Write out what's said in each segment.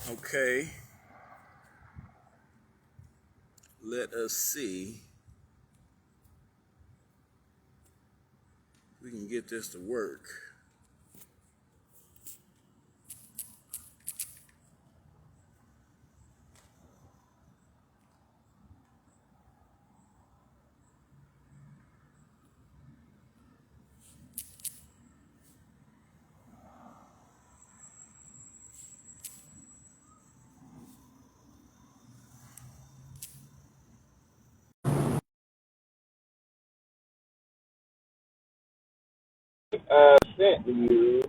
Okay, let us see if we can get this to work. Sent you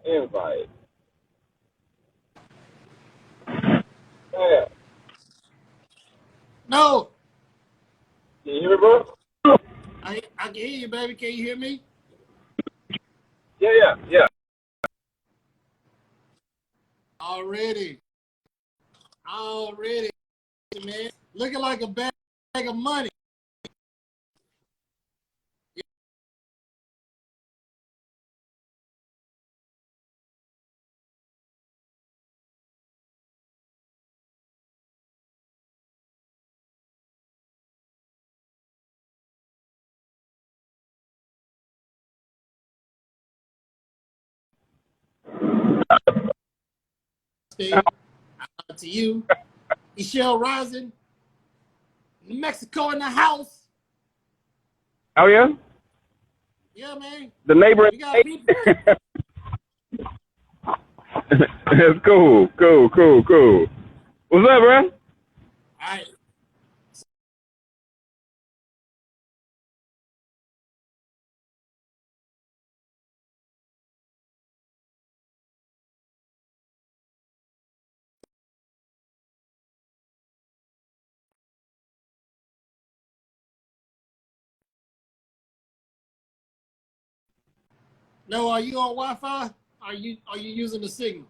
invite. Yeah. No, Can you hear me, bro? I can hear you, baby. Can you hear me? Yeah. Already, already, man. Looking like a bag of money. State to you, Michelle Rising, New Mexico in the house. Oh yeah. Yeah, man. The neighbor. We got people. That's cool. What's up, bro? All right. No, are you on Wi-Fi? Are you using the signal?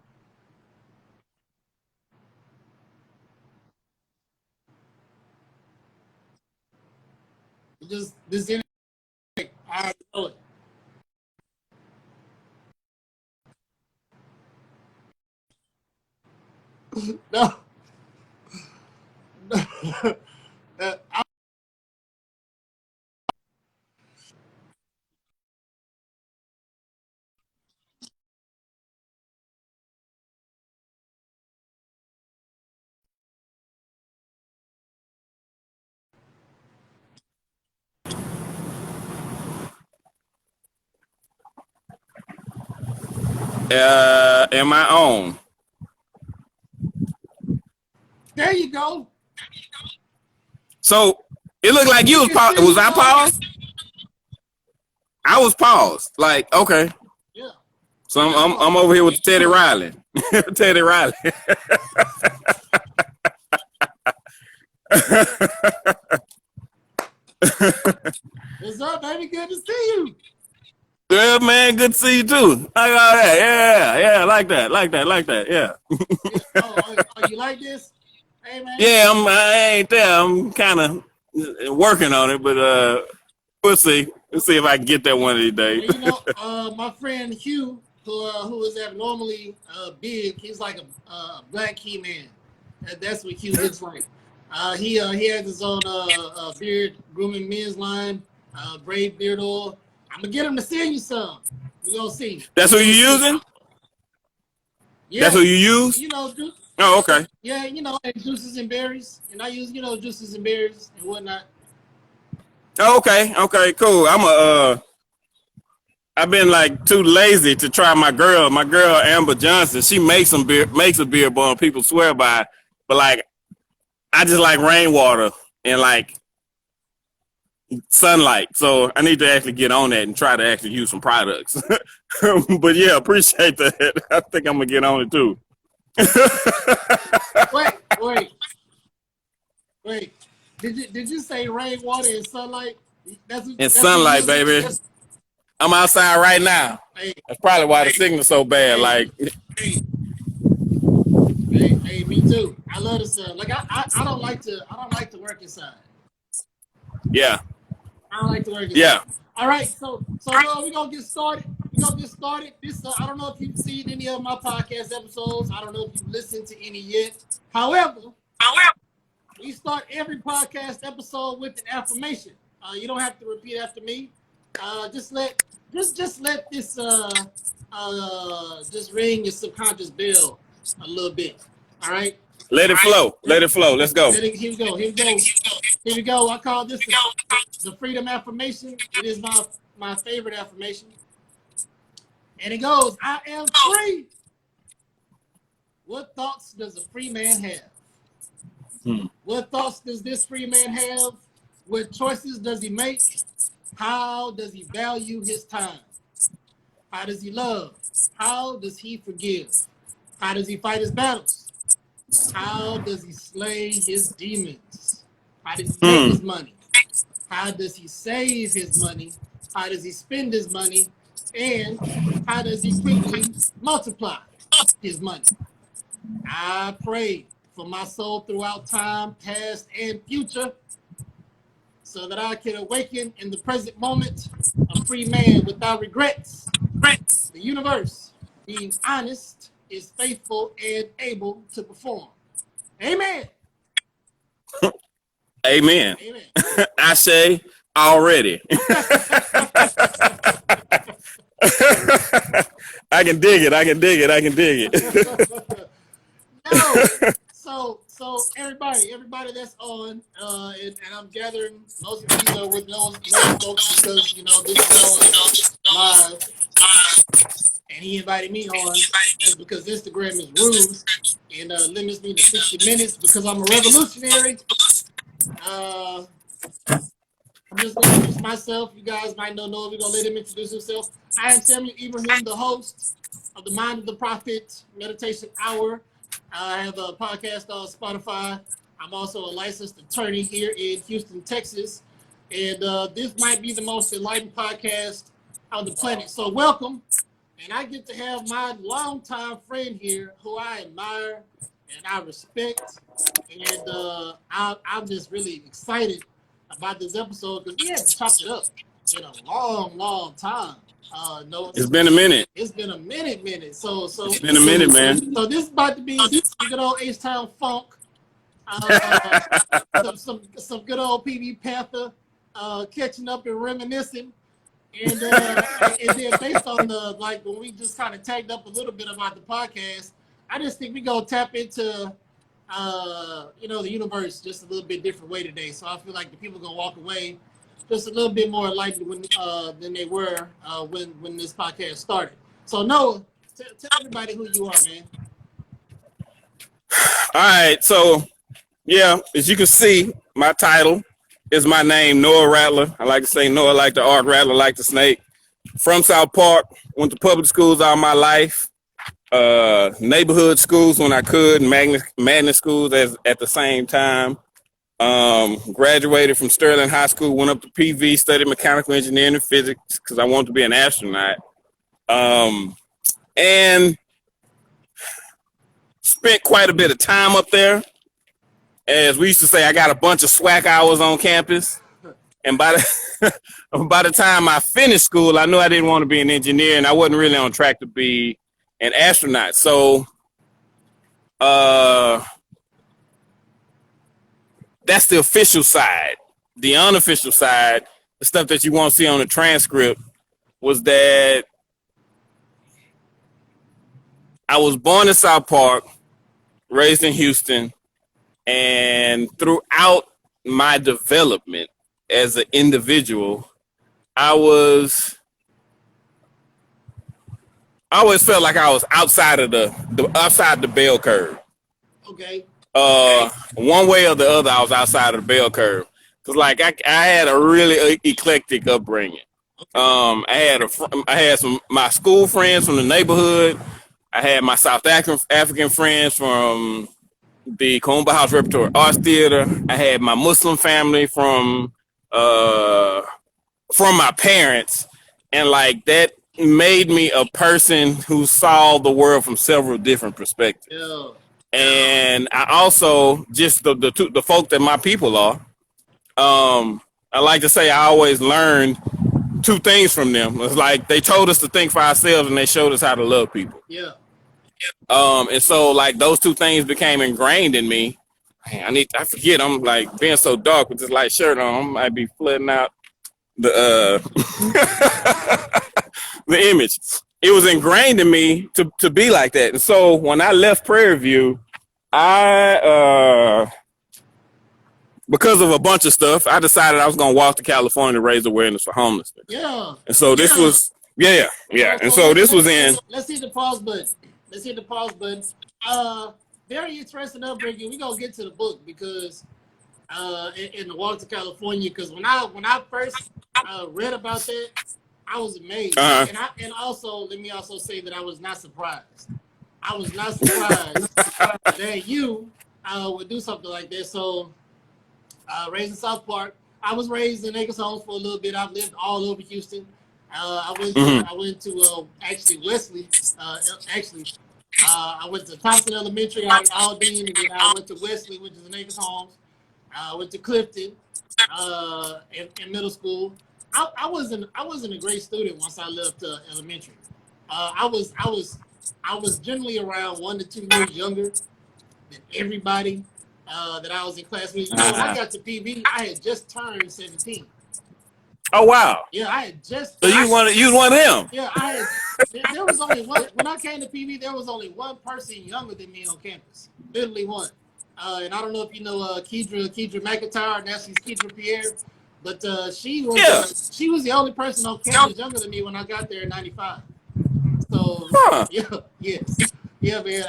Just this internet. I know it. No. I, Am I on? there you go. So it looked like you was paused. Was I paused? I was paused. Like, okay. Yeah. So I'm over here with Teddy Riley. Teddy Riley. What's up, baby? Good to see you. Yeah, man, good to see you too. Like all that. Yeah, I like that. Yeah. Yeah. Oh, you like this? Hey, man. Yeah, I ain't there. I'm kind of working on it, but we'll see. We'll see if I can get that one of these days. My friend Hugh, who is abnormally big, he's like a black key man. That's what Hugh looks like. He has his own beard grooming men's line, braid beard oil. I'm gonna get him to send you some. We gonna see. That's who you using? Yeah. That's who you use? Oh, okay. Yeah, and juices and berries, and I use juices and berries and whatnot. Oh, okay, cool. I've been like too lazy to try my girl. My girl Amber Johnson, she makes a beer bomb people swear by, but like I just like rainwater and like sunlight. So I need to actually get on that and try to actually use some products. But yeah, appreciate that. I think I'm gonna get on it too. Wait. Did you say rainwater and sunlight? That's sunlight, baby. I'm outside right now. Hey, that's probably why the signal's so bad. Hey, me too. I love the sun. Like I don't like to work inside. Yeah. I don't like to work inside. Yeah. All right, so we're gonna get started. gonna get started. This I don't know if you've seen any of my podcast episodes. I don't know if you've listened to any yet. However, we start every podcast episode with an affirmation. You don't have to repeat after me. Just let this just ring your subconscious bell a little bit. All right. Let it flow. Let it flow. Let's go. Here we go. Here we go. I call this the freedom affirmation. It is my favorite affirmation. And it goes, I am free. What thoughts does a free man have? What thoughts does this free man have? What choices does he make? How does he value his time? How does he love? How does he forgive? How does he fight his battles? How does he slay his demons? How does he make his money? How does he save his money? How does he spend his money? And how does he quickly multiply his money? I pray for my soul throughout time, past and future, so that I can awaken in the present moment a free man without regrets. The universe, being honest, is faithful and able to perform. Amen. Amen. Amen. I say already. I can dig it. No, so everybody that's on, and I'm gathering most of these are with those folks because this is on live, and he invited me on because Instagram is rude and limits me to 60 minutes because I'm a revolutionary. I'm just going to introduce myself. You guys might not know. We're going to let him introduce himself. I am Samuel Ibrahim, the host of the Mind of the Prophet Meditation Hour. I have a podcast on Spotify. I'm also a licensed attorney here in Houston, Texas. And this might be the most enlightened podcast on the planet. So welcome. And I get to have my longtime friend here who I admire and I respect. And I'm just really excited about this episode because we haven't chopped it up in a long time. It's been a minute. It's been a minute. So it's been a minute, man. So this is about to be good old H-Town funk. Some good old PB Panther catching up and reminiscing. And then based on when we just kind of tagged up a little bit about the podcast, I just think we gonna tap into the universe just a little bit different way today. So I feel like the people gonna walk away just a little bit more enlightened than they were when this podcast started. So Noah, tell everybody who you are, man. All right, so yeah, as you can see, my title is my name, Noah Rattler. I like to say Noah like the ark, Rattler like the snake. From South Park, went to public schools all my life. Neighborhood schools when I could, magnet schools at the same time. Graduated from Sterling High School, went up to PV, studied mechanical engineering and physics because I wanted to be an astronaut. And spent quite a bit of time up there. As we used to say, I got a bunch of SWAC hours on campus. And by the time I finished school, I knew I didn't want to be an engineer and I wasn't really on track to be an astronaut. So that's the official side. The unofficial side, the stuff that you won't see on the transcript, was that I was born in South Park, raised in Houston, and throughout my development as an individual, I always felt like I was outside of the bell curve. Okay. One way or the other, I was outside of the bell curve. Cause like I had a really eclectic upbringing. I had my school friends from the neighborhood. I had my South African friends from the Comba House Repertory Arts Theater. I had my Muslim family from my parents, and like that made me a person who saw the world from several different perspectives. Yeah. And I also just the folk that my people are. I like to say I always learned two things from them. It's like they told us to think for ourselves, and they showed us how to love people. Yeah. And so like those two things became ingrained in me. Man, I forget. I'm like being so dark with this light shirt on. I might be flooding out the the image. It was ingrained in me to be like that. And so when I left Prairie View, I because of a bunch of stuff, I decided I was gonna walk to California to raise awareness for homelessness. Yeah. And so this was And so this was in. Let's hit the pause button. Let's hit the pause button. Very interesting upbringing. We're gonna get to the book because in the walk to California, because when I first read about that, I was amazed. And also let me also say that I was not surprised. I was not surprised that you would do something like that. So raised in South Park. I was raised in Acres Homes for a little bit. I've lived all over Houston. I went to actually Wesley. I went to Thompson Elementary out in Aldine, and then I went to Wesley, which is in Acres Homes. I went to Clifton in middle school. I wasn't a great student once I left elementary. I was generally around 1 to 2 years younger than everybody that I was in class with. When I got to PV, I had just turned 17. Oh wow! Yeah, I had just. So you was one of them? Yeah, there was only one. When I came to PV, there was only one person younger than me on campus. Literally one. And I don't know if you know Kedra McIntyre. Now she's Kedra Pierre, but she was the only person on campus younger than me when I got there in '95. So yeah, man.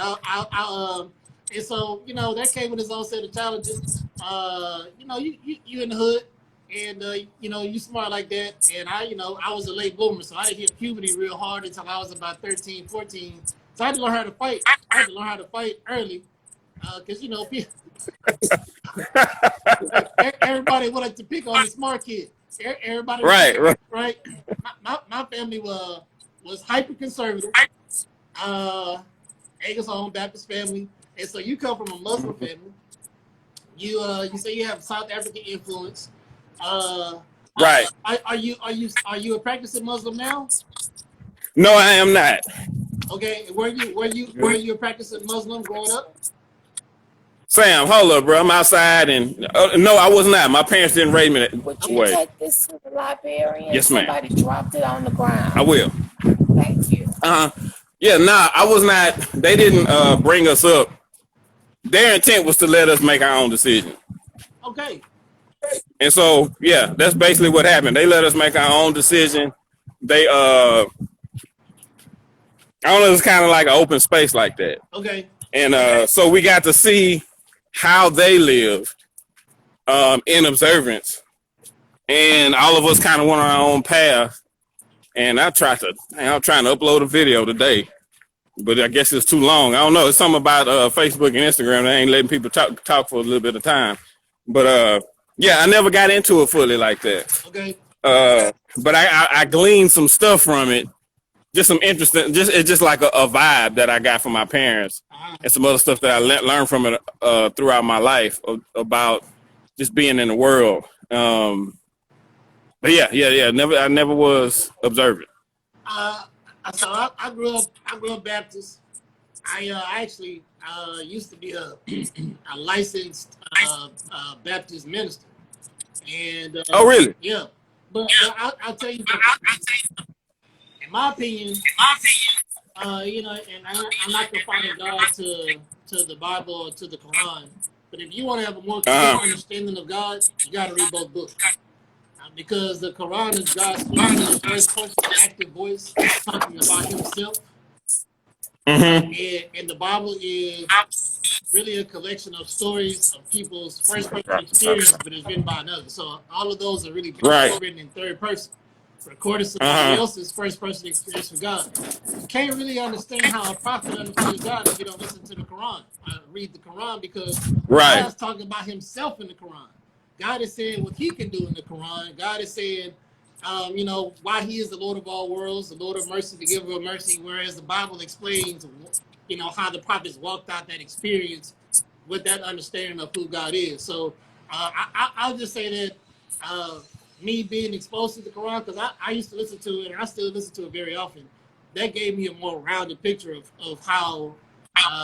And so that came with its own set of challenges. You in the hood. And you smart like that, and I was a late bloomer, so I didn't hit puberty real hard until I was about 13, 14. So I had to learn how to fight. I had to learn how to fight early, because everybody wanted to pick on the smart kid. Everybody, right. My family was hyper conservative. Acres Home Baptist family, and so you come from a Muslim family. You say you have South African influence. Right. Are you a practicing Muslim now? No, I am not. Okay. Were you a practicing Muslim growing up? Sam, hold up, bro. I'm outside, and no, I was not. My parents didn't raise me that Would you take this to the librarian? Yes, ma'am. Somebody dropped it on the ground. I will. Thank you. Yeah, nah, I was not. They didn't bring us up. Their intent was to let us make our own decision. Okay. And so, yeah, that's basically what happened. They let us make our own decision. They, I don't know, it's kind of like an open space like that. Okay. And so we got to see how they lived in observance. And all of us kind of went on our own path. And I'm trying to upload a video today, but I guess it's too long. I don't know. It's something about Facebook and Instagram. They ain't letting people talk for a little bit of time. But, yeah, I never got into it fully like that. Okay. But I gleaned some stuff from it, just some interesting. It's just like a vibe that I got from my parents, and some other stuff that I learned from it throughout my life about just being in the world. But yeah. I never was observant. So I grew up Baptist. I actually used to be a licensed Baptist minister. And oh, really? Yeah, but I'll tell you, in my opinion, and I'm not confining God to the Bible or to the Quran, but if you want to have a more clear understanding of God, you got to read both books. Because the Quran is God's first person active voice talking about himself. And the Bible is really a collection of stories of people's first person experience, but it's written by another. So all of those are really written in third person, recorded somebody else's first person experience with God. You can't really understand how a prophet understands God if you don't listen to the Quran. Read the Quran, because God's talking about himself in the Quran. God is saying what he can do in the Quran. God is saying, why he is the Lord of all worlds, the Lord of mercy, the giver of mercy, whereas the Bible explains, how the prophets walked out that experience with that understanding of who God is. So I'll just say that me being exposed to the Quran, because I used to listen to it, and I still listen to it very often, that gave me a more rounded picture of how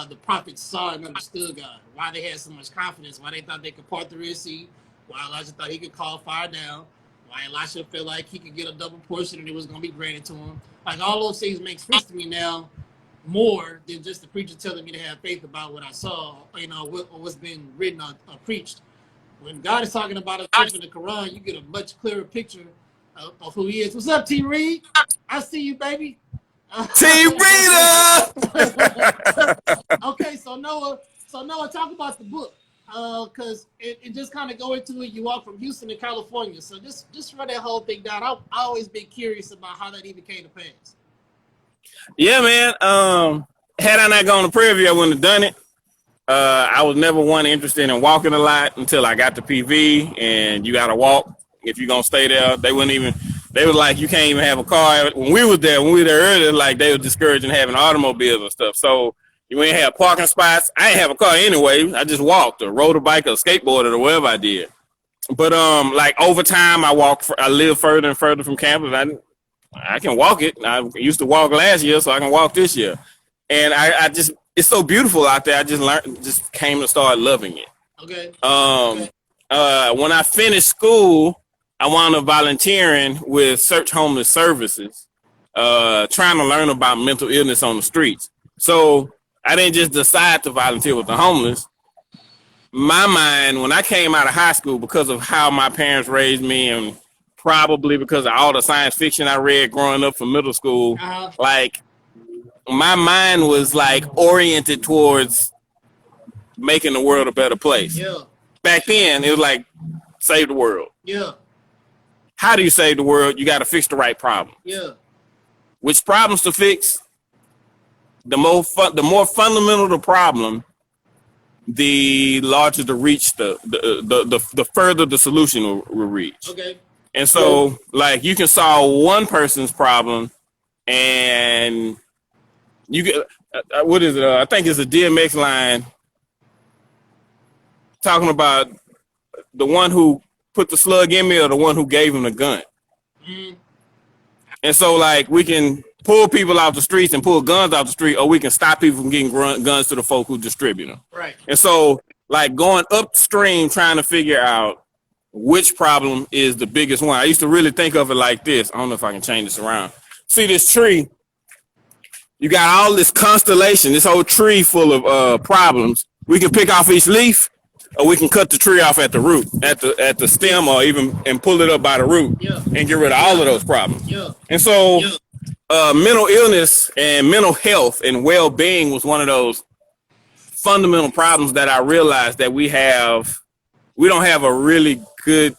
the prophets saw and understood God, why they had so much confidence, why they thought they could part the Red Sea, why Elijah thought he could call fire down, why Elisha felt like he could get a double portion and it was going to be granted to him. Like, all those things make sense to me now, more than just the preacher telling me to have faith about what I saw, you know, what's been written or preached. When God is talking about himself in the Quran, you get a much clearer picture of who he is. What's up, T. Reed? I see you, baby. T. Reader! Okay, so Noah, talk about the book. Because it just kind of go into it. You walk from Houston to California. So just run that whole thing down. I always been curious about how that even came to pass. Yeah, man. Had I not gone to Prairie View, I wouldn't have done it. I was never one interested in walking a lot until I got to PV, and you got to walk if you're going to stay there. They were like, you can't even have a car. When we were there earlier, like, they were discouraging having automobiles and stuff. So you ain't have parking spots. I didn't have a car anyway. I just walked or rode a bike or skateboarded or whatever I did. But like, over time, I live further and further from campus. I can walk it. I used to walk last year, so I can walk this year. And I just, it's so beautiful out there. I just came to start loving it. Okay. When I finished school, I wound up volunteering with Search Homeless Services, trying to learn about mental illness on the streets. So I didn't just decide to volunteer with the homeless. My mind, when I came out of high school, because of how my parents raised me and probably because of all the science fiction I read growing up from middle school, like, my mind was like oriented towards making the world a better place. Yeah. Back then, it was like, save the world. Yeah. How do you save the world? You got to fix the right problem. Yeah. Which problems to fix? The more fundamental the problem, the larger the reach, the further the solution will reach. Okay. And so, like, you can solve one person's problem, and you get what is it? I think it's a DMX line talking about the one who put the slug in me or the one who gave him the gun. Mm. And so, like, we can pull people off the streets and pull guns off the street, or we can stop people from getting guns to the folk who distribute them. Right. And so, like, going upstream, trying to figure out which problem is the biggest one. I used to really think of it like this. I don't know if I can change this around. See this tree? You got all this constellation, this whole tree full of problems. We can pick off each leaf, or we can cut the tree off at the root, at the stem, or even and pull it up by the root, and get rid of all of those problems. Yeah. And so mental illness and mental health and well-being was one of those fundamental problems that I realized that we don't have a really good,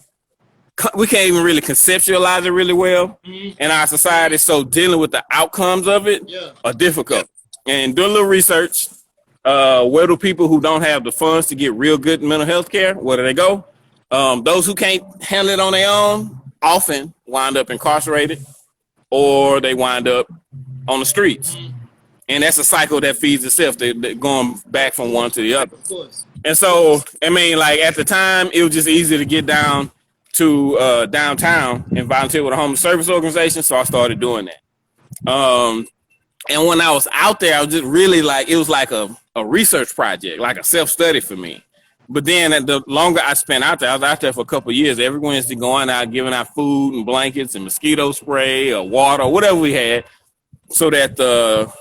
we can't even really conceptualize it really well in our society. So dealing with the outcomes of it are difficult. And doing a little research, where do people who don't have the funds to get real good mental health care, where do they go? Those who can't handle it on their own often wind up incarcerated, or they wind up on the streets. And that's a cycle that feeds itself. They're going back from one to the other. Of course. And so, I mean, like, at the time, it was just easy to get down to downtown and volunteer with a homeless service organization. So I started doing that. And when I was out there, I was just really like, it was like a research project, like a self-study for me. But then the longer I spent out there, I was out there for a couple of years, every Wednesday going out, giving out food and blankets and mosquito spray or water or whatever we had, so that the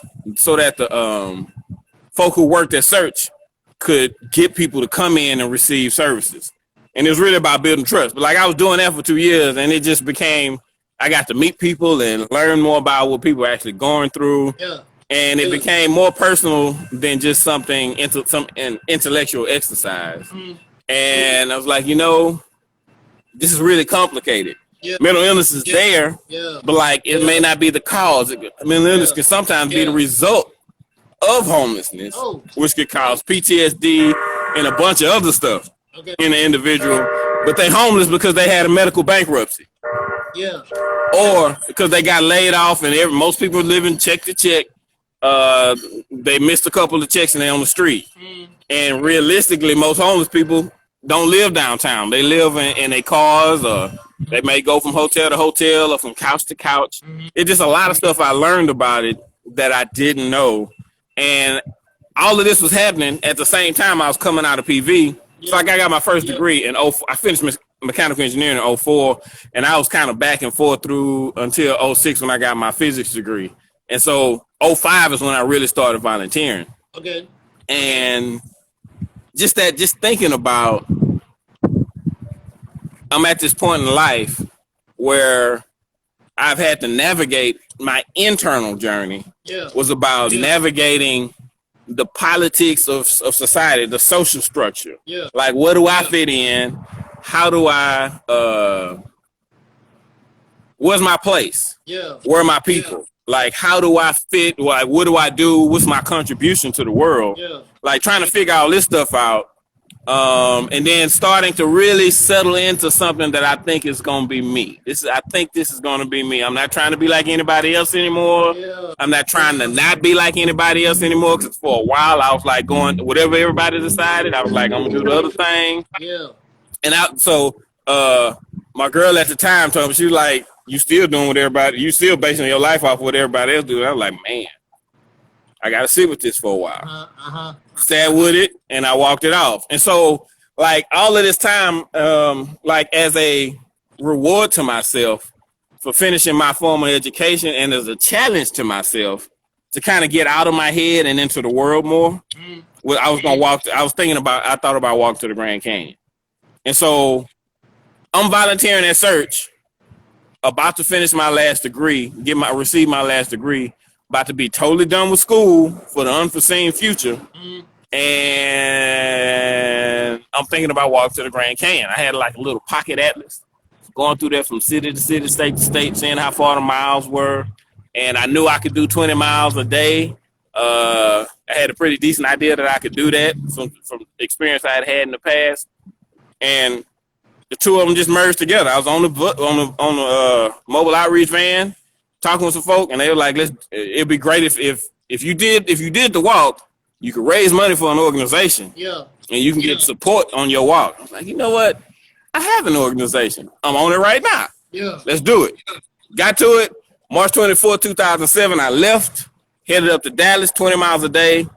folk who worked at Search could get people to come in and receive services. And it was really about building trust. But like, I was doing that for 2 years, and it just became, I got to meet people and learn more about what people are actually going through. Yeah. And it became more personal than just an intellectual exercise. Mm. And I was like, this is really complicated. Yeah. Mental illness is there, but like, it may not be the cause. Mental illness can sometimes be the result of homelessness, which could cause PTSD and a bunch of other stuff in the individual. But they homeless because they had a medical bankruptcy. Yeah. Or because they got laid off, and most people living check to check. They missed a couple of checks and they're on the street. Mm. And realistically, most homeless people don't live downtown. They live in their cars or They may go from hotel to hotel or from couch to couch. It's just a lot of stuff I learned about it that I didn't know. And all of this was happening at the same time I was coming out of PV. So like I got my first degree in I finished mechanical engineering in 04, and I was kind of back and forth through until 06 when I got my physics degree. And so 05 is when I really started volunteering. Okay. And just thinking about, I'm at this point in life where I've had to navigate my internal journey. Was about navigating the politics of society, the social structure. Like, where do I fit in? How do I, where's my place? Where are my people? Like, how do I fit? Like, what do I do? What's my contribution to the world? Like, trying to figure all this stuff out. And then starting to really settle into something that I think is going to be me. I think this is going to be me. I'm not trying to be like anybody else anymore. I'm not trying to not be like anybody else anymore. Because for a while I was like going, whatever everybody decided, I was like, I'm going to do the other thing. And so my girl at the time told me, she was like, you still doing what everybody, you still basing your life off what everybody else do. I was like, man, I got to sit with this for a while. Sat with it, and I walked it off. And so, like, all of this time, like, as a reward to myself for finishing my formal education and as a challenge to myself to kind of get out of my head and into the world more, I thought about walking to the Grand Canyon. And so I'm volunteering at Search, about to finish my last degree, receive my last degree, about to be totally done with school for the unforeseen future. And I'm thinking about walking to the Grand Canyon. I had like a little pocket atlas, going through there from city to city, state to state, seeing how far the miles were. And I knew I could do 20 miles a day. I had a pretty decent idea that I could do that from experience I had in the past. And the two of them just merged together. I was on the mobile outreach van talking with some folk, and they were like, it'd be great if you did the walk, you could raise money for an organization. And you can get support on your walk. I was like, you know what? I have an organization. I'm on it right now. Let's do it. Got to it. March 24, 2007, I left, headed up to Dallas, 20 miles a day,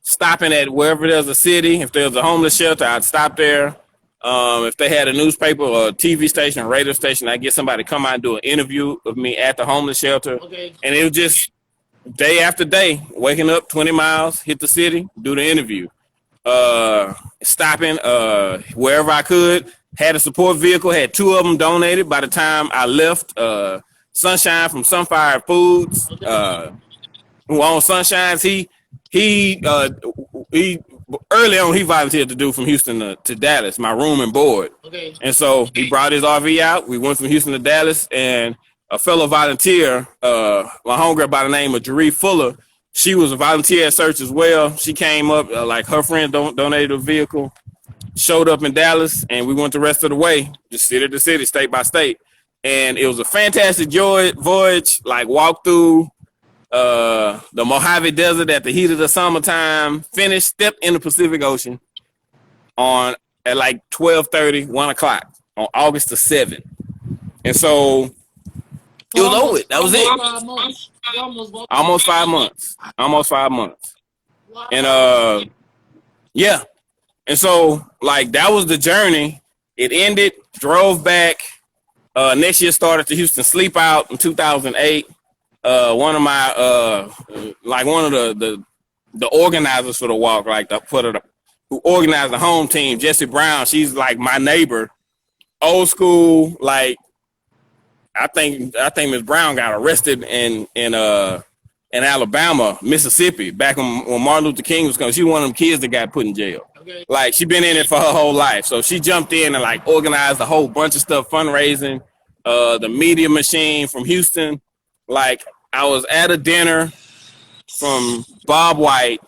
stopping at wherever there's a city. If there's a homeless shelter, I'd stop there. If they had a newspaper or a TV station, a radio station, I'd get somebody to come out and do an interview of me at the homeless shelter. And it was just day after day, waking up 20 miles, hit the city, do the interview. Stopping wherever I could. Had a support vehicle, had two of them donated by the time I left. Sunshine from Sunfire Foods, who owns Sunshines, he early on, he volunteered to do from Houston to Dallas, my room and board. And so he brought his RV out. We went from Houston to Dallas, and a fellow volunteer, my homegirl by the name of Jaree Fuller, she was a volunteer at Search as well. She came up, like her friend donated a vehicle, showed up in Dallas, and we went the rest of the way, just city to city, state by state. And it was a fantastic voyage, like walked through the Mojave Desert at the heat of the summertime, finished, stepped in the Pacific Ocean at like 12:30, 1 o'clock on August the 7th. And so it was over. That was it. Almost 5 months. Almost 5 months. Wow. And yeah. And so like that was the journey. It ended, drove back. Next year started the Houston Sleepout in 2008. One of the organizers for the walk, like who organized the home team, Jessie Brown. She's like my neighbor, old school. Like I think Ms. Brown got arrested in Alabama, Mississippi, back when Martin Luther King was coming. She was one of them kids that got put in jail. Like she been in it for her whole life, so she jumped in and like organized a whole bunch of stuff, fundraising, the media machine from Houston. Like I was at a dinner from Bob White,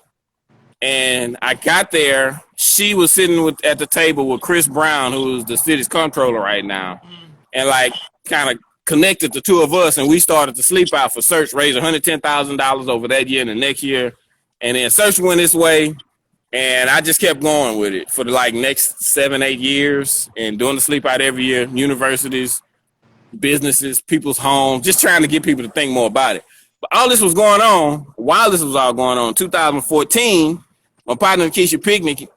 and I got there. She was sitting at the table with Chris Brown, who is the city's comptroller right now, and like kind of connected the two of us, and we started to sleep out for Search, raised $110,000 over that year and the next year, and then Search went its way. And I just kept going with it for the like next 7-8 years and doing the sleep out every year, universities, businesses, people's homes, just trying to get people to think more about it. But all this was going on, while this was all going on, 2014, my partner Keisha Picnic,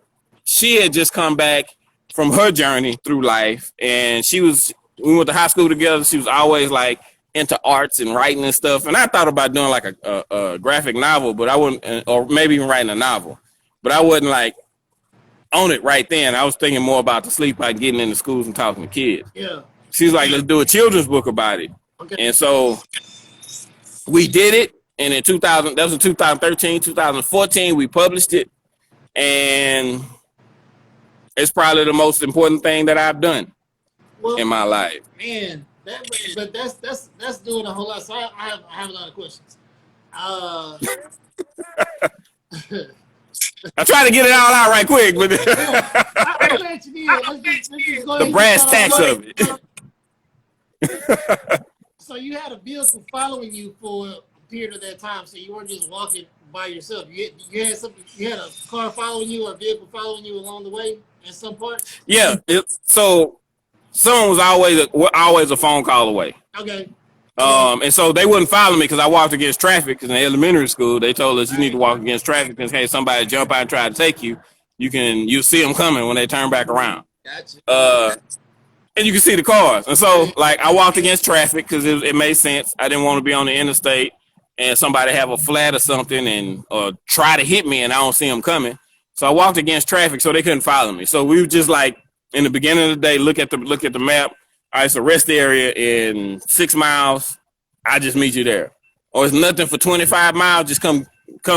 she had just come back from her journey through life, and we went to high school together. She was always like into arts and writing and stuff. And I thought about doing like a graphic novel, but I wouldn't, or maybe even writing a novel, but I wasn't like on it right then. I was thinking more about the sleep out, getting into schools and talking to kids. Yeah. She's like, let's do a children's book about it. Okay. And so we did it. And in 2013, 2014, we published it. And it's probably the most important thing that I've done in my life. Man, but that's doing a whole lot. So I have a lot of questions. I try to get it all out right quick, but I'll let you do it. Let's just go the brass tacks of it. So you had a vehicle following you for a period of that time, so you weren't just walking by yourself. You had a car following you or a vehicle following you along the way in some parts? Yeah. So someone was always a phone call away. Okay. And so they wouldn't follow me because I walked against traffic. Because in elementary school, they told us you need to walk against traffic in case somebody jump out and try to take you. You'll see them coming when they turn back around. Gotcha. And you can see the cars. And so, like, I walked against traffic because it made sense. I didn't want to be on the interstate and somebody have a flat or something or try to hit me and I don't see them coming. So I walked against traffic so they couldn't follow me. So we were just like, in the beginning of the day, look at the map. All right, it's a rest area in 6 miles. I just meet you there. Or it's nothing for 25 miles. Just come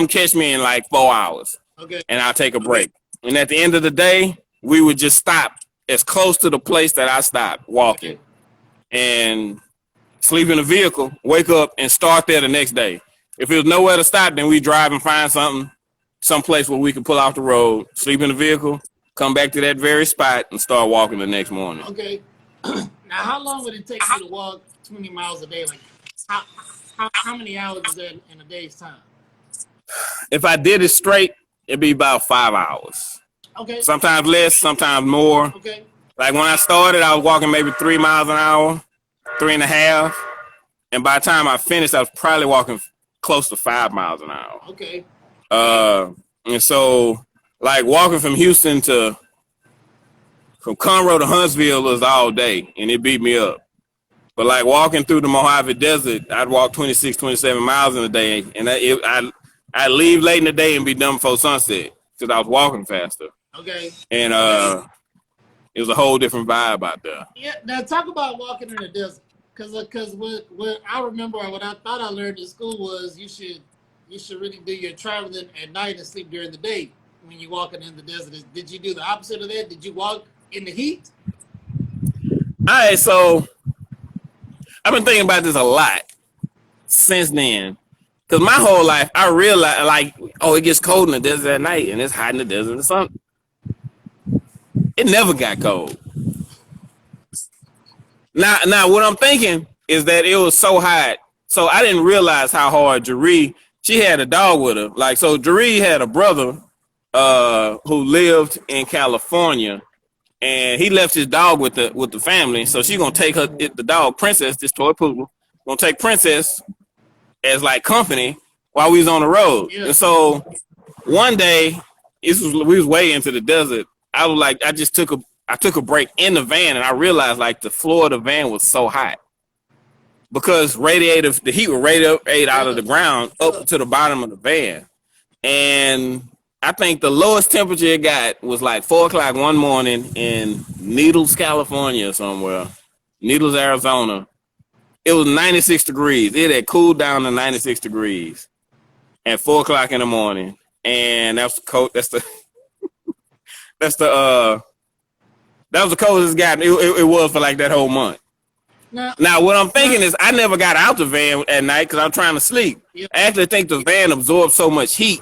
catch me in like 4 hours. Okay. And I'll take a break. And at the end of the day, we would just stop as close to the place that I stopped walking and sleep in a vehicle, wake up and start there the next day. If there's nowhere to stop, then we drive and find someplace where we can pull off the road, sleep in the vehicle, come back to that very spot and start walking the next morning. Okay. Now, how long would it take you to walk 20 miles a day? Like, how many hours is that in a day's time? If I did it straight, it'd be about 5 hours. Okay. Sometimes less, sometimes more. Okay. Like when I started, I was walking maybe 3 miles an hour, 3.5. And by the time I finished, I was probably walking close to 5 miles an hour. Okay. And so like walking from Conroe to Huntsville was all day and it beat me up. But like walking through the Mojave Desert, I'd walk 26, 27 miles in a day. And I'd leave late in the day and be done before sunset because I was walking faster. Okay. And it was a whole different vibe out there. Yeah. Now talk about walking in the desert, because what I remember, what I thought I learned in school was you should really do your traveling at night and sleep during the day when you're walking in the desert. Did you do the opposite of that? Did you walk in the heat? All right, so I've been thinking about this a lot since then. Because my whole life, I realized, like, it gets cold in the desert at night and it's hot in the desert in the sun. It never got cold. Now, what I'm thinking is that it was so hot, so I didn't realize how hard Jaree, she had a dog with her. Like, so Jaree had a brother who lived in California, and he left his dog with the family. So she's gonna take the dog, Princess, this toy poodle, gonna take Princess as like company while we was on the road. Yeah. And so one day, we was way into the desert. I was like, I took a break in the van and I realized like the floor of the van was so hot because the heat would radiate out of the ground up to the bottom of the van. And I think the lowest temperature it got was like 4 o'clock one morning in Needles, California somewhere, Needles, Arizona. It was 96 degrees. It had cooled down to 96 degrees at 4 o'clock in the morning. And that was the coldest it's gotten. It was for like that whole month. Now, what I'm thinking is I never got out the van at night because I'm trying to sleep. Yeah. I actually think the van absorbed so much heat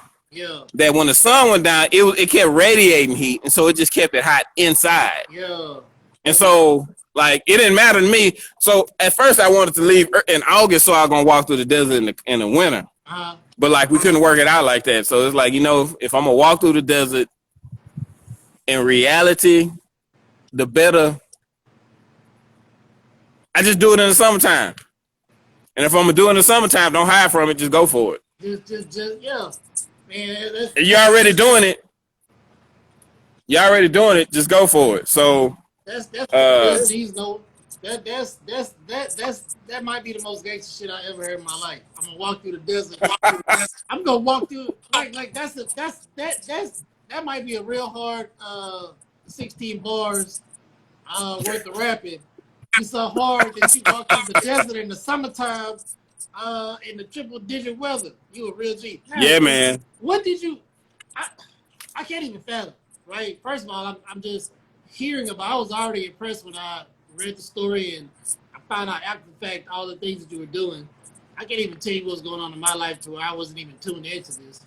that when the sun went down, it kept radiating heat, and so it just kept it hot inside. Yeah. And so, like, it didn't matter to me. So at first I wanted to leave in August so I was going to walk through the desert in the winter. But like we couldn't work it out like that. So it's like, you know, if I'm gonna walk through the desert, in reality, the better. I just do it in the summertime. And if I'm gonna do it in the summertime, don't hide from it. Just go for it. Just yeah, man. And you're already doing it. You're already doing it. Just go for it. So That's these no. That might be the most gangster shit I ever heard in my life. I'm gonna walk through the desert. I'm gonna walk through like that might be a real hard 16 bars worth of rapping. It's so hard that you walk through the desert in the summertime in the triple digit weather. You a real G. Now, yeah, man. What did you? I can't even fathom. Right. First of all, I'm just hearing about. I was already impressed when I read the story and I found out after the fact all the things that you were doing. I can't even tell you what's going on in my life to where I wasn't even tuned into this.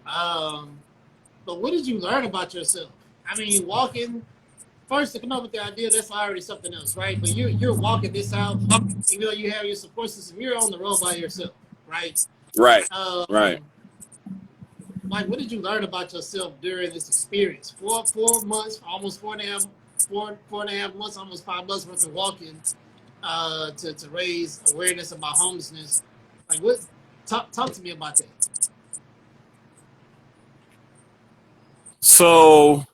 But what did you learn about yourself? I mean, walking. First, to come up with the idea, that's already something else, right? But you're walking this out, even though you have your support system, you're on the road by yourself, right? Right. Right. Like, what did you learn about yourself during this experience? 4 months, almost 4.5 months, almost 5 months worth of walking to raise awareness about homelessness. Like, what? Talk to me about that. So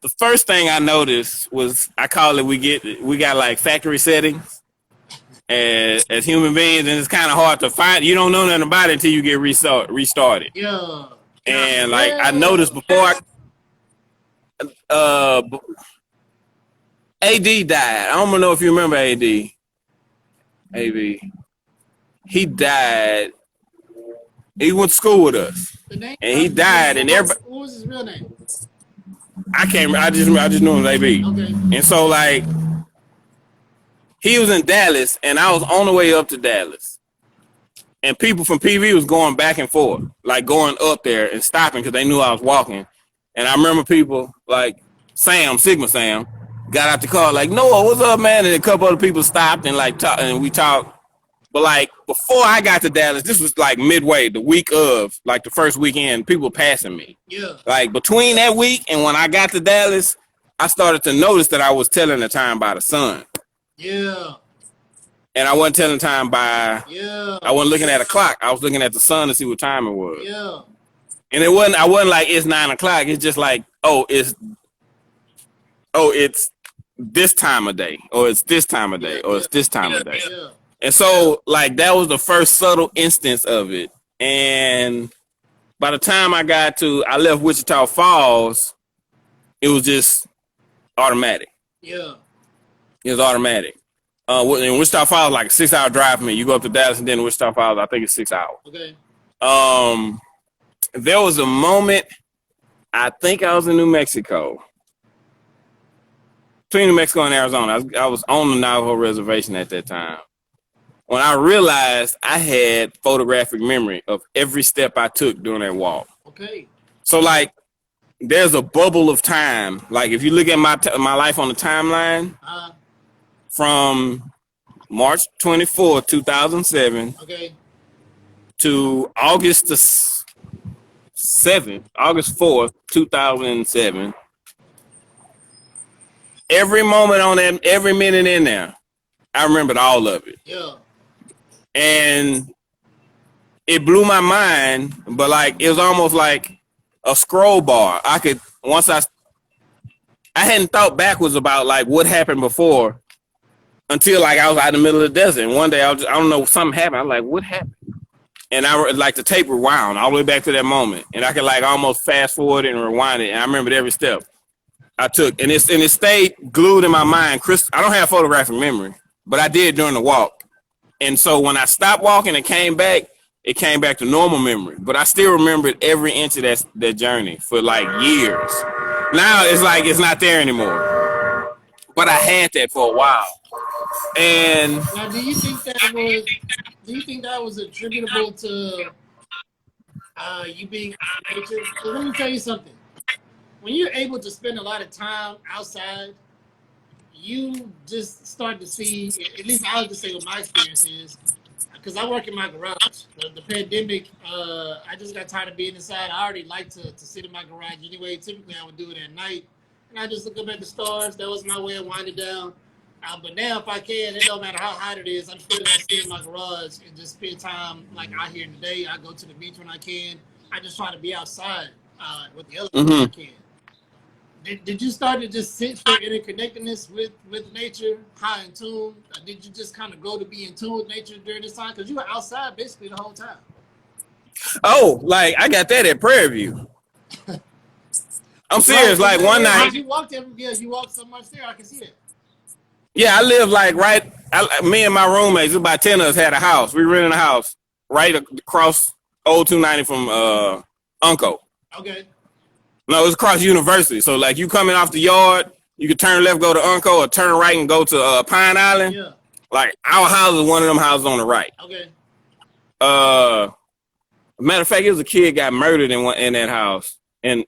the first thing I noticed was I call it we got like factory settings as human beings, and it's kind of hard to find. You don't know nothing about it until you get restarted. Yeah. And like I noticed before, AD died. I don't know if you remember AD. He died. He went to school with us, and he died. And everybody. What was his real name? I can't. I just knew him as AB. Okay. And so like, he was in Dallas, and I was on the way up to Dallas, and people from PV was going back and forth, like going up there and stopping because they knew I was walking. And I remember people like Sigma Sam, got out the car like, Noah, what's up, man? And a couple other people stopped and like talked, and we talked. But like before I got to Dallas, this was like midway, the week of, like the first weekend, people passing me. Yeah. Like between that week and when I got to Dallas, I started to notice that I was telling the time by the sun. Yeah. And I wasn't telling time by. Yeah. I wasn't looking at a clock. I was looking at the sun to see what time it was. Yeah. And I wasn't like it's 9 o'clock. It's just like, it's this time of day, or it's this time of day, or it's this time of day. Yeah. And so, like, that was the first subtle instance of it. And by the time I left Wichita Falls, it was just automatic. Yeah. It was automatic. In Wichita Falls, like a 6-hour drive for me. You go up to Dallas and then Wichita Falls, I think it's 6 hours. Okay. There was a moment, I think I was in New Mexico. Between New Mexico and Arizona. I was on the Navajo reservation at that time. When I realized I had photographic memory of every step I took during that walk. Okay. So like, there's a bubble of time. Like if you look at my life on the timeline, from March 24, 2007, okay, to August 4th, 2007. Every moment on that, every minute in there, I remembered all of it. Yeah. And it blew my mind, but like it was almost like a scroll bar. I hadn't thought backwards about like what happened before until like I was out in the middle of the desert. And one day I don't know, something happened. I was like, what happened? And I like the tape rewound all the way back to that moment. And I could like almost fast forward and rewind it. And I remembered every step I took. And it stayed glued in my mind. I don't have photographic memory, but I did during the walk. And so when I stopped walking and came back, it came back to normal memory. But I still remembered every inch of that journey for like years. Now it's like it's not there anymore. But I had that for a while. And now, do you think that was attributable to you being out in nature? So let me tell you something. When you're able to spend a lot of time outside, you just start to see, at least I like to say what my experience is, because I work in my garage. The pandemic, I just got tired of being inside. I already like to sit in my garage anyway. Typically, I would do it at night. And I just look up at the stars. That was my way of winding down. But now, if I can, it don't matter how hot it is, I'm still going to stay in my garage and just spend time like out here today. I go to the beach when I can. I just try to be outside with the other people I can. Did you start to just sense your interconnectedness with nature, high in tune? Did you just kind of grow to be in tune with nature during this time? Because you were outside basically the whole time. Oh, like I got that at Prairie View. I'm serious. Like one night, you walked you walked so much there. I can see it. Yeah, I live like me and my roommates, about 10 of us had a house. We rented a house right across Old 290 from Unco. Okay. No, it's across University. So like you coming off the yard, you can turn left, go to Unco, or turn right and go to Pine Island. Yeah. Like our house is one of them houses on the right. Okay. Matter of fact, it was a kid got murdered in that house in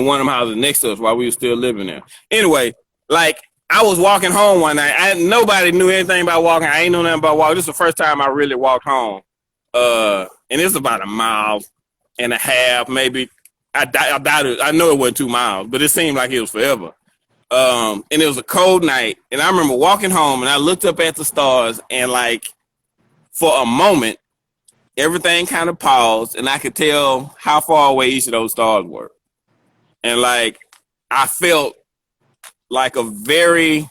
one of them houses next to us while we were still living there. Anyway, like I was walking home one night. Nobody knew anything about walking. I ain't know nothing about walking. This is the first time I really walked home. And it's about 1.5 miles, maybe. I doubt it. I know it wasn't 2 miles, but it seemed like it was forever. And it was a cold night. And I remember walking home and I looked up at the stars and like for a moment, everything kind of paused and I could tell how far away each of those stars were. And like, I felt like a very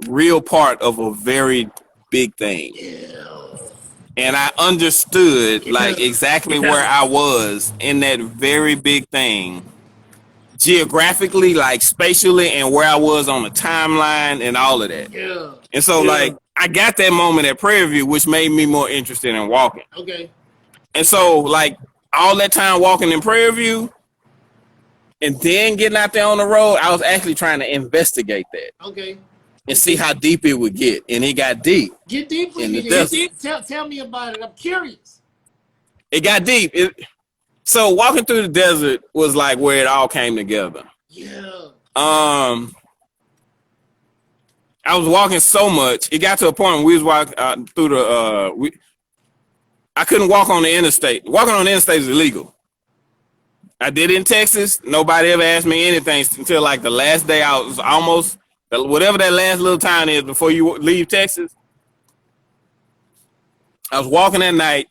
real part of a very big thing. Yeah. And I understood like exactly where I was in that very big thing, geographically, like spatially, and where I was on the timeline and all of that. Yeah. And so like I got that moment at Prairie View, which made me more interested in walking. Okay. And so like all that time walking in Prairie View and then getting out there on the road, I was actually trying to investigate that. Okay. And see how deep it would get. And it got deep. Get deep with me. Tell me about it. I'm curious. It got deep. So walking through the desert was like where it all came together. Yeah. I was walking so much. It got to a point when we was walking through the I couldn't walk on the interstate. Walking on the interstate is illegal. I did it in Texas. Nobody ever asked me anything until like the last day I was almost whatever that last little town is before you leave Texas. I was walking that night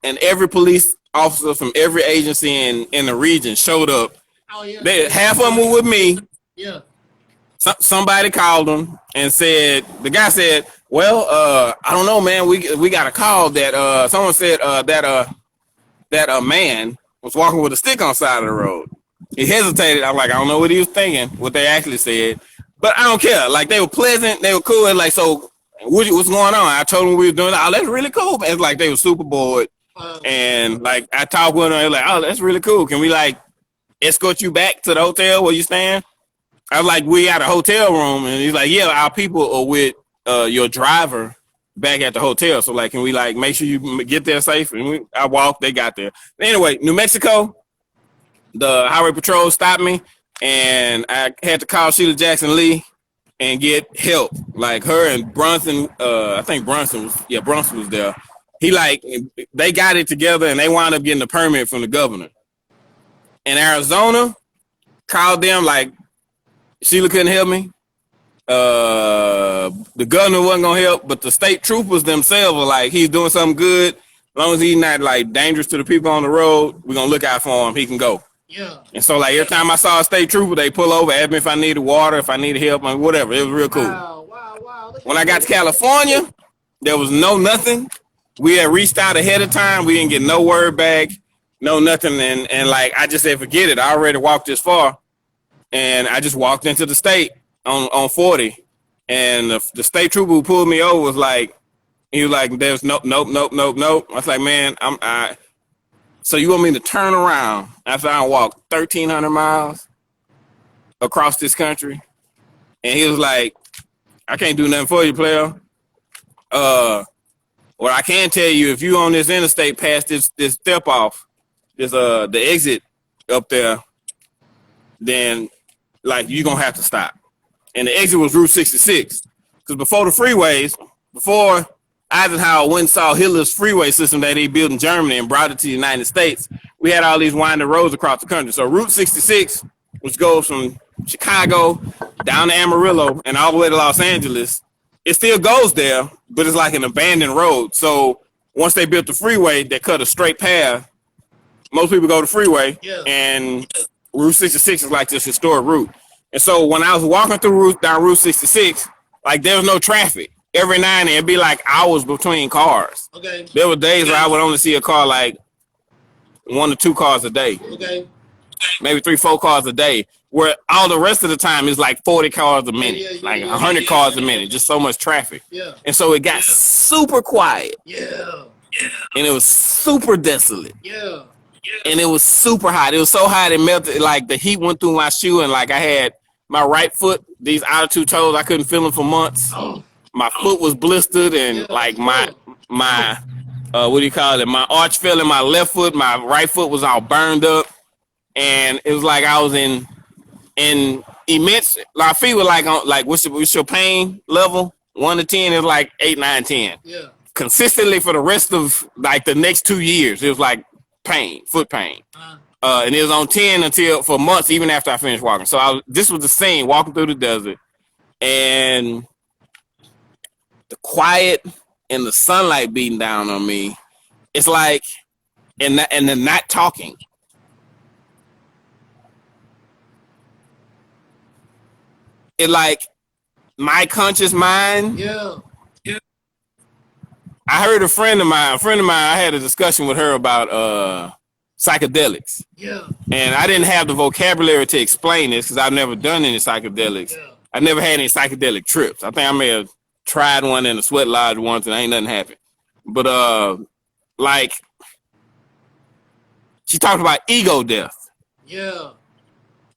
and every police officer from every agency in the region showed up. Oh, yeah. Half of them were with me. Yeah. Somebody called them and said, the guy said, well, I don't know, man. We got a call that someone said that a man was walking with a stick on the side of the road. He hesitated. I'm like, I don't know what he was thinking, what they actually said. But I don't care. Like, they were pleasant. They were cool. And like, so what's going on? I told them we were doing that. Oh, that's really cool. And it's like they were super bored. And like, I talked with them. They were like, oh, that's really cool. Can we like escort you back to the hotel where you staying? I was like, we got a hotel room. And he's like, yeah, our people are with your driver back at the hotel. So like, can we like make sure you get there safe? And I walked. They got there. Anyway, New Mexico, the highway patrol stopped me. And I had to call Sheila Jackson Lee and get help. Like her and Brunson, I think Brunson was there. They got it together and they wound up getting a permit from the governor. And Arizona called them like, Sheila couldn't help me. The governor wasn't gonna help, but the state troopers themselves were like, he's doing something good. As long as he's not like dangerous to the people on the road, we're gonna look out for him. He can go. Yeah. And so like every time I saw a state trooper, they pull over, ask me if I needed water, if I needed help, and whatever. It was real cool. Wow. When I got to California, there was nothing. We had reached out ahead of time. We didn't get no word back, no nothing. And like I just said, forget it. I already walked this far. And I just walked into the state on 40. And the state trooper who pulled me over was like, he was like, there's nope. I was like, man, so you want me to turn around after I walked 1,300 miles across this country? And he was like, I can't do nothing for you, player. What I can tell you, if you on this interstate past this step off, the exit up there, then like you're gonna have to stop. And the exit was Route 66. Because before the freeways, before Eisenhower went and saw Hitler's freeway system that he built in Germany and brought it to the United States, we had all these winding roads across the country. So Route 66, which goes from Chicago down to Amarillo and all the way to Los Angeles, it still goes there, but it's like an abandoned road. So once they built the freeway, they cut a straight path. Most people go to freeway, and Route 66 is like this historic route. And so when I was walking down Route 66, like there was no traffic. Every now and then it'd be like hours between cars. Okay. There were days where I would only see a car like 1 to 2 cars a day. Okay. Maybe 3-4 cars a day. Where all the rest of the time is like 40 cars a minute, like 100 cars a minute, just so much traffic. Yeah. And so it got super quiet. Yeah. And it was super desolate. Yeah. And it was super hot. It was so hot it melted, like the heat went through my shoe, and like I had my right foot, these outer 2 toes, I couldn't feel them for months. Oh. My foot was blistered, and like my what do you call it? My arch fell in my left foot. My right foot was all burned up, and it was like I was in immense. My feet were like on what's your pain level? 1 to 10 is like 8, 9, 10. Yeah. Consistently for the rest of like the next 2 years, it was like pain, foot pain. And it was on 10 for months, even after I finished walking. So this was the scene, walking through the desert, and the quiet and the sunlight beating down on me. It's like, and then not talking. It like my conscious mind. Yeah. I heard a friend of mine, I had a discussion with her about psychedelics. Yeah. And I didn't have the vocabulary to explain this because I've never done any psychedelics. Yeah. I never had any psychedelic trips. I think I may have tried one in a sweat lodge once and ain't nothing happened. But like she talked about ego death. Yeah.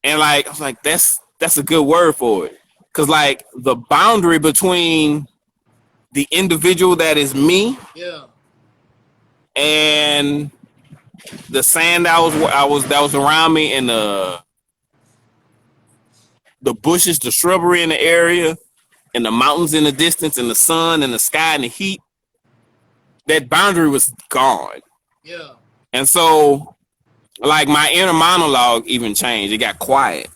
And like I was like, that's a good word for it. Cause like the boundary between the individual that is me, yeah, and the sand that was around me, and the bushes, the shrubbery in the area, and the mountains in the distance, and the sun and the sky and the heat, that boundary was gone. Yeah. And so like my inner monologue even changed. It got quiet.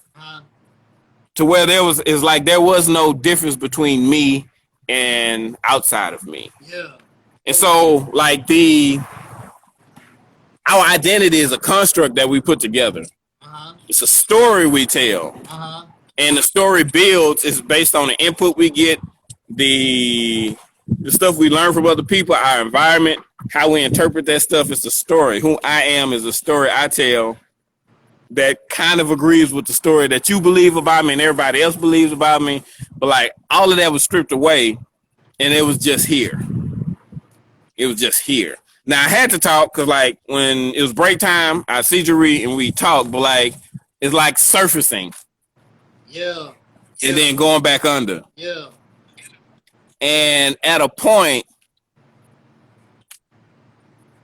To where there was no difference between me and outside of me. Yeah. And so like our identity is a construct that we put together. It's a story we tell. And the story builds is based on the input we get, the stuff we learn from other people, our environment, how we interpret that stuff. Is the story. Who I am is a story I tell that kind of agrees with the story that you believe about me and everybody else believes about me. But like all of that was stripped away, and it was just here. It was just here. Now I had to talk because like when it was break time, I see Jeree and we talk, but like it's like surfacing. Yeah. And then going back under. Yeah. And at a point,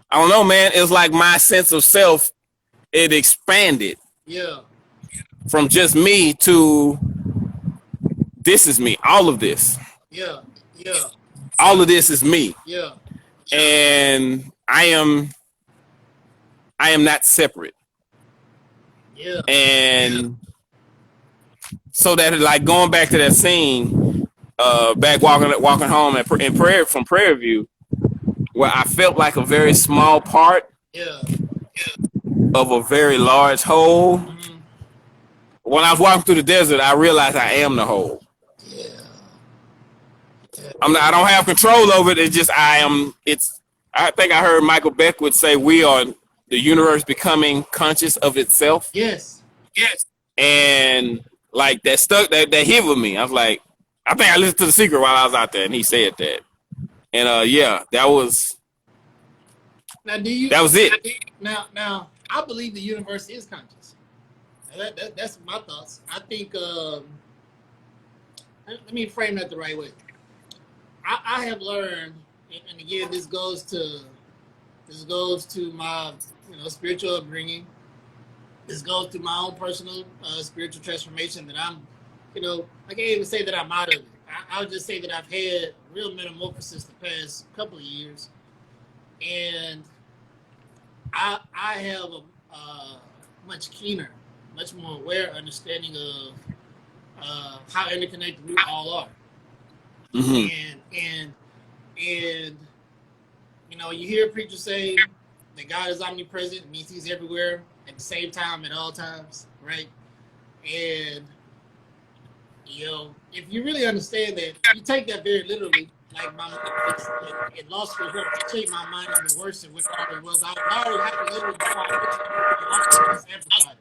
I don't know, man, it was like my sense of self, it expanded. Yeah. From just me to this is me. All of this. Yeah. Yeah. All of this is me. Yeah. And I am not separate. Yeah. And so that like going back to that scene, back walking home from Prairie View, where I felt like a very small part of a very large whole. Mm-hmm. When I was walking through the desert, I realized I am the whole. Yeah. I don't have control over it. It's just I think I heard Michael Beckwith say we are the universe becoming conscious of itself. Yes. Yes. And like that hit with me. I was like, I think I listened to The Secret while I was out there, and he said that. And yeah, that was. Now, that was it. Now, I believe the universe is conscious. That's my thoughts. I think. Let me frame that the right way. I have learned, and again, this goes to my spiritual upbringing. This goes to my own personal spiritual transformation that I'm, I can't even say that I'm out of it. I'll just say that I've had real metamorphosis the past couple of years, and I have a much keener, much more aware understanding of how interconnected we all are. Mm-hmm. And you know, you hear preachers say that God is omnipresent, means He's everywhere at the same time at all times, right? And you know, if you really understand that, you take that very literally. Like it lost me hope to change my mind even worse than what it already was. I already had to literally before I just amplified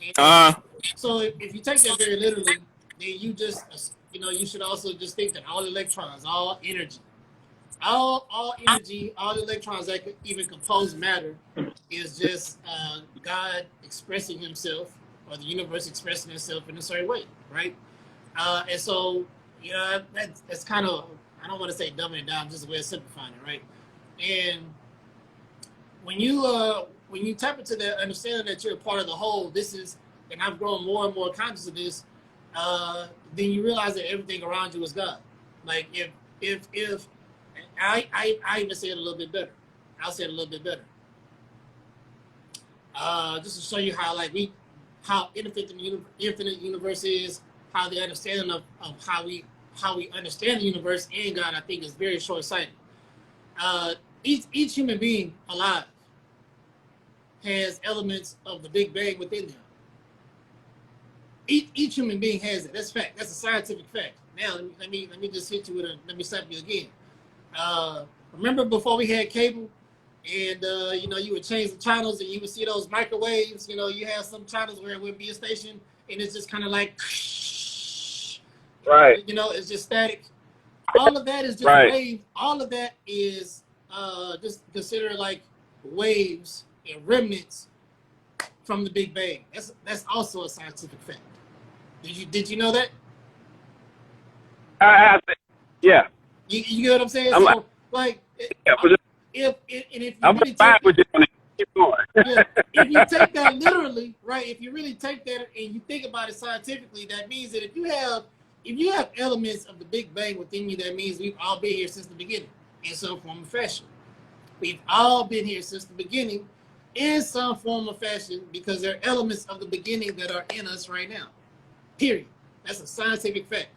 it. And so if you take that very literally, then you just you should also just think that all electrons, all energy, all energy, all electrons that could even compose matter is just God expressing Himself or the universe expressing itself in a certain way, right? And so, you know, that's kind of, I don't want to say dumbing it down, just a way of simplifying it, right? And when you tap into that understanding that you're a part of the whole, this is, and I've grown more and more conscious of this, then you realize that everything around you is God. Like if I even say it a little bit better. I'll say it a little bit better. Just to show you how infinite the universe is, how the understanding of how we understand the universe and God, I think, is very short-sighted. Each human being alive has elements of the Big Bang within them. Each human being has it. That's fact. That's a scientific fact. Now let me just hit you with let me slap you again. Remember before we had cable, and you know, you would change the channels and you would see those microwaves. You know, you have some channels where it would be a station and it's just kind of like, right. You know, it's just static. All of that is just wave. All of that is just consider like waves and remnants from the Big Bang. That's also a scientific fact. Did you know that? Yeah. You get what I'm saying? So like, yeah, if you I'm really fine with you on it. Keep going. yeah, if you take that literally, right? If you really take that and you think about it scientifically, that means that if you have elements of the Big Bang within you, that means we've all been here since the beginning in some form or fashion. We've all been here since the beginning in some form or fashion because there are elements of the beginning that are in us right now. Period. That's a scientific fact.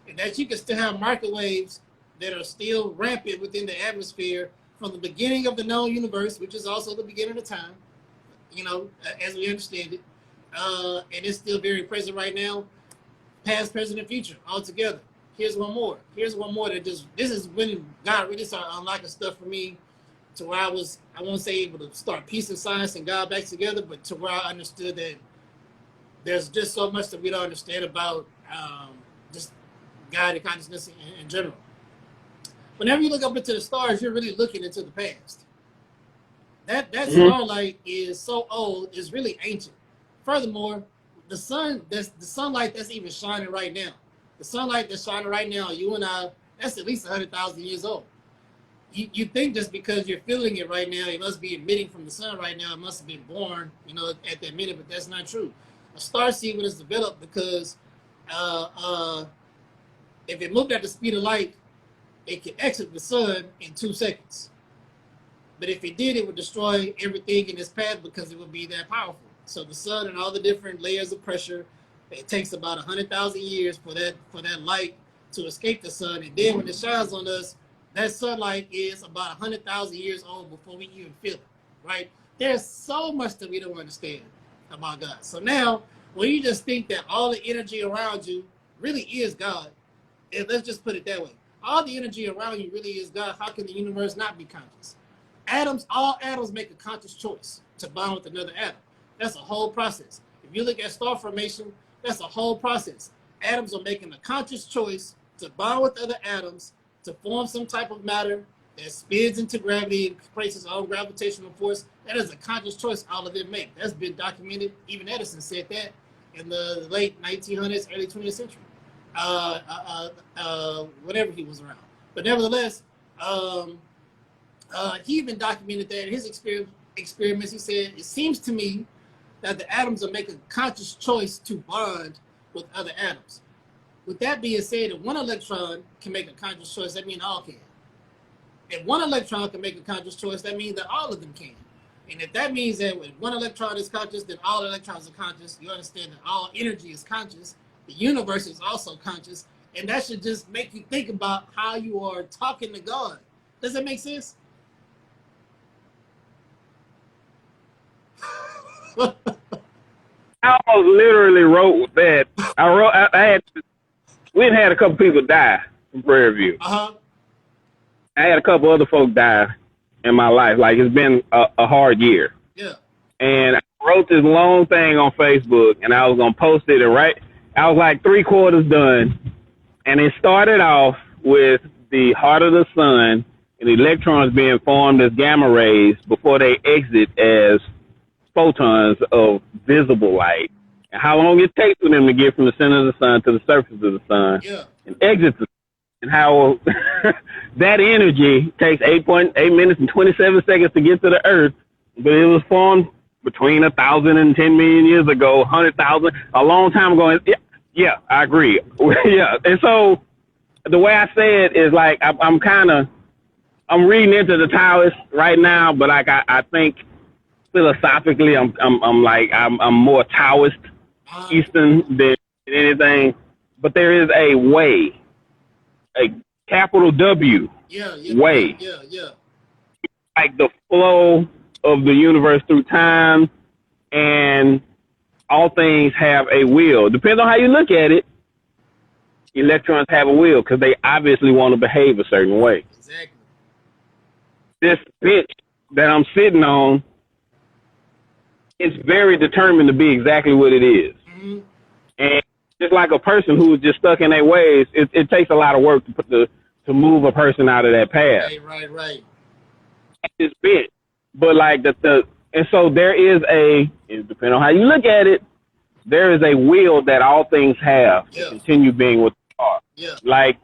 And that you can still have microwaves that are still rampant within the atmosphere from the beginning of the known universe, which is also the beginning of time, you know, as we understand it. And it's still very present right now, past, present, and future, all together. Here's one more that this is when God really started unlocking stuff for me to where I won't say able to start piecing science and God back together, but to where I understood that there's just so much that we don't understand about just God and consciousness in general. Whenever you look up into the stars, you're really looking into the past. That starlight is so old, it's really ancient. Furthermore, the sunlight that's even shining right now. The sunlight that's shining right now, you and I, that's at least 100,000 years old. You think just because you're feeling it right now, it must be emitting from the sun right now, it must have been born, you know, at that minute, but that's not true. A star sequence is developed because if it moved at the speed of light, it could exit the sun in 2 seconds. But if it did, it would destroy everything in its path because it would be that powerful. So the sun and all the different layers of pressure, it takes about 100,000 years for that light to escape the sun. And then when it shines on us, that sunlight is about 100,000 years old before we even feel it, right? There's so much that we don't understand about God. So now, when you just think that all the energy around you really is God, and let's just put it that way. All the energy around you really is God. How can the universe not be conscious? All atoms make a conscious choice to bond with another atom. That's a whole process. If you look at star formation, that's a whole process. Atoms are making a conscious choice to bond with other atoms to form some type of matter that spins into gravity and creates its own gravitational force. That is a conscious choice all of them make. That's been documented. Even Edison said that in the late 1900s, early 20th century. Whenever he was around. But nevertheless, he even documented that in his experiments. He said, it seems to me that the atoms are making a conscious choice to bond with other atoms. with that being said, if one electron can make a conscious choice, that means all can. If one electron can make a conscious choice, that means that all of them can. And if that means that when one electron is conscious, then all electrons are conscious, you understand that all energy is conscious. The universe is also conscious. And that should just make you think about how you are talking to God. Does that make sense? I almost literally wrote that. We had a couple people die from Prairie View. Uh-huh. I had a couple other folks die in my life. Like, it's been a hard year. Yeah. And I wrote this long thing on Facebook, and I was going to post it. And I was like 3/4 done. And it started off with the heart of the sun and the electrons being formed as gamma rays before they exit as photons of visible light. And how long it takes for them to get from the center of the sun to the surface of the sun and exit the sun. And how that energy takes 8.8 minutes and 27 seconds to get to the Earth, but it was formed between 1,000 and 10 million years ago, 100,000, a long time ago. Yeah, I agree. Yeah, and so the way I say it is like I'm reading into the Taoists right now, but like I think philosophically I'm more Taoist Eastern than anything. But there is a way. A capital W way. Yeah. Like the flow of the universe through time, and all things have a will. Depends on how you look at it. Electrons have a will because they obviously want to behave a certain way. Exactly. This bench that I'm sitting on is very determined to be exactly what it is. Mm-hmm. And just like a person who is just stuck in their ways, it takes a lot of work to move a person out of that path. Right. It's bent, but like and so there is depending on how you look at it, there is a will that all things have to continue being what they are. Yeah. Like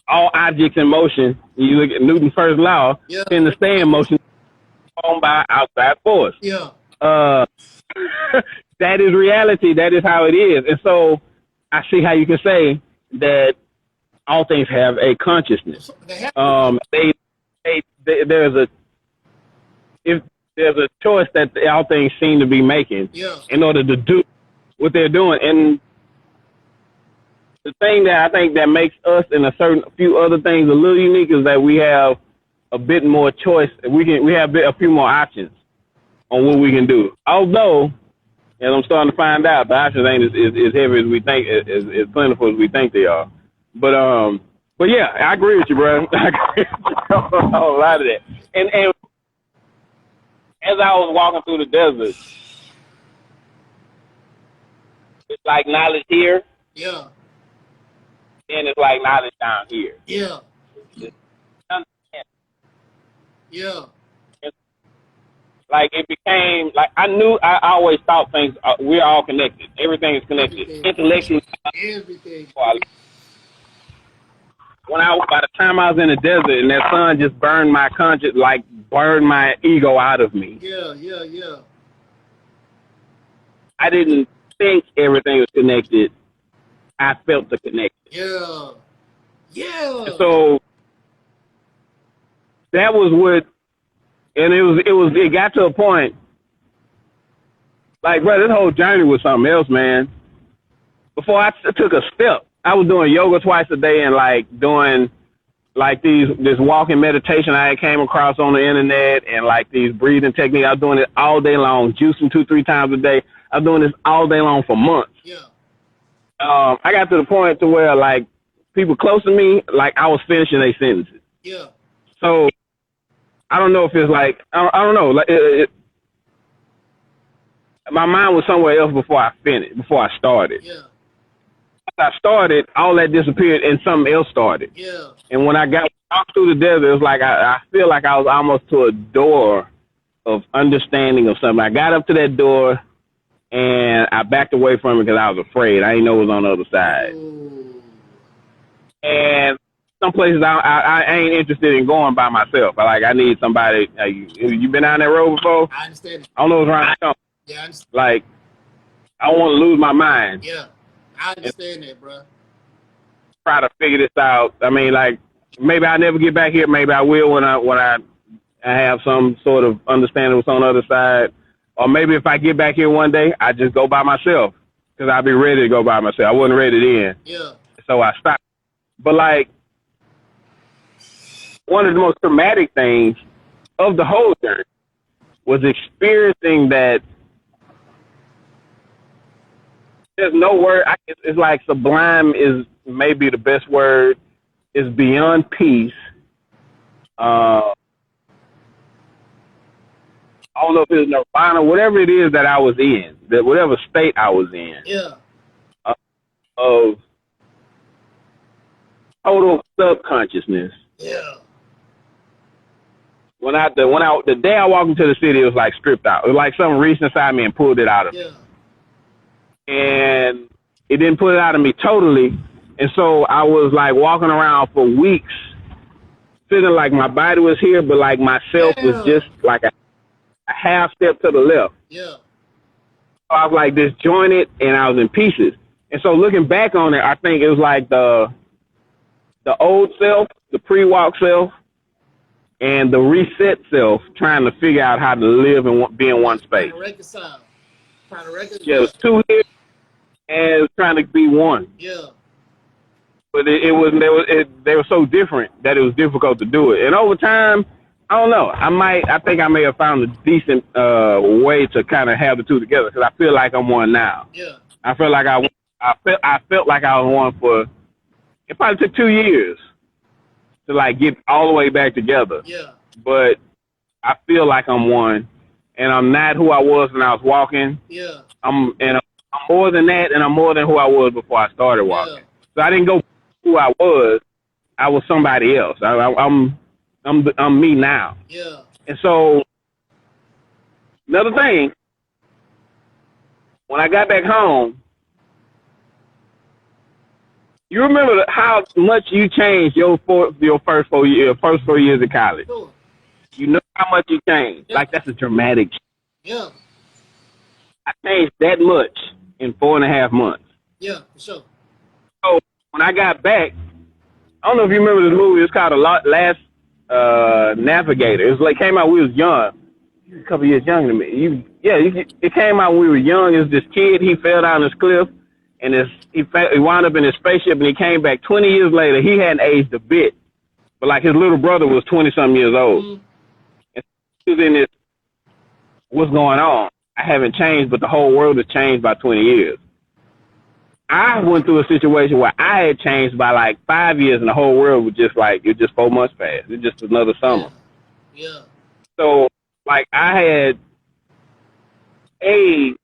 all objects in motion, you look at Newton's first law, tend to stay in motion on by outside force. Yeah. That is reality. That is how it is. And so I see how you can say that all things have a consciousness. There's a choice that all things seem to be making in order to do what they're doing. And the thing that I think that makes us and a few other things a little unique is that we have a bit more choice. We have a few more options on what we can do. Although, as I'm starting to find out, the options ain't as heavy as we think, as plentiful as we think they are. But yeah, I agree with you, bro. I agree with you on a lot of that. And as I was walking through the desert, it's like knowledge here. Yeah. And it's like knowledge down here. Yeah. Yeah. Like it became like I always thought things. We're all connected. Everything is connected. Intellectually. Everything. By the time I was in the desert and that sun just burned my conscience, like burned my ego out of me. Yeah. I didn't think everything was connected. I felt the connection. Yeah. So that was what, and it got to a point. Like, bro, this whole journey was something else, man. Before I took a step, I was doing yoga twice a day and like doing like this walking meditation I came across on the internet and like these breathing techniques. I was doing it all day long, juicing 2-3 times a day. I was doing this all day long for months. Yeah. I got to the point to where like people close to me, like I was finishing their sentences. Yeah. So I don't know if it's like, I don't know. Like my mind was somewhere else before I started. Yeah. I started, all that disappeared and something else started. Yeah. And when I got through the desert, it was like I feel like I was almost to a door of understanding of something. I got up to that door and I backed away from it because I was afraid. I didn't know what was on the other side. Ooh. And some places I ain't interested in going by myself. I need somebody. You been down that road before? I understand. I don't know what's around the corner. Yeah, I understand. Like, I don't want to lose my mind. Yeah. I understand that, bro. try to figure this out. I mean, like, maybe I'll never get back here. Maybe I will when I have some sort of understanding what's on the other side. Or maybe if I get back here one day, I just go by myself because I'll be ready to go by myself. I wasn't ready then. Yeah. So I stopped. But, like, one of the most traumatic things of the whole journey was experiencing that there's no word. It's like sublime is maybe the best word. Is beyond peace. I don't know if it was nirvana, whatever it is that I was in, that whatever state I was in. Yeah. Of total subconsciousness. Yeah. The day I walked into the city, it was like stripped out. It was like something reached inside me and pulled it out of me. Yeah. And it didn't pull it out of me totally. And so I was like walking around for weeks, feeling like my body was here, but like myself was just like a half step to the left. Yeah. So I was like disjointed and I was in pieces. And so looking back on it, I think it was like the old self, the pre-walk self, and the reset self trying to figure out how to live and be in one space. Trying to reconcile. Yeah, it was two here and it was trying to be one. Yeah. But they were so different that it was difficult to do it. And over time, I don't know. I think I may have found a decent way to kind of have the two together because I feel like I'm one now. Yeah. I feel like I felt like I was one for. It probably took 2 years to like get all the way back together. Yeah. But I feel like I'm one, and I'm not who I was when I was walking. Yeah. I'm more than that, and I'm more than who I was before I started walking. Yeah. So I didn't go who I was somebody else. I'm me now. Yeah. And so another thing, when I got back home, you remember how much you changed your first 4 years of college. Sure. You know how much you changed. Yeah. Like that's a dramatic. Yeah. I changed that much in 4.5 months. Yeah, for sure. So when I got back, I don't know if you remember this movie. It's called Last Navigator. It was like came out when we was young. He was a couple years younger than me. It came out when we were young. It was this kid. He fell down this cliff, and he wound up in his spaceship, and he came back 20 years later. He hadn't aged a bit, but like his little brother was 20-something years old. Mm-hmm. And he was in this, what's going on? I haven't changed, but the whole world has changed by 20 years. I went through a situation where I had changed by like 5 years, and the whole world was just like, it was just 4 months past. It was just another summer. Yeah. So, like, I had aged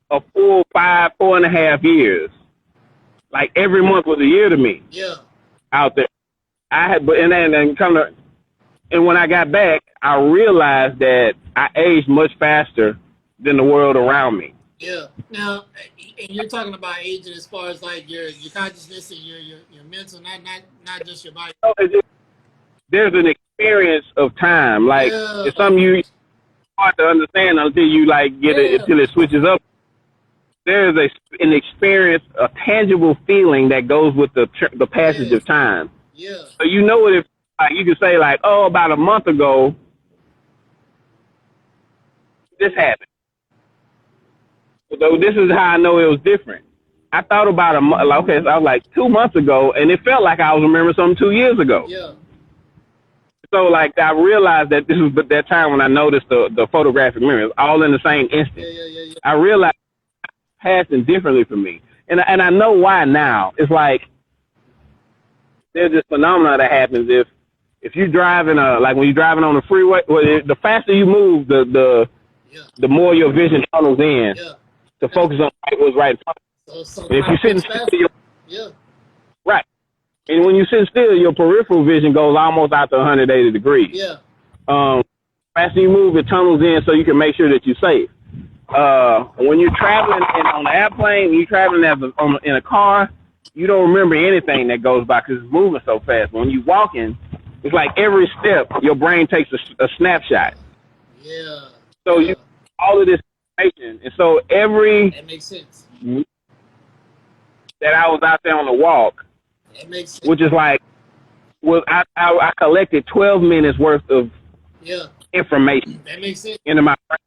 a full 4.5 years. Like, every month was a year to me. Yeah. Out there. And when I got back, I realized that I aged much faster than the world around me. Yeah. Now, and you're talking about aging as far as like your consciousness and your mental, not just your body. There's an experience of time. Like it's something you hard to understand until you like get it until it switches up. There's an experience, a tangible feeling that goes with the passage of time. Yeah. So you know what if like you can say like, oh, about a month ago, this happened. So this is how I know it was different. I thought about a month. Okay, so I was like 2 months ago, and it felt like I was remembering something 2 years ago. Yeah. So like I realized that this was that time when I noticed the photographic memory, all in the same instant. Yeah. I realized it's passing differently for me, and I know why now. It's like there's this phenomenon that happens if you're driving like when you're driving on the freeway. Well, the faster you move, the more your vision tunnels in. Yeah. To focus on what's right in front of you. So if you're sitting still, right. And when you sit still, your peripheral vision goes almost out to 180 degrees. Yeah. Faster you move, it tunnels in so you can make sure that you're safe. When you're traveling on an airplane, when you're traveling in a car, you don't remember anything that goes by because it's moving so fast. When you're walking, it's like every step, your brain takes a snapshot. Yeah. So you all of this. And so that makes sense. That I was out there on the walk, That makes sense. which is like, well, I collected 12 minutes worth of Yeah, information that makes sense. into my brain.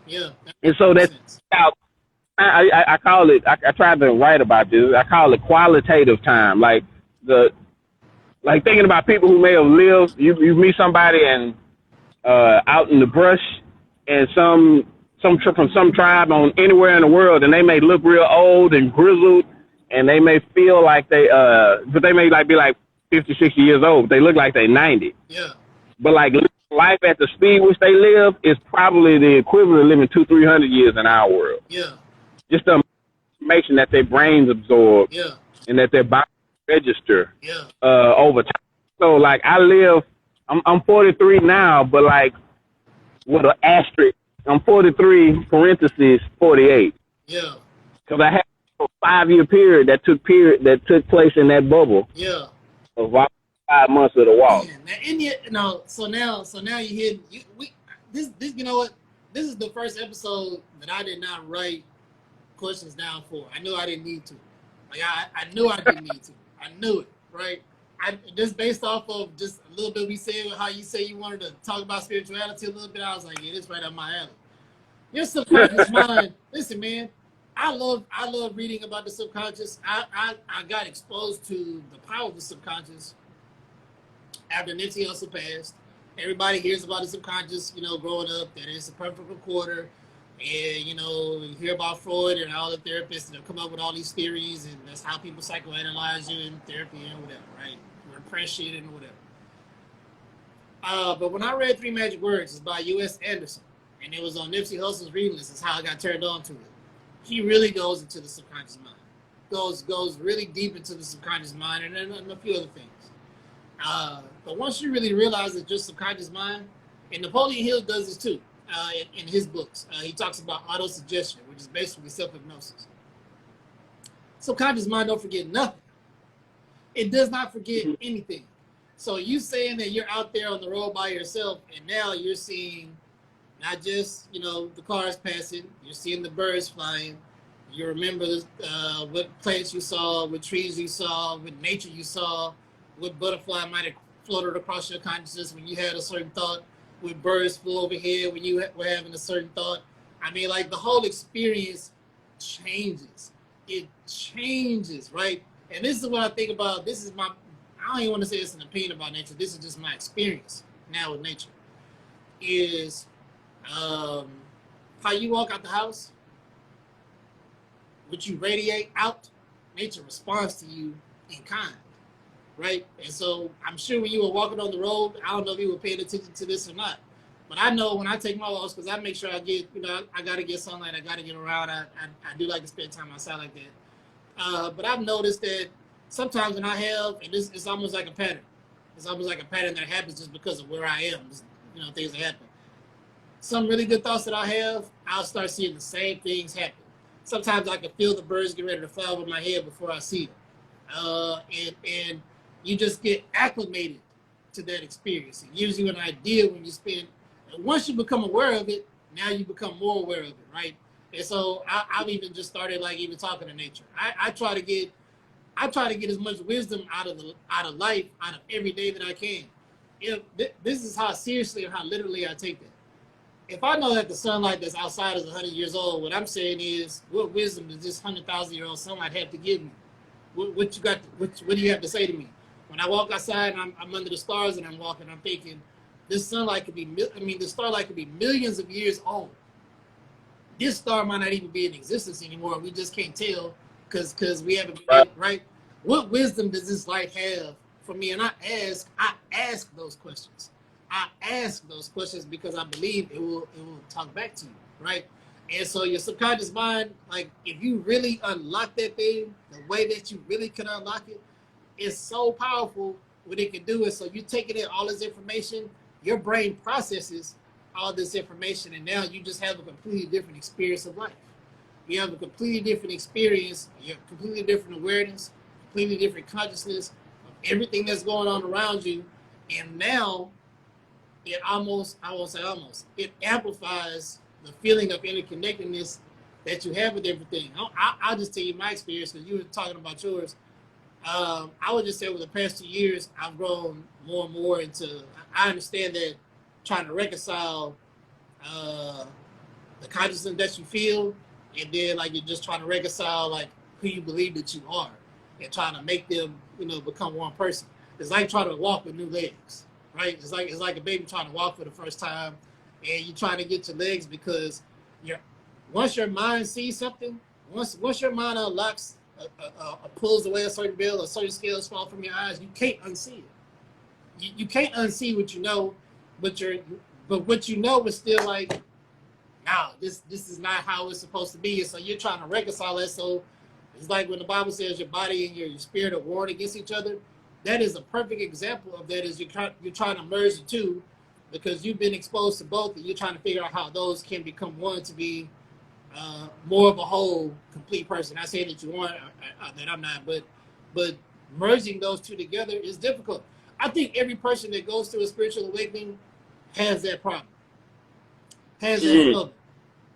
Yeah, that And so makes that's sense. how I call it. I tried to write about this. I call it qualitative time. Like thinking about people who may have lived. You meet somebody and out in the brush, and from some tribe on anywhere in the world, and they may look real old and grizzled, and they may feel like but they may like be like 50, 60 years old. But they look like they're 90. Yeah, But like life at the speed which they live is probably the equivalent of living 200-300 years in our world. yeah, Just the information that their brains absorb yeah, and that their body register yeah, over time. So like I'm 43 now, but like with an asterisk, I'm 43 parentheses 48 yeah, because I had a 5-year period that took place in that bubble yeah. of about 5 months of the walk. Man, now India, no. So now you hit this. You know what? This is the first episode that I did not write questions down for. I knew I didn't need to. Like I knew I didn't need to. I knew it, right? I just based off of just a little bit we said how you say you wanted to talk about spirituality a little bit. I was like, yeah, this right up my alley. Your subconscious mind. Listen, man. I love reading about the subconscious. I got exposed to the power of the subconscious after Nipsey Hussle passed. Everybody hears about the subconscious, growing up, that it's a perfect recorder. And, you hear about Freud and all the therapists that come up with all these theories, and that's how people psychoanalyze you in therapy and whatever, right? Repression and whatever. But when I read Three Magic Words, it's by U.S. Anderson, and it was on Nipsey Hussle's reading list. That's how I got turned on to it. He really goes into the subconscious mind. Goes really deep into the subconscious mind and a few other things. But once you really realize that your subconscious mind, and Napoleon Hill does this too, in his books. He talks about autosuggestion, which is basically self-hypnosis. Subconscious mind don't forget nothing. It does not forget anything. So you saying that you're out there on the road by yourself, and now you're seeing not just, the cars passing, you're seeing the birds flying, you remember what plants you saw, what trees you saw, what nature you saw, what butterfly might have floated across your consciousness when you had a certain thought, what birds flew overhead when you were having a certain thought. I mean, like, the whole experience changes. It changes, right? And this is what I think about. I don't even want to say it's an opinion about nature. This is just my experience now with nature. Is how you walk out the house, what you radiate out, nature responds to you in kind. Right? And so I'm sure when you were walking on the road, I don't know if you were paying attention to this or not, but I know when I take my walks, because I make sure I get, I got to get sunlight, I got to get around. I do like to spend time outside like that. But I've noticed that sometimes when I have, and it's almost like a pattern. It's almost like a pattern that happens just because of where I am, things that happen. Some really good thoughts that I have, I'll start seeing the same things happen. Sometimes I can feel the birds get ready to fly over my head before I see them. And you just get acclimated to that experience. It gives you an idea when you spend, and once you become aware of it, now you become more aware of it, right? And so I've even just started even talking to nature. I try to get as much wisdom out of life, out of every day that I can. This is how seriously and how literally I take that. If I know that the sunlight that's outside is 100 years old, what I'm saying is, what wisdom does this 100,000-year-old sunlight have to give me? What do you have to say to me? When I walk outside and I'm under the stars and I'm walking, I'm thinking, this sunlight could be, the starlight could be millions of years old. This star might not even be in existence anymore. We just can't tell because we haven't been right. What wisdom does this light have for me? And I ask those questions. I ask those questions because I believe it will talk back to you, right? And so your subconscious mind, if you really unlock that thing, the way that you really can unlock it, is so powerful. What it can do is, so you're taking in all this information, your brain processes all this information, and now you just have a completely different experience of life. You have a completely different experience, you have completely different awareness, completely different consciousness of everything that's going on around you, and now it it amplifies the feeling of interconnectedness that you have with everything. I'll just tell you my experience, because you were talking about yours. I would just say over the past 2 years, I've grown more and more into. I understand that trying to reconcile the consciousness that you feel, and then like you're just trying to reconcile like who you believe that you are, and trying to make them, become one person. It's like trying to walk with new legs, right? It's like a baby trying to walk for the first time, and you're trying to get your legs because you're once your mind sees something, once your mind unlocks, pulls away a certain bill, or certain scales fall from your eyes, you can't unsee it. You can't unsee what you know, but what you know is still like, no, this is not how it's supposed to be. And so you're trying to reconcile that. So it's like when the Bible says your body and your spirit are warring against each other. That is a perfect example of that. Is you're trying to merge the two because you've been exposed to both, and you're trying to figure out how those can become one to be more of a whole, complete person. I say that you are, that I'm not, but merging those two together is difficult. I think every person that goes through a spiritual awakening has that problem, has that struggle.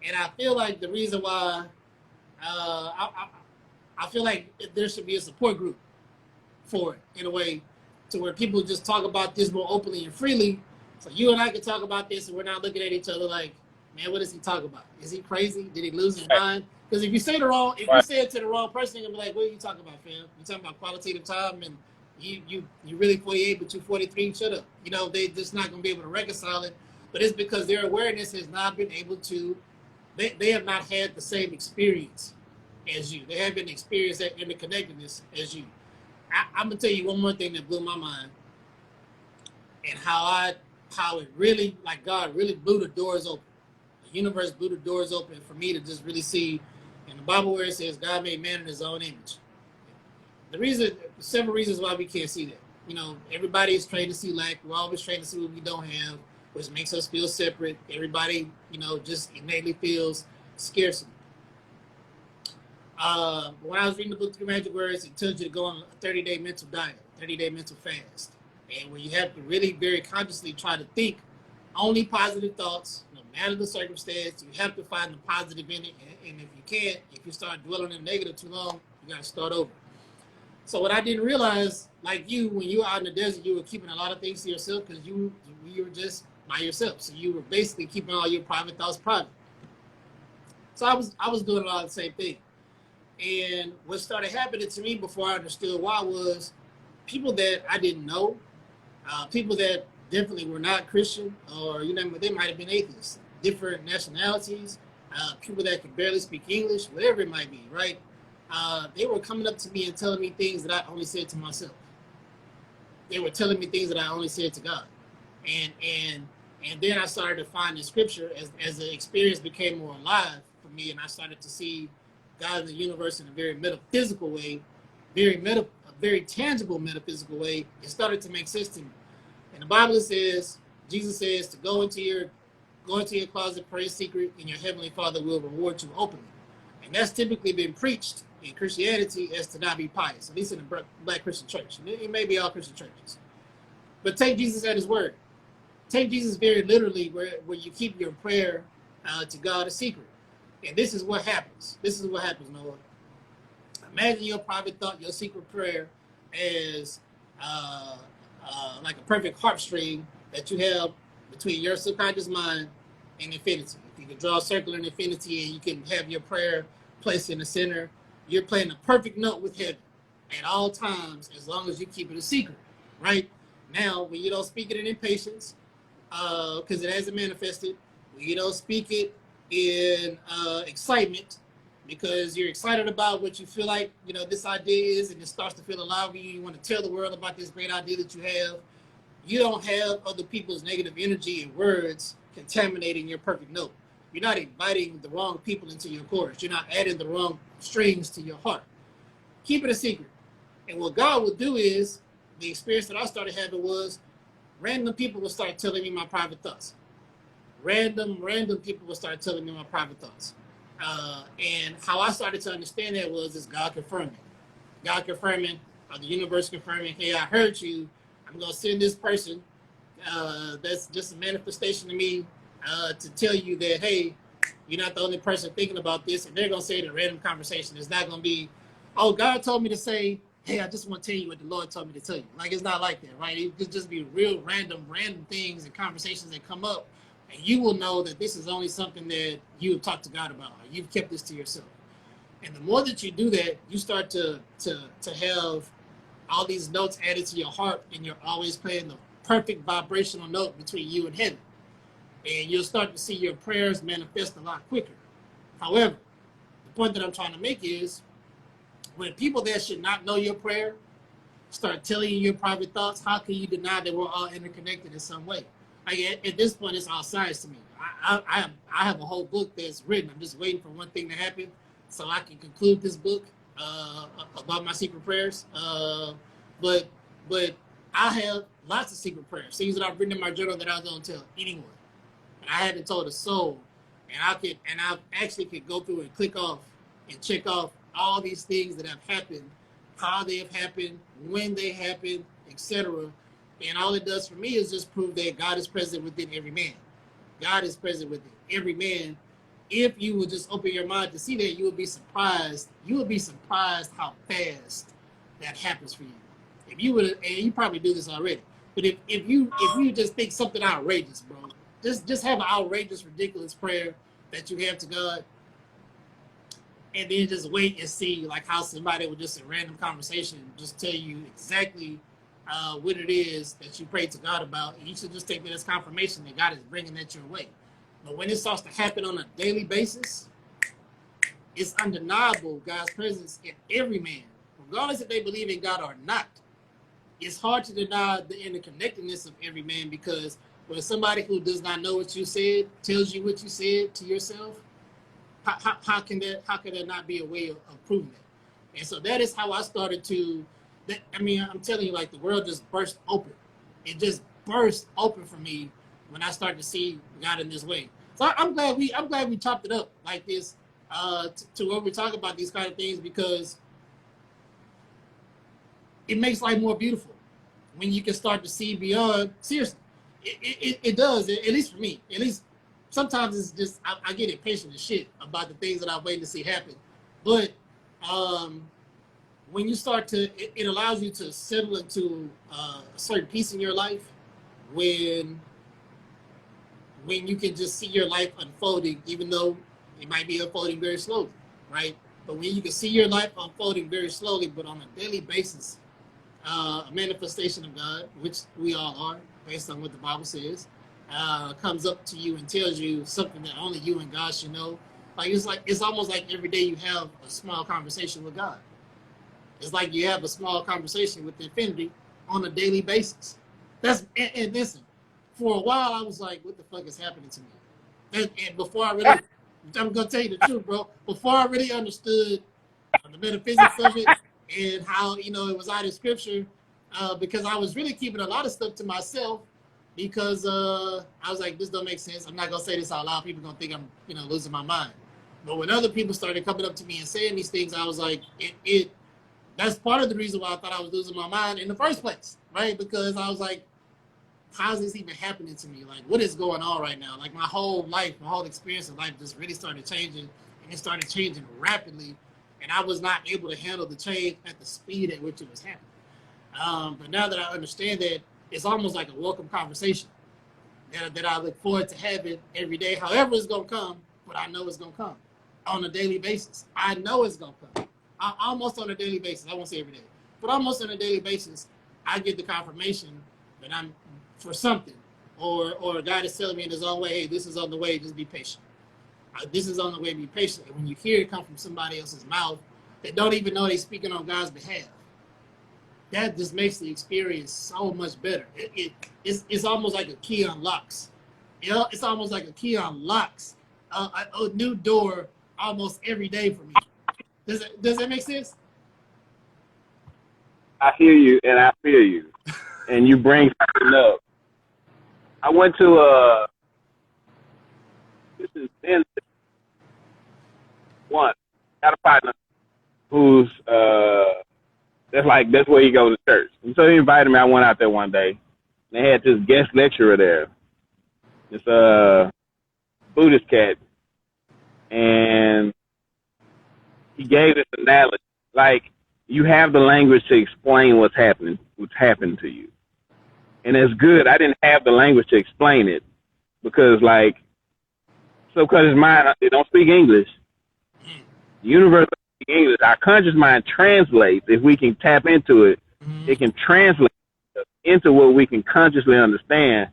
And I feel like the reason why I feel like there should be a support group for it, in a way, to where people just talk about this more openly and freely. So you and I can talk about this, and we're not looking at each other like, man, what does he talk about? Is he crazy? Did he lose his mind? Because if you say it to the wrong person, they're gonna be like, what are you talking about, fam? You talking about qualitative time, and you really 48, but you 43. Shut up. They just not gonna be able to reconcile it. But it's because their awareness has not been able to. They have not had the same experience as you. They haven't experienced that interconnectedness as you. I'm gonna tell you one more thing that blew my mind, and how it really, like, God really blew the doors open. The universe blew the doors open for me to just really see. In the Bible where it says God made man in his own image. Several reasons why we can't see that. Everybody is trained to see lack. We're always trained to see what we don't have, which makes us feel separate. Everybody, just innately feels scarcity. When I was reading the book, Three Magic Words, it tells you to go on a 30-day mental diet, 30-day mental fast. And where you have to really very consciously try to think only positive thoughts, no matter the circumstance. You have to find the positive in it. And if you can't, if you start dwelling in the negative too long, you got to start over. So what I didn't realize, like you, when you were out in the desert, you were keeping a lot of things to yourself because you were just by yourself. So you were basically keeping all your private thoughts private. So I was doing a lot of the same thing. And what started happening to me before I understood why was people that I didn't know, people that definitely were not Christian, or they might have been atheists, different nationalities, people that could barely speak English, whatever it might be, right? They were coming up to me and telling me things that I only said to myself. They were telling me things that I only said to God. And then I started to find the scripture as the experience became more alive for me, and I started to see God in the universe in a very metaphysical way, a very tangible metaphysical way. It started to make sense to me. And the Bible says, Jesus says to go into your closet, pray in secret, and your heavenly Father will reward you openly. And that's typically been preached in Christianity as to not be pious, at least in the Black Christian church. And it may be all Christian churches. But take Jesus at his word. Take Jesus very literally, where you keep your prayer to God a secret. And this is what happens. This is what happens, Noah. Imagine your private thought, your secret prayer as like a perfect harp string that you have between your subconscious mind and infinity. If you can draw a circle in infinity and you can have your prayer placed in the center, you're playing a perfect note with heaven at all times, as long as you keep it a secret, right? Now, when you don't speak it in impatience, because it hasn't manifested, when you don't speak it in excitement, because you're excited about what you feel like, this idea is, and it starts to feel alive with you. You want to tell the world about this great idea that you have. You don't have other people's negative energy and words contaminating your perfect note. You're not inviting the wrong people into your chorus. You're not adding the wrong strings to your heart. Keep it a secret. And what God will do is, the experience that I started having was, random people will start telling me my private thoughts. Random people will start telling me my private thoughts. And how I started to understand that is God confirming. God confirming, or the universe confirming, hey, I heard you. I'm going to send this person that's just a manifestation to me to tell you that, hey, you're not the only person thinking about this. And they're going to say it in a random conversation. It's not going to be, oh, God told me to say hey, I just want to tell you what the Lord told me to tell you. Like, it's not like that, right? It could just be real random things and conversations that come up, and you will know that this is only something that you have talked to God about. You've kept this to yourself. And the more that you do that, you start to have all these notes added to your heart, and you're always playing the perfect vibrational note between you and heaven. And you'll start to see your prayers manifest a lot quicker. However, the point that I'm trying to make is when people that should not know your prayer start telling you your private thoughts, how can you deny that we're all interconnected in some way? Like at this point, it's all science to me. I have a whole book that's written. I'm just waiting for one thing to happen so I can conclude this book about my secret prayers. But I have lots of secret prayers, things that I've written in my journal that I don't tell anyone, and I haven't told a soul. And I actually could go through and click off and check off all these things that have happened, how they have happened, when they happened, etc. And all it does for me is just prove that God is present within every man. God is present within every man. If you would just open your mind to see that, you would be surprised. You would be surprised how fast that happens for you. If you would, and you probably do this already, but if you just think something outrageous, bro, just have an outrageous, ridiculous prayer that you have to God, and then just wait and see like how somebody would just a random conversation just tell you exactly what it is that you pray to God about. And you should just take that as confirmation that God is bringing that your way. But when it starts to happen on a daily basis, it's undeniable God's presence in every man, regardless if they believe in God or not. It's hard to deny the interconnectedness of every man, because when somebody who does not know what you said tells you what you said to yourself, how can that not be a way of proving that? And so that is how I started to. I'm telling you, like, the world just burst open. It just burst open for me when I started to see God in this way. So I'm glad we chopped it up like this to where we talk about these kind of things, because it makes life more beautiful when you can start to see beyond. Seriously, it does. At least for me. At least sometimes it's just I get impatient as shit about the things that I'm waiting to see happen. But when you start to, it allows you to settle into a certain peace in your life when you can just see your life unfolding, even though it might be unfolding very slowly, right? But when you can see your life unfolding very slowly, but on a daily basis, a manifestation of God, which we all are, based on what the Bible says, comes up to you and tells you something that only you and God should know. It's almost like every day you have a small conversation with God. It's like you have a small conversation with infinity on a daily basis. And listen, for a while I was like, what the fuck is happening to me? And before I really, I'm gonna tell you the truth, bro. Before I really understood the metaphysics of it and how it was out of scripture, because I was really keeping a lot of stuff to myself, because I was like, this don't make sense. I'm not gonna say this out loud. People gonna think I'm losing my mind. But when other people started coming up to me and saying these things, I was like, that's part of the reason why I thought I was losing my mind in the first place, right? Because I was like, how is this even happening to me? Like, what is going on right now? Like, my whole life, my whole experience of life just really started changing, and it started changing rapidly, and I was not able to handle the change at the speed at which it was happening. But now that I understand that, it's almost like a welcome conversation that I look forward to having every day, however it's going to come, but I know it's going to come on a daily basis. I know it's going to come. Almost on a daily basis. I won't say every day, but almost on a daily basis, I get the confirmation that I'm for something, or God is telling me in his own way, hey, this is on the way, just be patient. This is on the way, be patient. And when you hear it come from somebody else's mouth that don't even know they're speaking on God's behalf, that just makes the experience so much better. It's almost like a key unlocks. It's almost like a key unlocks a new door almost every day for me. Does that make sense? I hear you and I feel you. And you bring something up. I went to this is in one. Got a partner who's that's where he goes to church. And so he invited me. I went out there one day. They had this guest lecturer there. This Buddhist cat. And he gave this analogy. Like, you have the language to explain what's happened to you. And it's good. I didn't have the language to explain it because, like, because it's mine, they don't speak English. The universe doesn't speak English. Our conscious mind translates. If we can tap into it, it can translate into what we can consciously understand.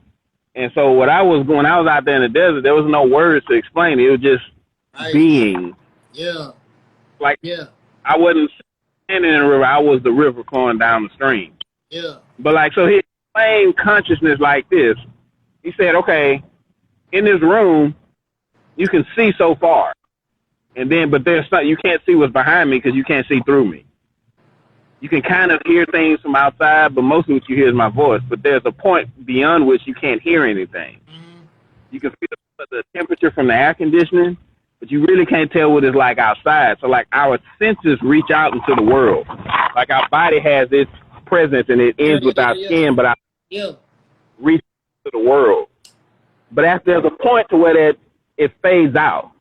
And so when I was out there in the desert, there was no words to explain it. It was just being. Yeah. Like, yeah. I wasn't standing in the river. I was the river flowing down the stream. Yeah. But, like, so he explained consciousness like this. He said, okay, in this room, you can see so far. But there's not, you can't see what's behind me because you can't see through me. You can kind of hear things from outside, but mostly what you hear is my voice. But there's a point beyond which you can't hear anything. You can feel the temperature from the air conditioning, but you really can't tell what it's like outside. So, like, our senses reach out into the world. Like, our body has its presence, and it ends with our skin, but our reach to the world. But after there's a point to where it fades out.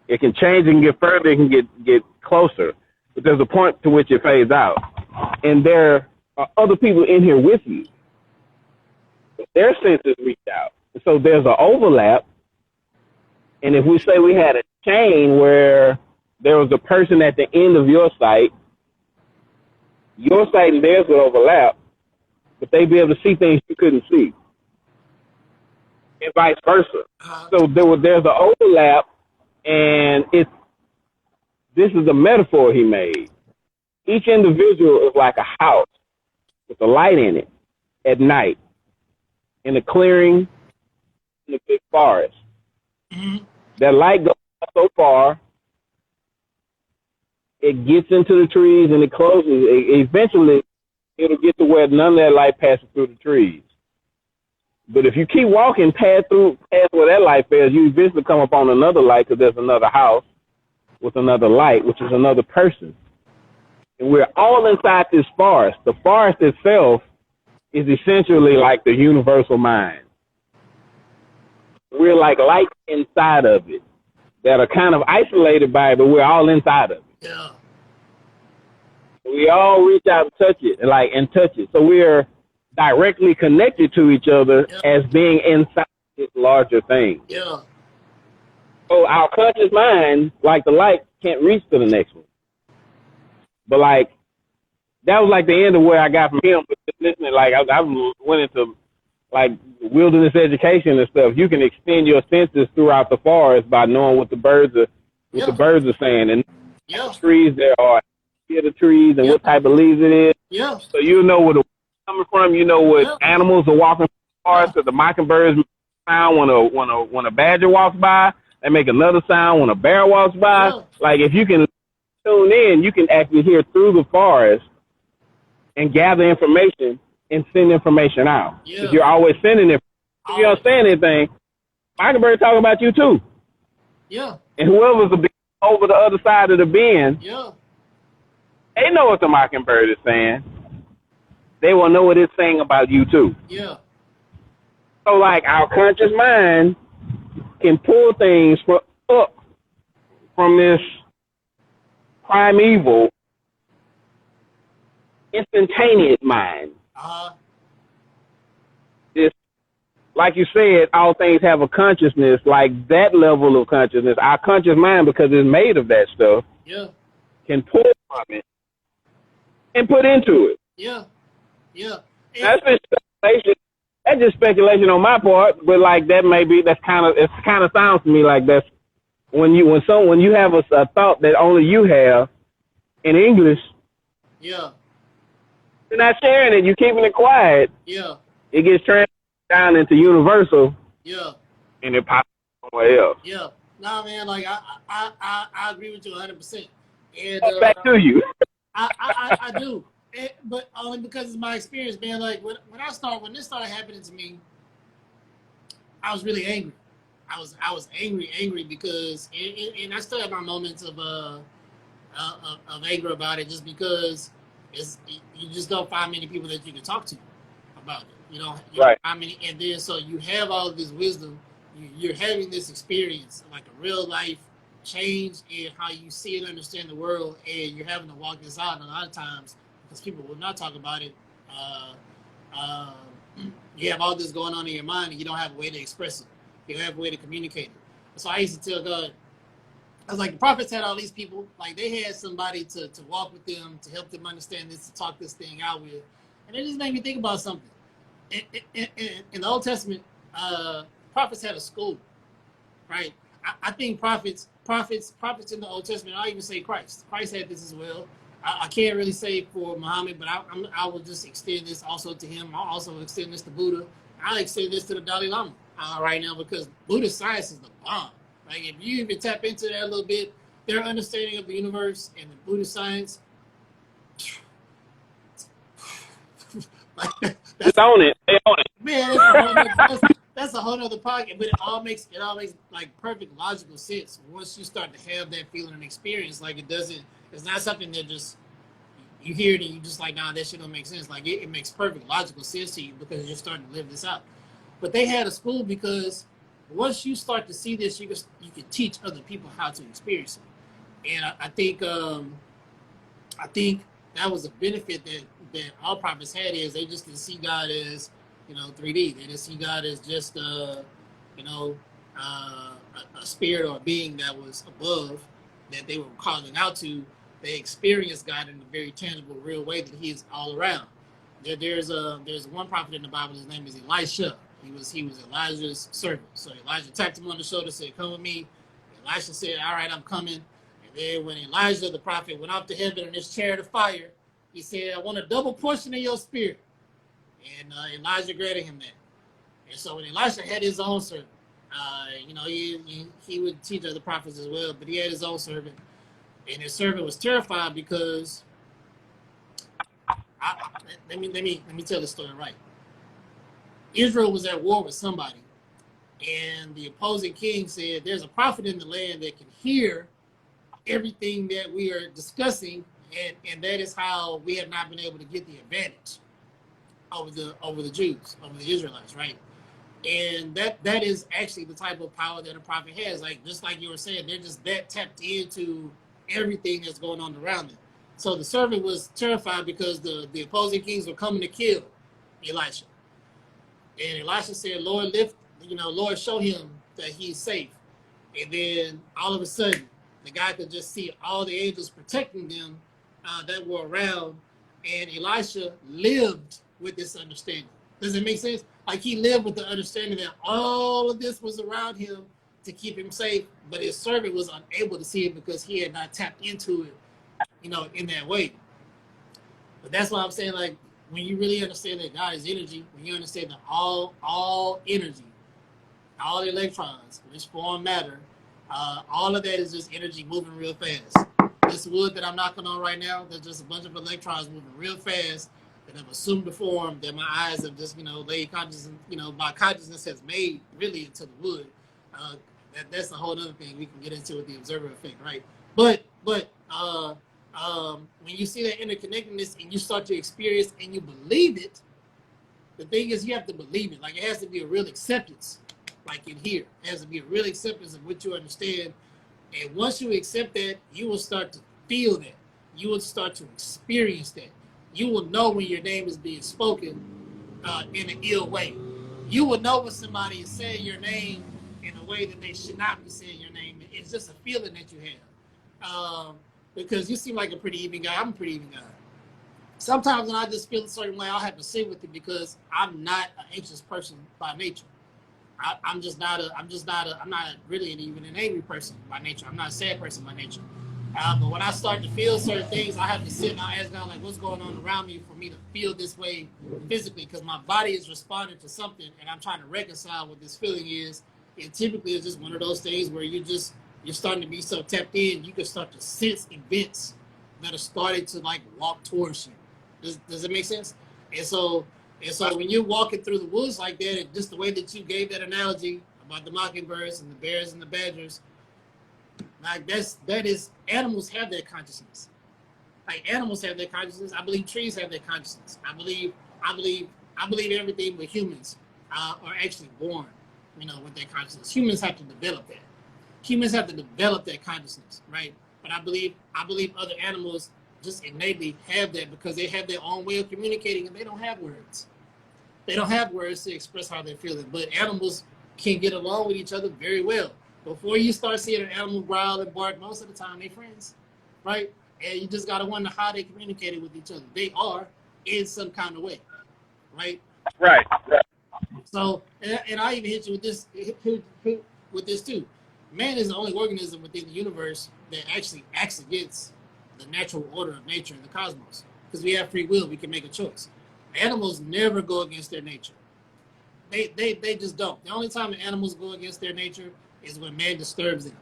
It can change and get further, it can get closer. But there's a point to which it fades out. And there are other people in here with you. Their senses reach out. So there's an overlap. And if we say we had a chain where there was a person at the end of your sight and theirs would overlap, but they'd be able to see things you couldn't see. And vice versa. So there's an overlap, and this is the metaphor he made. Each individual is like a house with a light in it at night, in a clearing, in a big forest. That light goes so far, it gets into the trees and it closes. Eventually, it'll get to where none of that light passes through the trees. But if you keep walking past where that light fails, you eventually come upon another light because there's another house with another light, which is another person. And we're all inside this forest. The forest itself is essentially like the universal mind. We're like lights inside of it that are kind of isolated by it, but we're all inside of it. Yeah. We all reach out and touch it, and touch it. So we're directly connected to each other as being inside this larger thing. Yeah. So our conscious mind, like the light, can't reach to the next one. But, like, that was like the end of where I got from him. But just listening, like, I went into, like, wilderness education and stuff. You can extend your senses throughout the forest by knowing what the birds are saying, and what trees there are, hear the trees and what type of leaves it is. Yeah. So you know where the coming from. You know what animals are walking from the forest. So the mockingbirds make a sound when a badger walks by. They make another sound when a bear walks by. Yeah. Like, if you can tune in, you can actually hear through the forest and gather information and send information out. Yeah. If you're always sending it, if you don't say anything, mockingbirds talk about you too. Yeah. And whoever's over the other side of the bend, they know what the mockingbird is saying. They will know what it's saying about you too. Yeah. So, like, our conscious mind can pull things up from this primeval, instantaneous mind. This, like you said, all things have a consciousness, like that level of consciousness. Our conscious mind, because it's made of that stuff, can pull from it and put into it. Yeah. That's just speculation. That's just speculation on my part, but, like, it kind of sounds to me like that's when you have a thought that only you have in English. Yeah. You're not sharing it. You're keeping it quiet. Yeah. It gets transferred down into universal. Yeah. And it pops somewhere else. Yeah. Nah, man. Like, I agree with you 100%. And back to you. I do. But only because it's my experience, man. Like, when this started happening to me, I was really angry. I was angry because, and I still have my moments of anger about it, just because you just don't find many people that you can talk to about it. You know, find many, and then so you have all of this wisdom. You're having this experience, like a real life change in how you see and understand the world, and you're having to walk this out a lot of times because people will not talk about it. Uh, uh, you have all this going on in your mind, and you don't have a way to express it. You don't have a way to communicate it. So I used to tell God, I was like, the prophets had all these people, like they had somebody to walk with them, to help them understand this, to talk this thing out with. And it just made me think about something. In the Old Testament, prophets had a school, right? I think prophets in the Old Testament, I'll even say Christ. Christ had this as well. I can't really say for Muhammad, but I will just extend this also to him. I'll also extend this to Buddha. I'll extend this to the Dalai Lama right now, because Buddhist science is the bomb. Like, if you even tap into that a little bit, their understanding of the universe and the Buddhist science, like, It's on it. They on it. man, that's a whole other pocket. But it all makes like perfect logical sense once you start to have that feeling and experience. Like, it's not something that just you hear it and you just like, nah, that shit don't make sense. Like, it makes perfect logical sense to you because you're starting to live this out. But they had a school because once you start to see this, you can teach other people how to experience it. And I think that was a benefit that all prophets had, is they just didn't see God as, 3D. They didn't see God as just a spirit or a being that was above, that they were calling out to. They experienced God in a very tangible, real way, that He is all around. There's one prophet in the Bible. His name is Elisha. He was Elijah's servant. So Elijah tapped him on the shoulder, said, "Come with me." Elisha said, "All right, I'm coming." And then when Elijah, the prophet, went up to heaven in his chariot of fire, he said, "I want a double portion of your spirit." And Elijah granted him that. And so when Elisha had his own servant, he would teach other prophets as well, but he had his own servant. And his servant was terrified because, let me tell the story right. Israel was at war with somebody, and the opposing king said, "There's a prophet in the land that can hear everything that we are discussing, and that is how we have not been able to get the advantage over the Jews, over the Israelites," right? And that is actually the type of power that a prophet has. Like, just like you were saying, they're just that tapped into everything that's going on around them. So the servant was terrified because the opposing kings were coming to kill Elisha. And Elisha said, "Lord, Lord, show him that he's safe." And then all of a sudden, the guy could just see all the angels protecting them that were around. And Elisha lived with this understanding. Does it make sense? Like, he lived with the understanding that all of this was around him to keep him safe, but his servant was unable to see it because he had not tapped into it, in that way. But that's why I'm saying, like, when you really understand that God is energy, when you understand that all energy, all electrons, which form matter, all of that is just energy moving real fast. This wood that I'm knocking on right now, there's just a bunch of electrons moving real fast that have assumed the form that my eyes have just, laid consciousness, my consciousness has made really into the wood. That's a whole other thing we can get into with the observer effect, right? But when you see that interconnectedness and you start to experience and you believe it, the thing is, you have to believe it. Like, it has to be a real acceptance, like in here. It has to be a real acceptance of what you understand. And once you accept that, you will start to feel that. You will start to experience that. You will know when your name is being spoken in an ill way. You will know when somebody is saying your name in a way that they should not be saying your name. It's just a feeling that you have. Because you seem like a pretty even guy. I'm a pretty even guy. Sometimes when I just feel a certain way, I'll have to sit with it because I'm not an anxious person by nature. I'm not really even an angry person by nature. I'm not a sad person by nature. But when I start to feel certain things, I have to sit and I ask God, like, what's going on around me for me to feel this way physically? Because my body is responding to something, and I'm trying to reconcile what this feeling is. And typically, it's just one of those things where you're starting to be so tapped in, you can start to sense events that are starting to, like, walk towards you. Does it make sense? And so when you're walking through the woods like that, and just the way that you gave that analogy about the mockingbirds and the bears and the badgers, like, that is animals have that consciousness. Like, animals have that consciousness. I believe trees have that consciousness. I believe everything but humans are actually born, with that consciousness. Humans have to develop that. humans have to develop that consciousness, right? But I believe other animals just innately have that because they have their own way of communicating and they don't have words. They don't have words to express how they're feeling, but animals can get along with each other very well. Before you start seeing an animal growl and bark, most of the time they're friends, right? And you just gotta wonder how they communicated with each other. They are in some kind of way, right? Right. So, and I even hit you with this too. Man is the only organism within the universe that actually acts against the natural order of nature in the cosmos. Because we have free will, we can make a choice. Animals never go against their nature. They just don't. The only time animals go against their nature is when man disturbs them.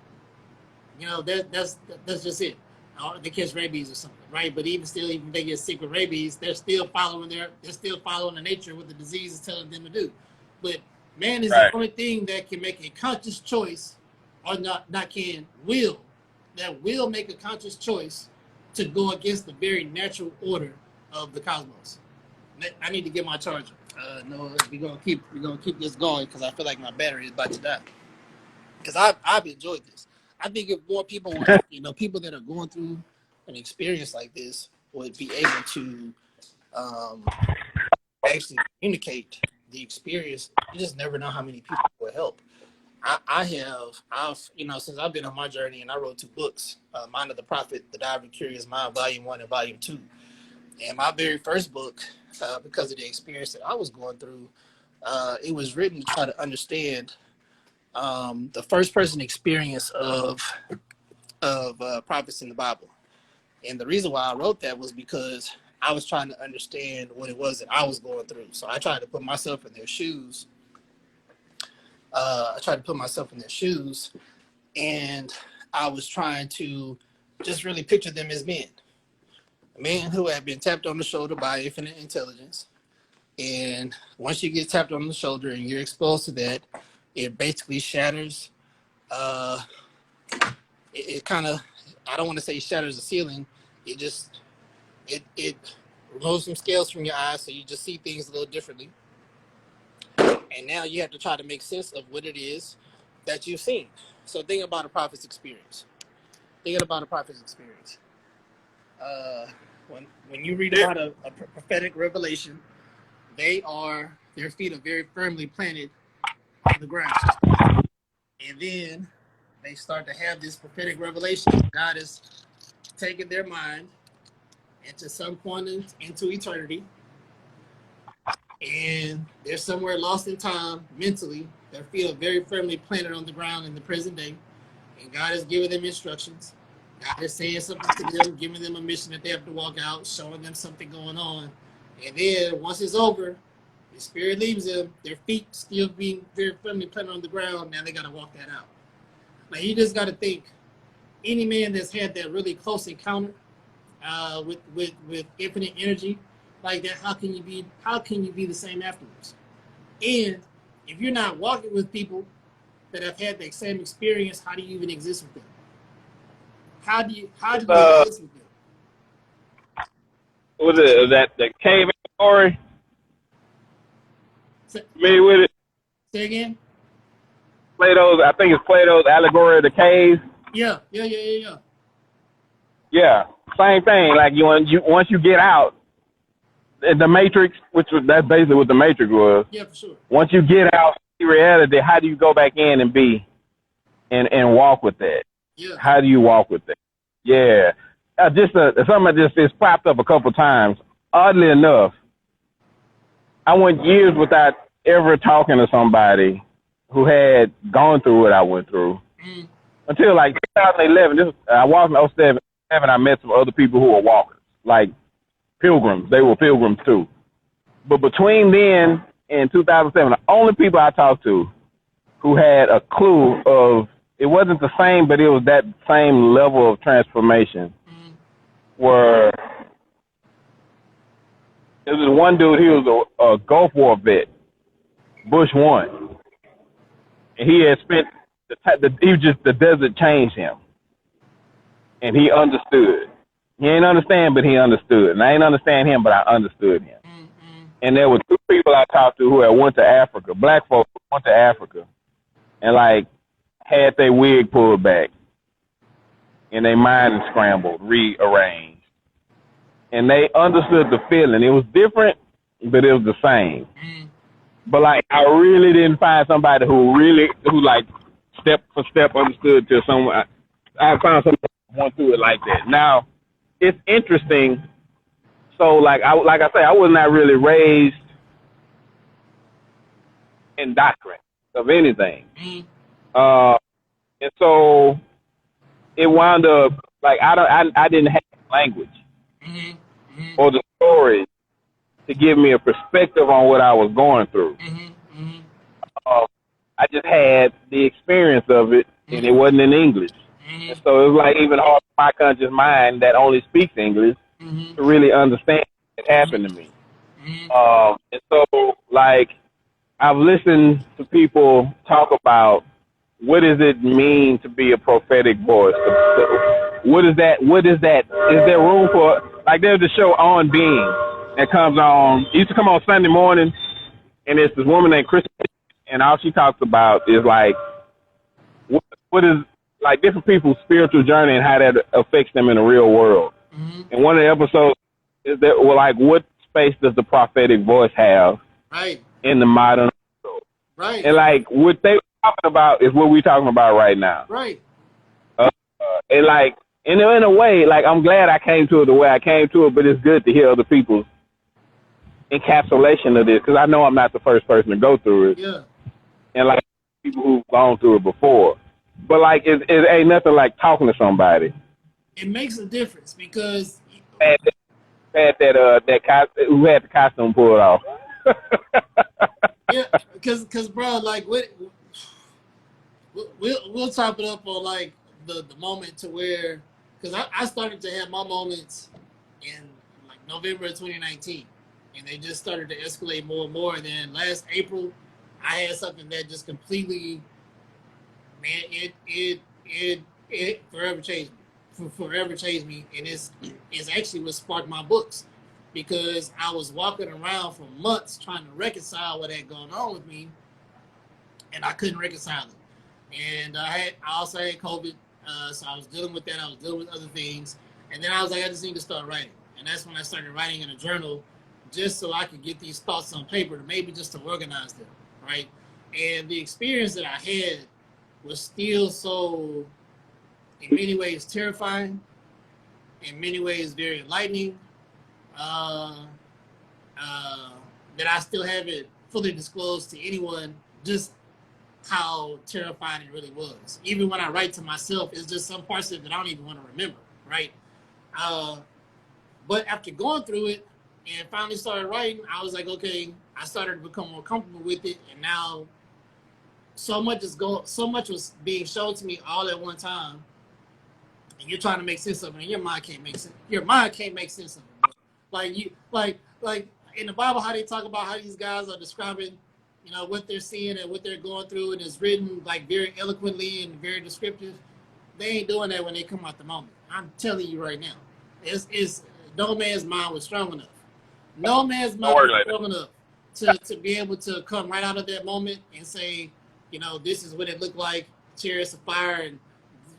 You know, that's just it. Or they catch rabies or something, right? But even if they get sick with rabies, they're still following the nature what the disease is telling them to do. But man is the only thing that can make a conscious choice, or will make a conscious choice to go against the very natural order of the cosmos. I need to get my charger. No, we're gonna keep this going because I feel like my battery is about to die. Because I've enjoyed this. I think if more people, people that are going through an experience like this would be able to actually communicate the experience, you just never know how many people will help. I've since I've been on my journey and I wrote 2 books, Mind of the Prophet, The Dive of Curious Mind, Volume 1 and Volume 2. And my very first book, because of the experience that I was going through, it was written to try to understand the first person experience of prophets in the Bible. And the reason why I wrote that was because I was trying to understand what it was that I was going through. So I tried to put myself in their shoes. And I was trying to just really picture them as men. A man who had been tapped on the shoulder by infinite intelligence. And once you get tapped on the shoulder and you're exposed to that, it basically shatters. It kind of, I don't want to say shatters the ceiling. It removes some scales from your eyes, so you just see things a little differently. And now you have to try to make sense of what it is that you've seen. So think about a prophet's experience. When you read about a prophetic revelation, their feet are very firmly planted on the ground. And then they start to have this prophetic revelation. God is taking their mind into some point into eternity. And they're somewhere lost in time mentally. Their feet are very firmly planted on the ground in the present day. And God is giving them instructions. God is saying something to them, giving them a mission that they have to walk out, showing them something going on. And then once it's over, the spirit leaves them, their feet still being very firmly planted on the ground. Now they got to walk that out. Now you just got to think, any man that's had that really close encounter with infinite energy like that, how can you be the same afterwards? And if you're not walking with people that have had the same experience, how do you even exist with them? How do you exist with them? Was it that cave story? Familiar with it? Say again? I think it's Plato's allegory of the cave. Yeah. Yeah, same thing. Like once you get out, the Matrix, that's basically what the Matrix was. Yeah, for sure. Once you get out in reality, how do you go back in and be and walk with that? Yeah. How do you walk with that? Yeah. Something that just popped up a couple times. Oddly enough, I went years without ever talking to somebody who had gone through what I went through. Until like 2011, I walked in 07, I met some other people who were walkers, like pilgrims. They were pilgrims too. But between then and 2007, the only people I talked to who had a clue of, it wasn't the same, but it was that same level of transformation, were, there was one dude, he was a Gulf War vet, Bush 1. And he had spent, the desert changed him. And he understood. He ain't understand, but he understood. And I ain't understand him, but I understood him. And there were 2 people I talked to who had went to Africa, black folks who went to Africa. And like had their wig pulled back and their mind scrambled, rearranged. And they understood the feeling. It was different, but it was the same. But like, I really didn't find somebody who like step for step understood till someone. I found someone who went through it like that. Now, it's interesting. So like I say, I was not really raised in doctrine of anything. And so it wound up like I didn't have language or the stories to give me a perspective on what I was going through. I just had the experience of it, and it wasn't in English. And so it was like even hard for my conscious mind that only speaks English to really understand what happened to me. And so like I've listened to people talk about what does it mean to be a prophetic voice? What is that? Is there room for, like there's the show On Being that comes on, it used to come on Sunday morning, and it's this woman named Kristen, and all she talks about is like, what is, like different people's spiritual journey and how that affects them in the real world. And one of the episodes is that, well, like what space does the prophetic voice have in the modern world? And like what they were talking about is what we're talking about right now. And like, in a way, like I'm glad I came to it the way I came to it, but it's good to hear other people's encapsulation of this, because I know I'm not the first person to go through it. And like people who've gone through it before. But like it ain't nothing like talking to somebody. It makes a difference because who had the costume pulled off. Yeah, because bro, like we'll top it up on like the moment to where, because I started to have my moments in like November of 2019, and they just started to escalate more and more. And then last April, I had something that just completely, man, it forever changed me. And it's actually what sparked my books, because I was walking around for months trying to reconcile what had gone on with me, and I couldn't reconcile it. And I also had COVID, so I was dealing with that. I was dealing with other things, and then I was like, I just need to start writing. And that's when I started writing in a journal, just so I could get these thoughts on paper, maybe just to organize them, right? And the experience that I had was still so, in many ways, terrifying, in many ways, very enlightening, that I still haven't fully disclosed to anyone just how terrifying it really was. Even when I write to myself, it's just some parts of it that I don't even want to remember, right? But after going through it and finally started writing, I was like, okay, I started to become more comfortable with it, and now so much was being shown to me all at one time, and you're trying to make sense of it, and your mind can't make sense. Your mind can't make sense of it. Like in the Bible, how they talk about how these guys are describing, you know, what they're seeing and what they're going through, and it's written like very eloquently and very descriptive. They ain't doing that when they come out the moment. I'm telling you right now, it's no man's mind was strong enough. No man's mind was strong enough to be able to come right out of that moment and say, you know, this is what it looked like, chariots of fire and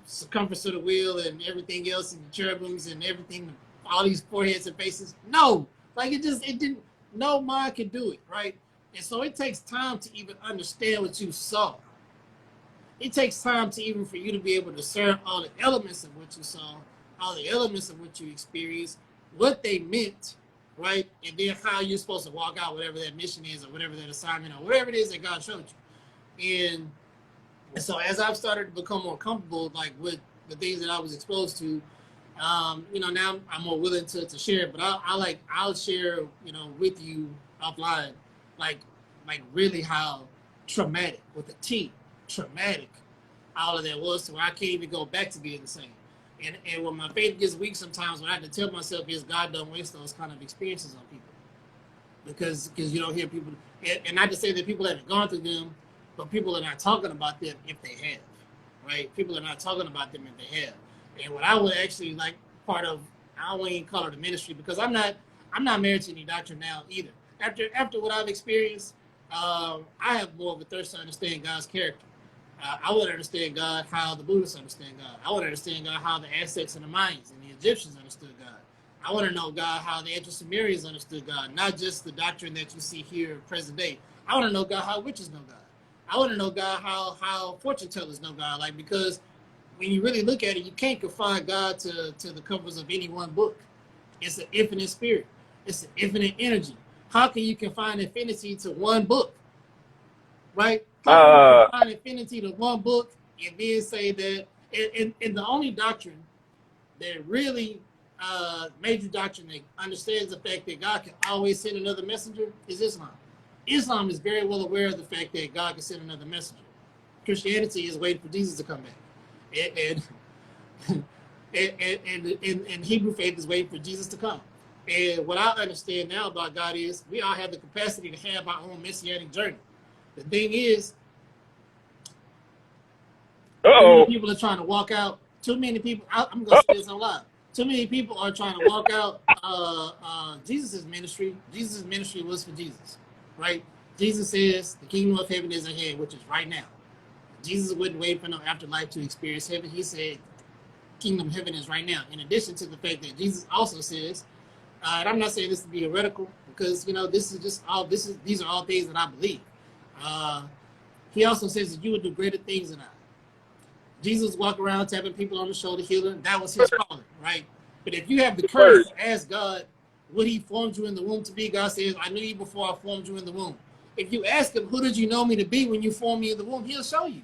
circumference of the wheel and everything else, and the cherubims and everything, all these foreheads and faces. No, like it didn't. No mind can do it, right? And so it takes time to even understand what you saw. It takes time to even for you to be able to discern all the elements of what you saw, all the elements of what you experienced, what they meant, right? And then how you're supposed to walk out whatever that mission is, or whatever that assignment, or whatever it is that God showed you. And so as I've started to become more comfortable, like with the things that I was exposed to, you know, now I'm more willing to share it. But I'll share, you know, with you offline, like really how traumatic, with a T, traumatic, all of that was, to where I can't even go back to being the same. And when my faith gets weak sometimes, what I have to tell myself is, God don't waste those kind of experiences on people. Because you don't hear people, and not to say that people haven't gone through them, but people are not talking about them if they have, right? People are not talking about them if they have. And what I would actually like, part of, I won't even call it a ministry, because I'm not married to any doctrine now either. After what I've experienced, I have more of a thirst to understand God's character. I would understand God how the Buddhists understand God. I would understand God how the Aztecs and the Mayans and the Egyptians understood God. I want to know God how the ancient Sumerians understood God, not just the doctrine that you see here present day. I want to know God how witches know God. I want to know God how fortune tellers know God. Like, because when you really look at it, you can't confine God to the covers of any one book. It's an infinite spirit. It's an infinite energy. How can you confine infinity to one book? Right? How can you confine infinity to one book and then say that, and the only doctrine that really major doctrine that understands the fact that God can always send another messenger is Islam. Islam is very well aware of the fact that God can send another messenger. Christianity is waiting for Jesus to come back. And Hebrew faith is waiting for Jesus to come. And what I understand now about God is we all have the capacity to have our own messianic journey. The thing is, too many people are trying to walk out. Too many people, I'm going to say this on live. Too many people are trying to walk out Jesus' ministry. Jesus' ministry was for Jesus, right? Jesus says the kingdom of heaven is ahead, which is right now. Jesus wouldn't wait for no afterlife to experience heaven. He said kingdom of heaven is right now. In addition to the fact that Jesus also says, and I'm not saying this to be heretical, because this is just all these are all things that I believe. He also says that you would do greater things than I. Jesus walked around tapping people on the shoulder, healing. That was his calling, right? But if you have the courage to ask God what he formed you in the womb to be, God says, I knew you before I formed you in the womb. If you ask him, who did you know me to be when you formed me in the womb, he'll show you,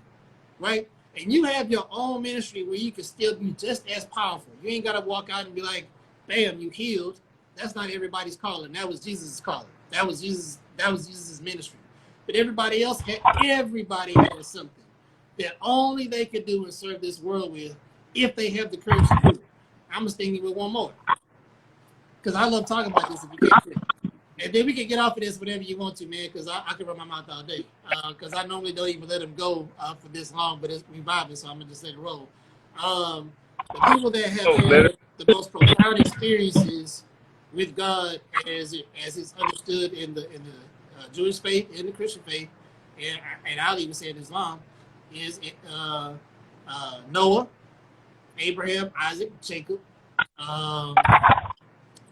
right? And you have your own ministry where you can still be just as powerful. You ain't got to walk out and be like, bam, you healed. That's not everybody's calling. That was Jesus' calling. That was Jesus' ministry. But everybody had something that only they could do and serve this world with if they have the courage to do it. I'm going to sting you with one more, because I love talking about this if you can't quit. And then we can get off of this whenever you want to, man, because I can run my mouth all day. Because I normally don't even let them go for this long, but it's reviving, so I'm going to just let it roll. The people that have had the most profound experiences with God as it's understood in the Jewish faith and the Christian faith, and I'll even say in Islam, is Noah, Abraham, Isaac, Jacob,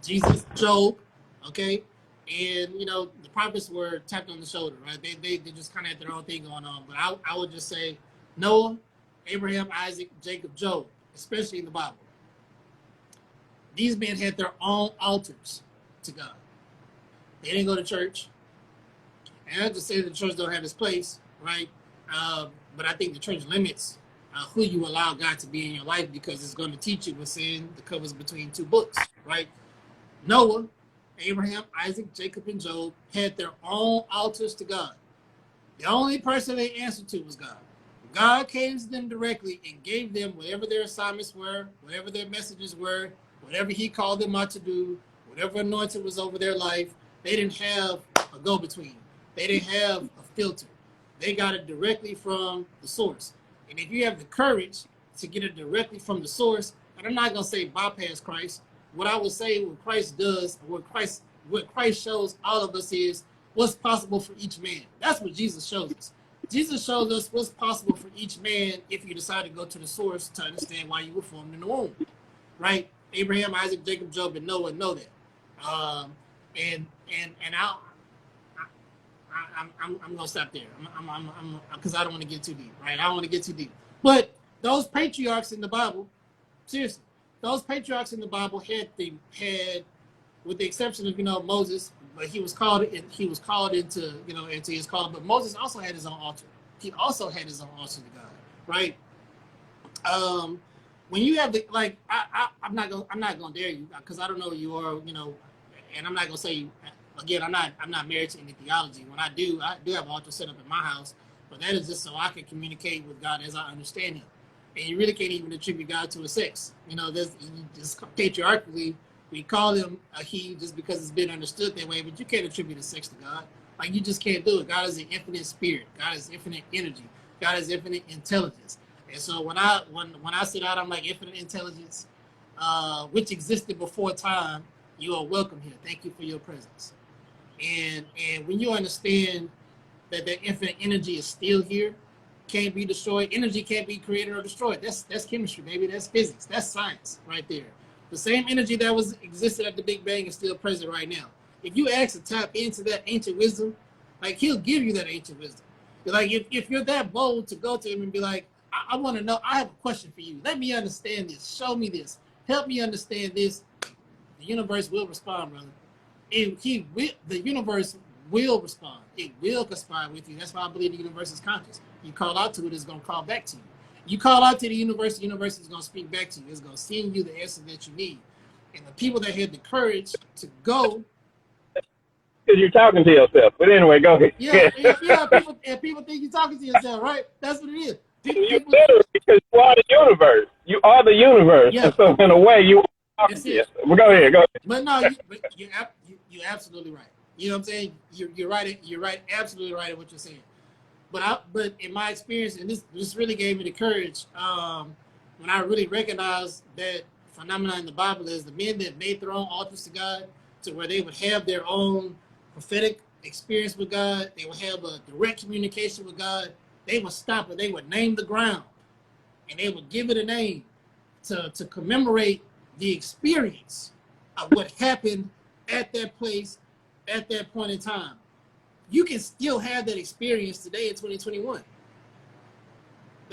Jesus, Job, okay? And, the prophets were tapped on the shoulder, right? They just kind of had their own thing going on. But I would just say Noah, Abraham, Isaac, Jacob, Job, especially in the Bible. These men had their own altars to God. They didn't go to church. And I just say the church don't have its place, right? But I think the church limits who you allow God to be in your life, because it's going to teach you what's in the covers between two books, right? Noah, Abraham, Isaac, Jacob, and Job had their own altars to God. The only person they answered to was God. God came to them directly and gave them whatever their assignments were, whatever their messages were, whatever he called them out to do, whatever anointing was over their life. They didn't have a go-between. They didn't have a filter. They got it directly from the source. And if you have the courage to get it directly from the source, and I'm not going to say bypass Christ, what I would say what Christ does, what Christ shows all of us is what's possible for each man. That's what Jesus shows us. Jesus shows us what's possible for each man if you decide to go to the source to understand why you were formed in the womb, right? Abraham, Isaac, Jacob, Job, and Noah know that. And I'm gonna stop there. Because I don't want to get too deep, right? I don't want to get too deep. But those patriarchs in the Bible, seriously, those patriarchs in the Bible had, with the exception of Moses, but he was called into his calling. But Moses also had his own altar. He also had his own altar to God, right? When you have I'm not gonna dare you, because I don't know who you are, and I'm not gonna say again. I'm not married to any theology. When I do have an altar set up in my house, but that is just so I can communicate with God as I understand Him. And you really can't even attribute God to a sex. Just patriarchally, we call him a he just because it's been understood that way, but you can't attribute a sex to God. Like, you just can't do it. God is an infinite spirit. God is infinite energy. God is infinite intelligence. And so when I sit out, I'm like, infinite intelligence, which existed before time, you are welcome here. Thank you for your presence. And when you understand that infinite energy is still here, can't be destroyed. Energy can't be created or destroyed. That's chemistry, baby. That's physics. That's science right there. The same energy that was existed at the Big Bang is still present right now. If you ask to tap into that ancient wisdom, like he'll give you that ancient wisdom. Like if you're that bold to go to him and be like, I want to know, I have a question for you. Let me understand this. Show me this. Help me understand this. The universe will respond, brother. The universe will respond. It will conspire with you. That's why I believe the universe is conscious. You call out to it, it's going to call back to you. You call out to the universe is going to speak back to you. It's going to send you the answer that you need. And the people that had the courage to go. Because you're talking to yourself. But anyway, go ahead. Yeah. People think you're talking to yourself, right? That's what it is. People, because you are the universe. You are the universe. Yeah. And so in a way, you are talking to yourself. Well, go ahead. But no, you're absolutely right. You know what I'm saying? You're right. You're right. Absolutely right in what you're saying. But in my experience, and this really gave me the courage when I really recognized that phenomenon in the Bible is the men that made their own altars to God, to where they would have their own prophetic experience with God. They would have a direct communication with God. They would stop and they would name the ground, and they would give it a name to commemorate the experience of what happened at that place at that point in time. You can still have that experience today in 2021.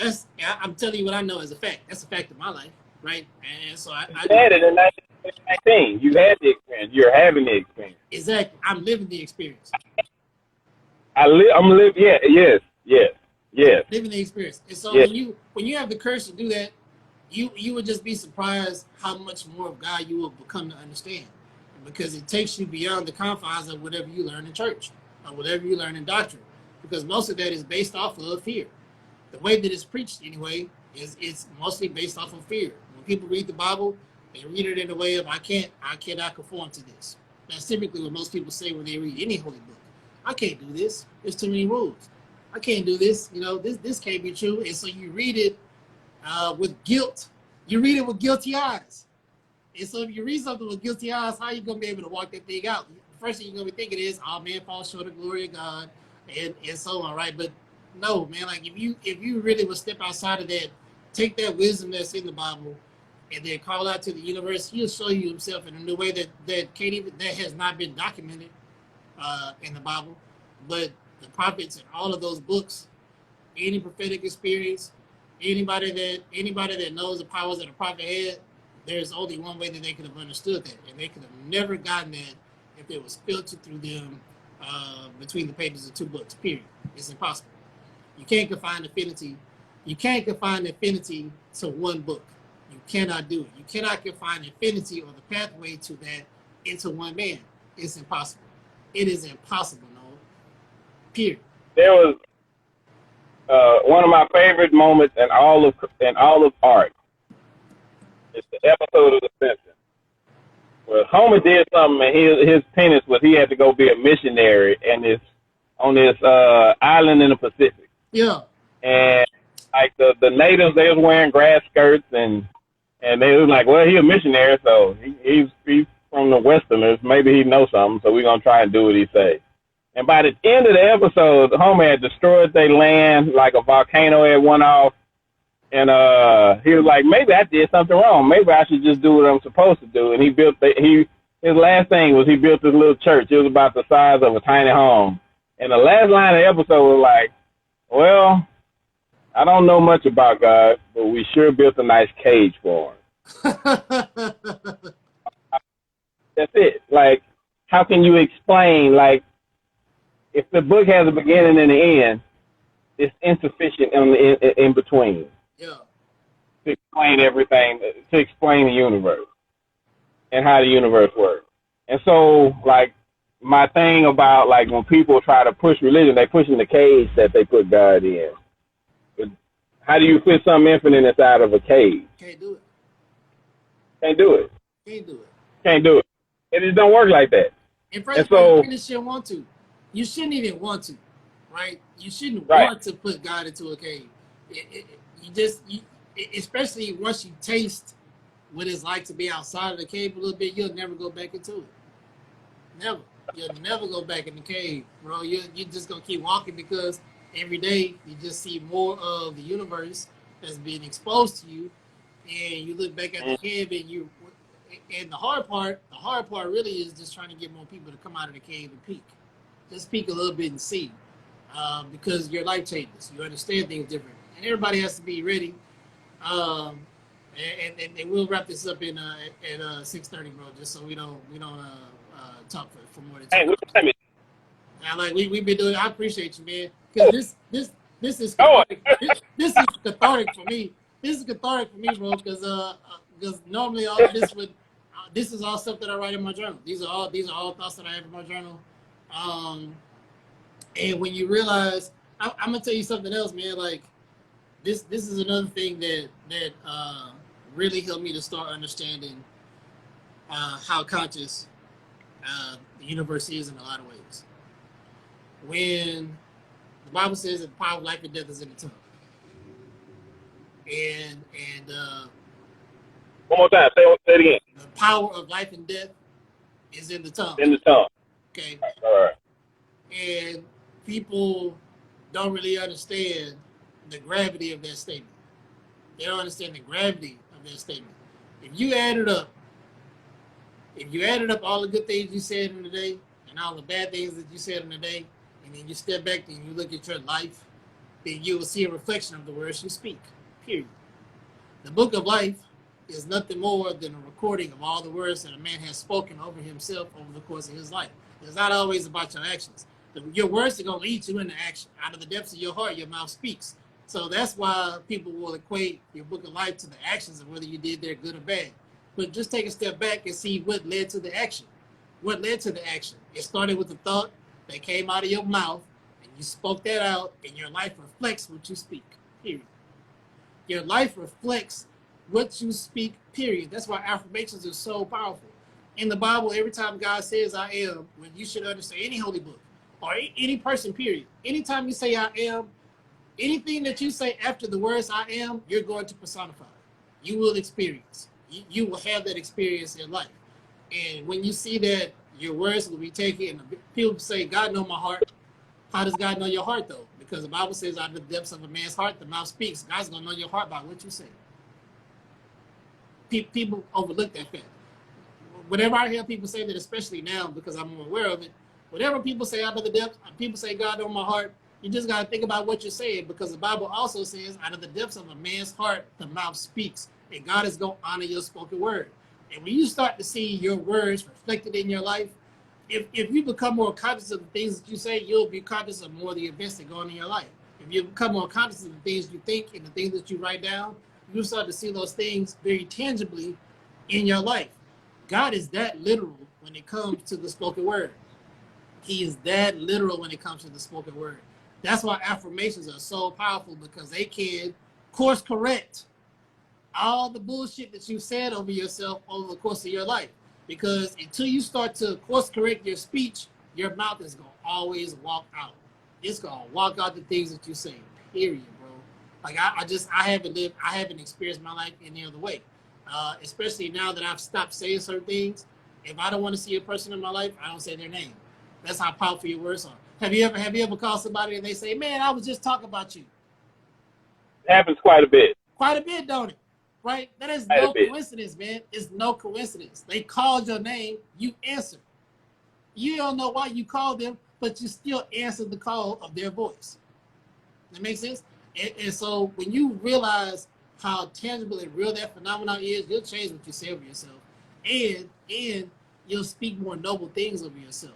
I'm telling you what I know as a fact. That's a fact of my life, right? And so I had it in 1919. You had the experience. You're having the experience. Exactly. I'm living the experience. I'm living. Yeah. Yes. Living the experience. And so yes. when you have the courage to do that, you would just be surprised how much more of God you will become to understand, because it takes you beyond the confines of whatever you learn in church or whatever you learn in doctrine, because most of that is based off of fear. The way that it's preached anyway is it's mostly based off of fear. When people read the Bible, they read it in a way of I cannot conform to this. That's typically what most people say when they read any holy book. I can't do this. There's too many rules. I can't do this. You know, this can't be true. And so you read it with guilt. You read it with guilty eyes. And so if you read something with guilty eyes, how are you going to be able to walk that thing out? The first thing you're going to be thinking is, oh, man, falls short of the glory of God, and so on, right? But no, man, like if you really would step outside of that, take that wisdom that's in the Bible, and then call out to the universe, he'll show you himself in a new way that has not been documented in the Bible. But the prophets and all of those books, any prophetic experience, anybody that knows the powers that a prophet had, there's only one way that they could have understood that, and they could have never gotten that if it was filtered through them between the pages of two books. Period. It's impossible. You can't confine affinity. You can't confine affinity to one book. You cannot do it. You cannot confine affinity or the pathway to that into one man. It's impossible. It is impossible, Noah. Period. There was one of my favorite moments in all of art. It's the episode of The Simpsons where Homer did something, and his penance was he had to go be a missionary on this island in the Pacific. Yeah. And like the natives, they was wearing grass skirts, and they was like, well, he's a missionary, so he's from the Westerners. Maybe he knows something, so we're gonna try and do what he says. And by the end of the episode, Homer had destroyed their land, like a volcano had went off. And he was like, maybe I did something wrong. Maybe I should just do what I'm supposed to do. And his last thing was he built this little church. It was about the size of a tiny home. And the last line of the episode was like, well, I don't know much about God, but we sure built a nice cage for him. That's it. Like, how can you explain, like, if the book has a beginning and an end, it's insufficient in between. Yeah. To explain everything, to explain the universe and how the universe works. And so, like, my thing about, like, when people try to push religion, they push in the cage that they put God in. But how do you fit something infinite inside of a cage? Can't do it. Can't do it. Can't do it. Can't do it. It just don't work like that. And first, you shouldn't want to. You shouldn't even want to, right? You shouldn't want to put God into a cage. Especially once you taste what it's like to be outside of the cave a little bit, you'll never go back into it. Never. You'll never go back in the cave, bro. You're just gonna keep walking because Every day, you just see more of the universe that's being exposed to you, and you look back at the cave, and the hard part really is just trying to get more people to come out of the cave and peek. Just peek a little bit and see, because your life changes. You understand things different, and everybody has to be ready. Um, and we'll wrap this up in at 6:30, bro. Just so we don't talk for more than 2 Hey, hours. what time is it? Now, like we've been doing. I appreciate you, man, because this is Go on. cathartic. This is cathartic for me. This is cathartic for me, bro. Because normally all of this would this is all stuff that I write in my journal. These are all thoughts that I have in my journal. And when you realize, I'm gonna tell you something else, man. Like this is another thing that really helped me to start understanding how conscious the universe is in a lot of ways. When the Bible says that the power of life and death is in the tongue, and One more time. Say it again. the power of life and death is in the tongue. In the tongue. Okay, All right. and people don't really understand the gravity of that statement. They don't understand the gravity of that statement. If you added up all the good things you said in the day and all the bad things that you said in the day, and then you step back and you look at your life, then you will see a reflection of the words you speak, period. The book of life is nothing more than a recording of all the words that a man has spoken over himself over the course of his life. It's not always about your actions. Your words are going to lead you into action. Out of the depths of your heart, your mouth speaks. So that's why people will equate your book of life to the actions of whether you did there good or bad. But just take a step back and see what led to the action. What led to the action? It started with the thought that came out of your mouth, and you spoke that out, and your life reflects what you speak, period. Your life reflects what you speak, period. That's why affirmations are so powerful. In the Bible, every time God says I am, when you should understand any holy book, or any person, period. Anytime you say I am, anything that you say after the words I am, you're going to personify. You will experience. You will have that experience in life. And when you see that your words will be taken, and people say, God knows my heart. How does God know your heart, though? Because the Bible says, out of the depths of a man's heart, the mouth speaks. God's going to know your heart by what you say. People overlook that fact. Whenever I hear people say that, especially now, because I'm more aware of it, whatever people say out of the depths, people say God knows my heart, you just got to think about what you're saying, because the Bible also says, out of the depths of a man's heart, the mouth speaks. And God is going to honor your spoken word. And when you start to see your words reflected in your life, if you become more conscious of the things that you say, you'll be conscious of more of the events that go on in your life. If you become more conscious of the things you think and the things that you write down, you'll start to see those things very tangibly in your life. God is that literal when it comes to the spoken word. He is that literal when it comes to the spoken word. That's why affirmations are so powerful, because they can course correct all the bullshit that you said over yourself over the course of your life. Because until you start to course correct your speech, your mouth is going to always walk out. It's going to walk out the things that you say, period, bro. Like I haven't experienced my life any other way. Especially now that I've stopped saying certain things. If I don't want to see a person in my life, I don't say their name. That's how powerful your words are. Have you ever called somebody and they say, man, I was just talking about you? It happens quite a bit. Quite a bit, don't it? Right? That is no coincidence, man. It's no coincidence. They called your name, you answered. You don't know why you called them, but you still answered the call of their voice. That makes sense? And so when you realize how tangible and real that phenomenon is, you'll change what you say over yourself. And you'll speak more noble things over yourself.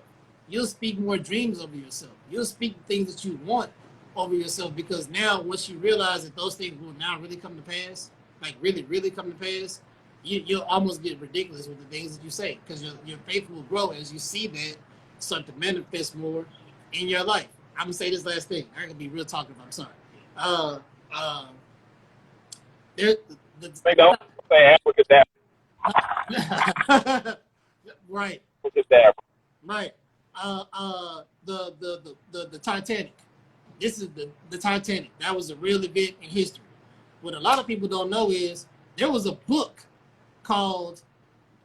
You'll speak more dreams over yourself. You'll speak things that you want over yourself, because now once you realize that those things will now really come to pass, like really, really come to pass, you'll almost get ridiculous with the things that you say, because your faith will grow as you see that start to manifest more in your life. I'm going to say this last thing. I can be real talkative. I'm sorry. Don't say Africa. Right. Right. The Titanic. This is the Titanic. That was a real event in history. What a lot of people don't know is there was a book called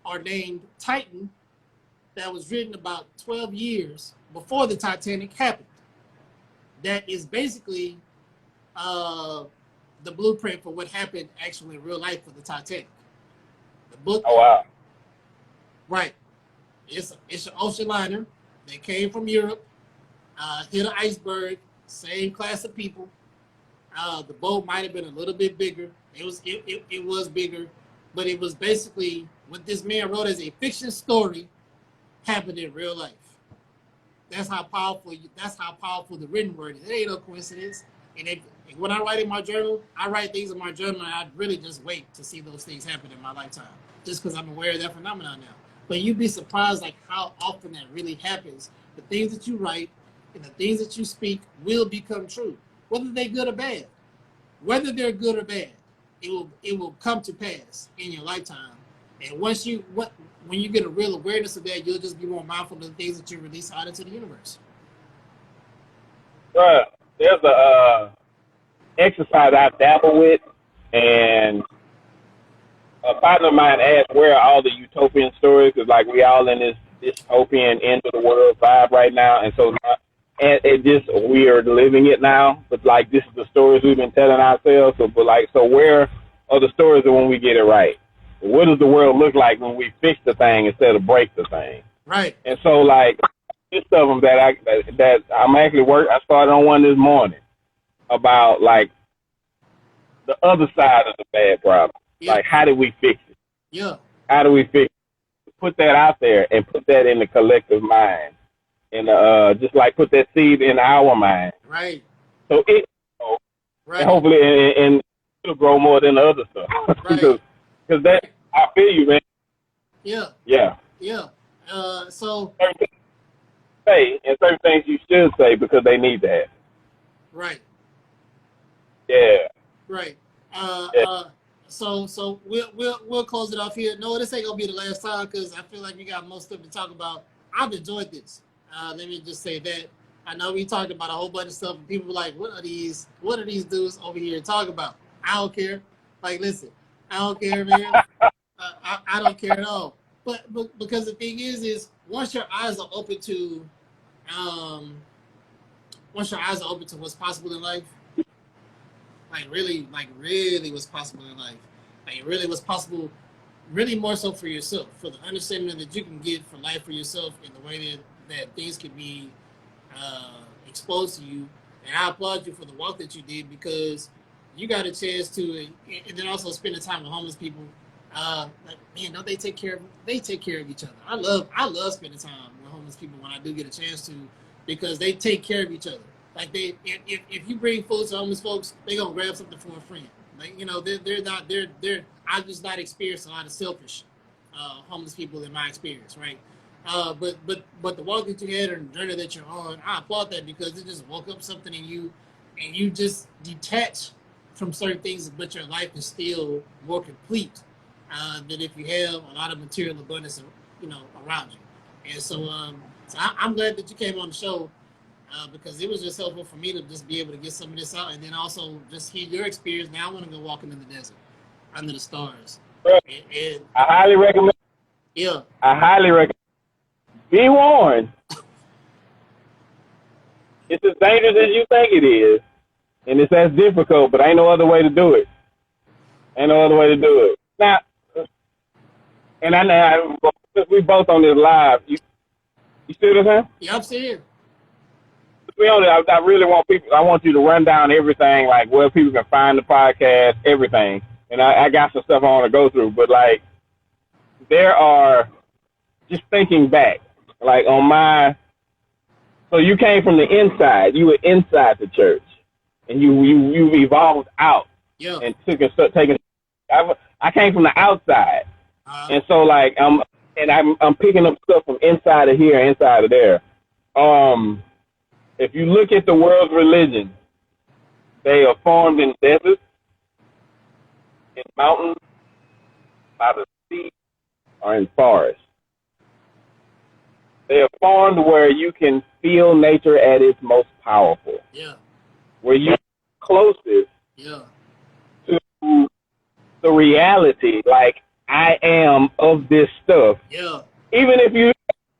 or named Titan that was written about 12 years before the Titanic happened. that is basically the blueprint for what happened actually in real life for the Titanic. The book. Oh wow. Right. It's an ocean liner that came from Europe, hit an iceberg, same class of people. The boat might have been a little bit bigger. It was bigger, but it was basically what this man wrote as a fiction story happened in real life. That's how powerful the written word is. It ain't no coincidence. And when I write in my journal, I write things in my journal, and I really just wait to see those things happen in my lifetime, just because I'm aware of that phenomenon now. But you'd be surprised like how often that really happens. The things that you write and the things that you speak will become true, whether they're good or bad. Whether they're good or bad, it will come to pass in your lifetime. And when you get a real awareness of that, you'll just be more mindful of the things that you release out into the universe. Bruh, there's a exercise I dabble with, and a partner of mine asked where are all the utopian stories, because like we all in this dystopian end of the world vibe right now, and so and it just weird living it now. But like this is the stories we've been telling ourselves. So where are the stories of when we get it right? What does the world look like when we fix the thing instead of break the thing? Right. And so like just of them that I'm actually I started on one this morning about like the other side of the bad problem. Yeah. Like how did we fix it? Yeah. How do we fix it? Put that out there and put that in the collective mind. And just like put that seed in our mind. Right. So it right. And hopefully and it'll grow more than the other stuff. Right. Because that I feel you, man. Yeah. Yeah. Yeah. So certain things you say and certain things you should say because they need that. Right. Yeah. Right. Yeah. So we'll close it off here. No, this ain't gonna be the last time because I feel like we got most stuff to talk about. I've enjoyed this. Let me just say that. I know we talked about a whole bunch of stuff, and people were like, "What are these dudes over here talking about?" I don't care. Like, listen, I don't care, man. I don't care at all. But because the thing is once your eyes are open to, what's possible in life, like really what's possible in life, like really what's possible, really more so for yourself, for the understanding that you can get for life for yourself in the way that things can be exposed to you. And I applaud you for the walk that you did because you got a chance to, and then also spending time with homeless people. Like, man, don't they take care of? They take care of each other. I love spending time with homeless people when I do get a chance to, because they take care of each other. Like if you bring food to homeless folks, they gonna grab something for a friend. Like I've just not experienced a lot of selfish homeless people in my experience, right? But the walk that you had and the journey that you're on, I applaud that because it just woke up something in you, and you just detach from certain things, but your life is still more complete than if you have a lot of material abundance, around you. And so I'm glad that you came on the show because it was just helpful for me to just be able to get some of this out, and then also just hear your experience. Now I want to go walking in the desert under the stars. And I highly recommend. Yeah. I highly recommend. Be warned. It's as dangerous as you think it is, and it's as difficult, but ain't no other way to do it. Ain't no other way to do it. Now, and I know since we both on this live, you still there? Yeah, I'm still here. I really want people. I want you to run down everything, like where people can find the podcast, everything. And I got some stuff I want to go through, but like there are, just thinking back, like on my. So you came from the inside. You were inside the church, and you evolved out. Yeah. And taking. I came from the outside, and so like I'm picking up stuff from inside of here, inside of there. If you look at the world's religions, they are formed in deserts, in mountains, by the sea, or in forests. They are formed where you can feel nature at its most powerful. Yeah. Where you're closest to the reality, like I am of this stuff. Yeah. Even if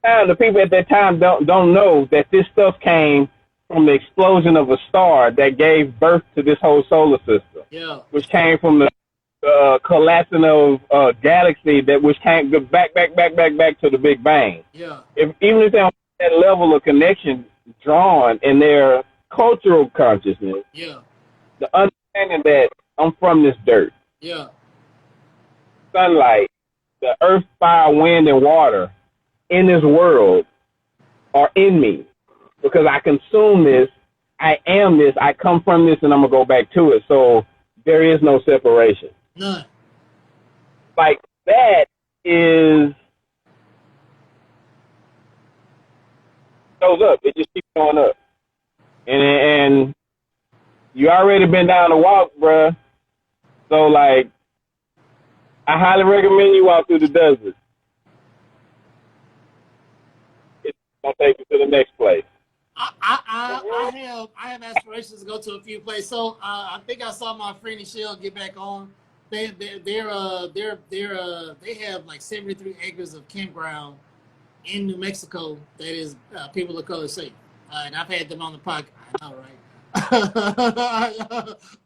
the people at that time don't know that this stuff came from the explosion of a star that gave birth to this whole solar system, Yeah. which came from the collapsing of galaxy which came back to the Big Bang. Yeah. Even if they don't have that level of connection drawn in their cultural consciousness, Yeah. the understanding that I'm from this dirt, Yeah. sunlight, the earth, fire, wind, and water in this world are in me because I consume this, I am this, I come from this, and I'm going to go back to it. So there is no separation. None. Like, that is, goes up. It just keeps going up. And you already been down the walk, bruh. So, like, I highly recommend you walk through the desert. It's going to take you to the next place. I have aspirations to go to a few places. So I think I saw my friend Michelle get back on. They have like 73 acres of campground in New Mexico that is people of color safe. And I've had them on the podcast. I know, right?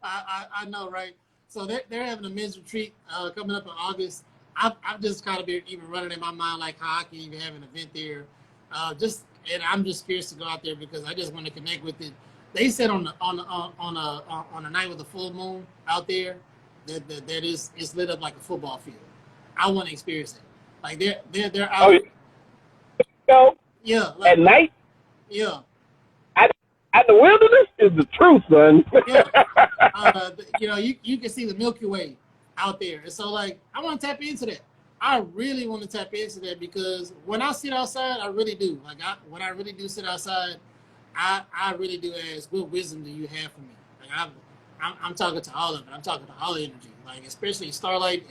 I know, right? So they're having a men's retreat coming up in August. I've just kind of been even running in my mind like how I can even have an event there. And I'm just curious to go out there because I just want to connect with it. They said on a night with a full moon out there that is it's lit up like a football field. I want to experience it. Like they're out. Oh, so Yeah. Like, at night, yeah. at the wilderness is the truth, son. Yeah. You can see the Milky Way out there. And so, like, I want to tap into that. I really want to tap into that because when I sit outside, I really do. Like, when I really do sit outside, I really do ask, what wisdom do you have for me? Like, I'm talking to all of it. I'm talking to all the energy. Like, especially starlight.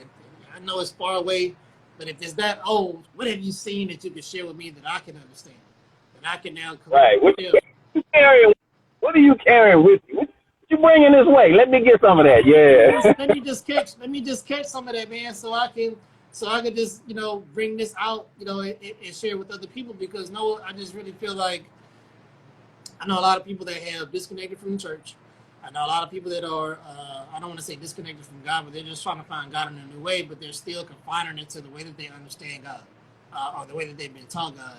I know it's far away, but if it's that old, what have you seen that you can share with me that I can understand? That I can now collect? Right. What are you carrying with you? What you bringing this way? Let me get some of that. Yeah. Let me just catch some of that, man, so I can just, bring this out, and share with other people because I just really feel like I know a lot of people that have disconnected from the church. I know a lot of people that are, I don't want to say disconnected from God, but they're just trying to find God in a new way, but they're still confining it to the way that they understand God, or the way that they've been taught God.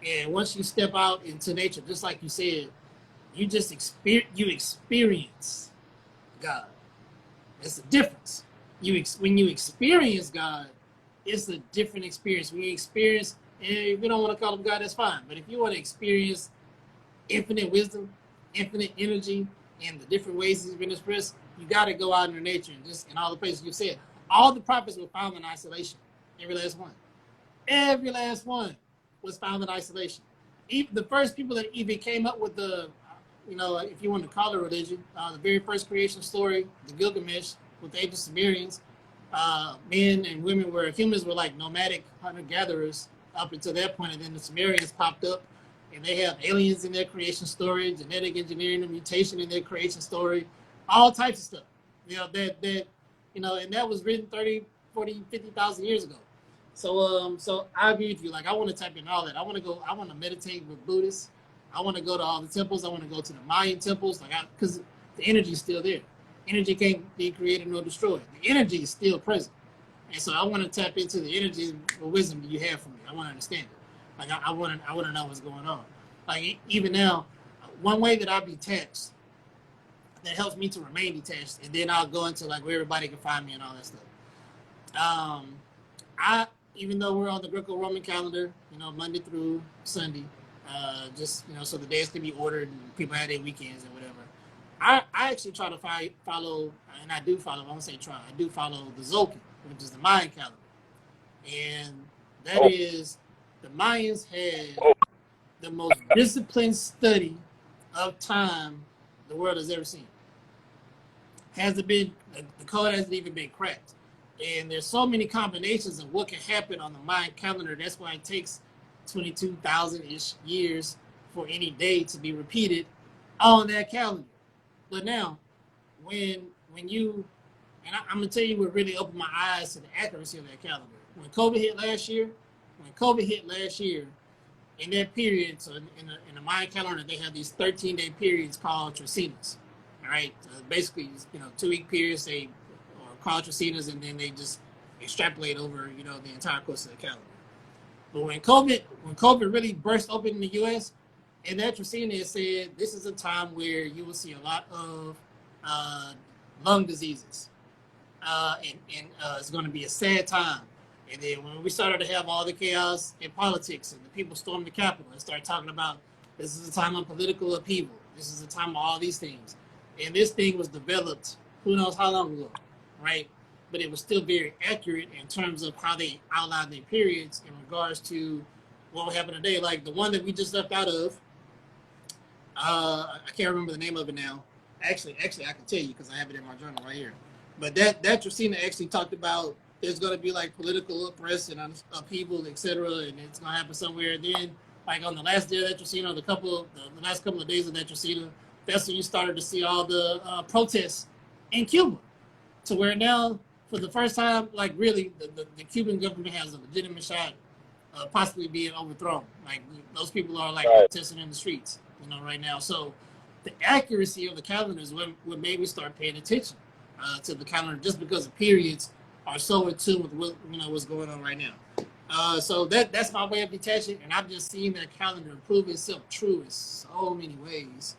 And once you step out into nature, just like you said, you just experience God. It's a difference. When you experience God, it's a different experience. When you experience, and if you don't want to call him God, that's fine. But if you want to experience infinite wisdom, infinite energy, and the different ways he's been expressed, you got to go out into nature and just in all the places you said. All the prophets were found in isolation. Every last one. Every last one was found in isolation. Even the first people that even came up with the, if you want to call it religion, the very first creation story, the Gilgamesh, with the ancient Sumerians, men and humans were like nomadic hunter-gatherers up until that point, and then the Sumerians popped up, and they have aliens in their creation story, genetic engineering and mutation in their creation story, all types of stuff, and that was written 30, 40, 50,000 years ago. So I agree with you. Like, I want to type in all that. I want to meditate with Buddhists. I want to go to all the temples. I want to go to the Mayan temples, because the energy is still there. Energy can't be created nor destroyed. The energy is still present. And so I want to tap into the energy and wisdom that you have for me. I want to understand it. Like, I want to know what's going on. Like, even now, one way that I'll be detached, that helps me to remain detached, and then I'll go into, like, where everybody can find me and all that stuff. Even though we're on the Greco-Roman calendar, Monday through Sunday, so the days can be ordered and people have their weekends and whatever. I actually try to follow, and I do follow, I won't say try, I do follow the Zolkin, which is the Mayan calendar. And that is, the Mayans had the most disciplined study of time the world has ever seen. The code hasn't even been cracked. And there's so many combinations of what can happen on the Mayan calendar. That's why it takes 22,000-ish years for any day to be repeated on that calendar. But now, when you, and I'm going to tell you what really opened my eyes to the accuracy of that calendar. When COVID hit last year, in that period, so in the Mayan calendar, they have these 13-day periods called Tricinas. All right, basically, 2-week periods they are called Tricinas, and then they just extrapolate over the entire course of the calendar. But when COVID really burst open in the U.S., in that Tricina, it said this is a time where you will see a lot of lung diseases, and it's going to be a sad time. And then when we started to have all the chaos in politics and the people stormed the Capitol and started talking about this is a time of political upheaval, this is a time of all these things, and this thing was developed who knows how long ago, right? But it was still very accurate in terms of how they outlined their periods in regards to what will happen today. Like the one that we just left out of, I can't remember the name of it now. Actually, I can tell you because I have it in my journal right here. But that Tricina actually talked about there's going to be like political unrest and upheaval, etc., and it's going to happen somewhere. And then, like on the last day of that Tricina, the last couple of days of that Tricina, that's when you started to see all the protests in Cuba, to where now, for the first time, like really, the Cuban government has a legitimate shot of possibly being overthrown. Like those people are like protesting in the streets, right now. So the accuracy of the calendar is what made me start paying attention to the calendar, just because the periods are so in tune with what's going on right now. So that's my way of detaching, and I've just seen that calendar prove itself true in so many ways.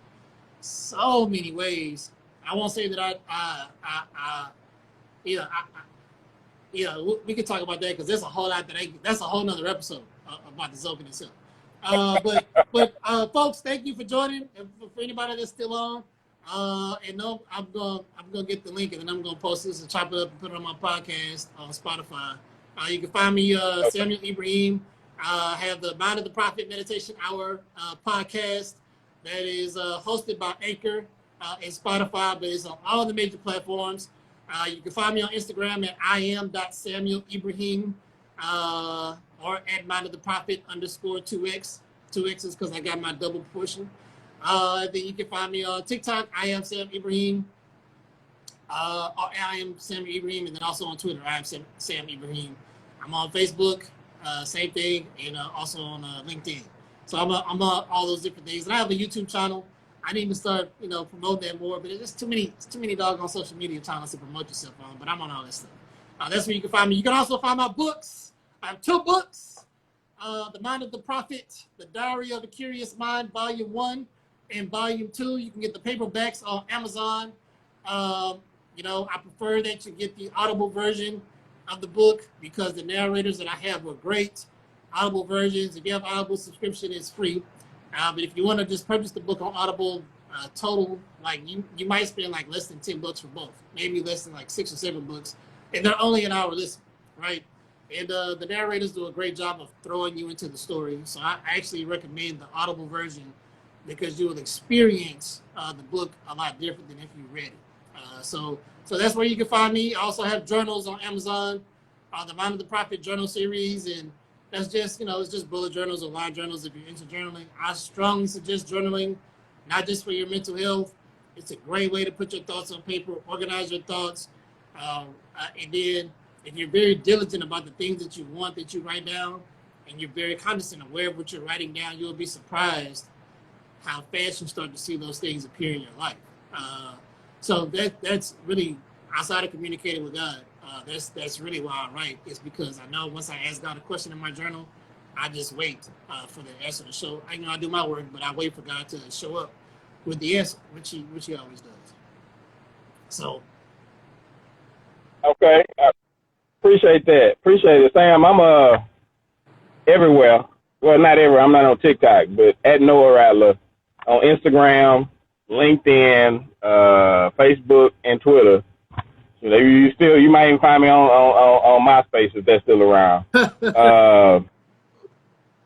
So many ways. I won't say that we could talk about that because there's a whole lot that's a whole nother episode about the Zokin itself. But folks, thank you for joining. And for anybody that's still on, and no, I'm gonna get the link and then I'm gonna post this and chop it up and put it on my podcast on Spotify. You can find me Samuel Ibrahim. I have the Mind of the Prophet Meditation Hour podcast that is hosted by Anchor and Spotify, but it's on all the major platforms. You can find me on Instagram at iam.samuelibrahim or at Mind of the Prophet _2x. 2x is because I got my double portion. Then you can find me on TikTok, I am Sam Ibrahim. Or I am Sam Ibrahim, and then also on Twitter, I am Sam Ibrahim. I'm on Facebook, same thing, and also on LinkedIn. So I'm on all those different things. And I have a YouTube channel. I need to start, promoting that more, but it's just too many doggone social media channels to promote yourself on. But I'm on all that stuff. That's where you can find me. You can also find my books. I have 2 books: The Mind of the Prophet, The Diary of a Curious Mind, Volume 1 and Volume 2. You can get the paperbacks on Amazon. I prefer that you get the Audible version of the book because the narrators that I have were great. Audible versions. If you have Audible subscription, it's free. But if you want to just purchase the book on Audible, total, like you might spend like less than $10 for both, maybe less than like 6 or 7 books, and they're only an hour listen, right? And the narrators do a great job of throwing you into the story. So I actually recommend the Audible version because you will experience the book a lot different than if you read it. So that's where you can find me. I also have journals on Amazon, the Mind of the Prophet journal series, and that's just, it's just bullet journals or line journals if you're into journaling. I strongly suggest journaling, not just for your mental health. It's a great way to put your thoughts on paper, organize your thoughts. And then if you're very diligent about the things that you want that you write down, and you're very cognizant of what you're writing down, you'll be surprised how fast you start to see those things appear in your life. So that's really, outside of communicating with God, that's really why I write. It's because I know once I ask God a question in my journal, I just wait for the answer to show. I do my work, but I wait for God to show up with the answer, which he always does. So. Okay. Appreciate that. Appreciate it, Sam. I'm everywhere. Well, not everywhere. I'm not on TikTok, but at Noah Rattler on Instagram, LinkedIn, Facebook, and Twitter. You might even find me on MySpace if that's still around.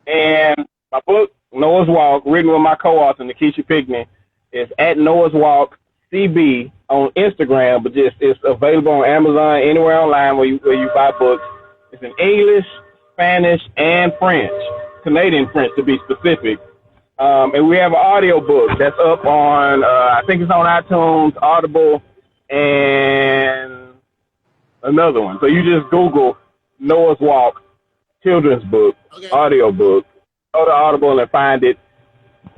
And my book, Noah's Walk, written with my co-author Nikisha Pickney, is at Noah's Walk CB on Instagram, but it's available on Amazon, anywhere online where you buy books. It's in English, Spanish, and French, Canadian French to be specific. And we have an audio book that's up on, I think it's on iTunes, Audible, and another one. So you just Google Noah's Walk children's book, Okay. audio book, go to Audible and find it.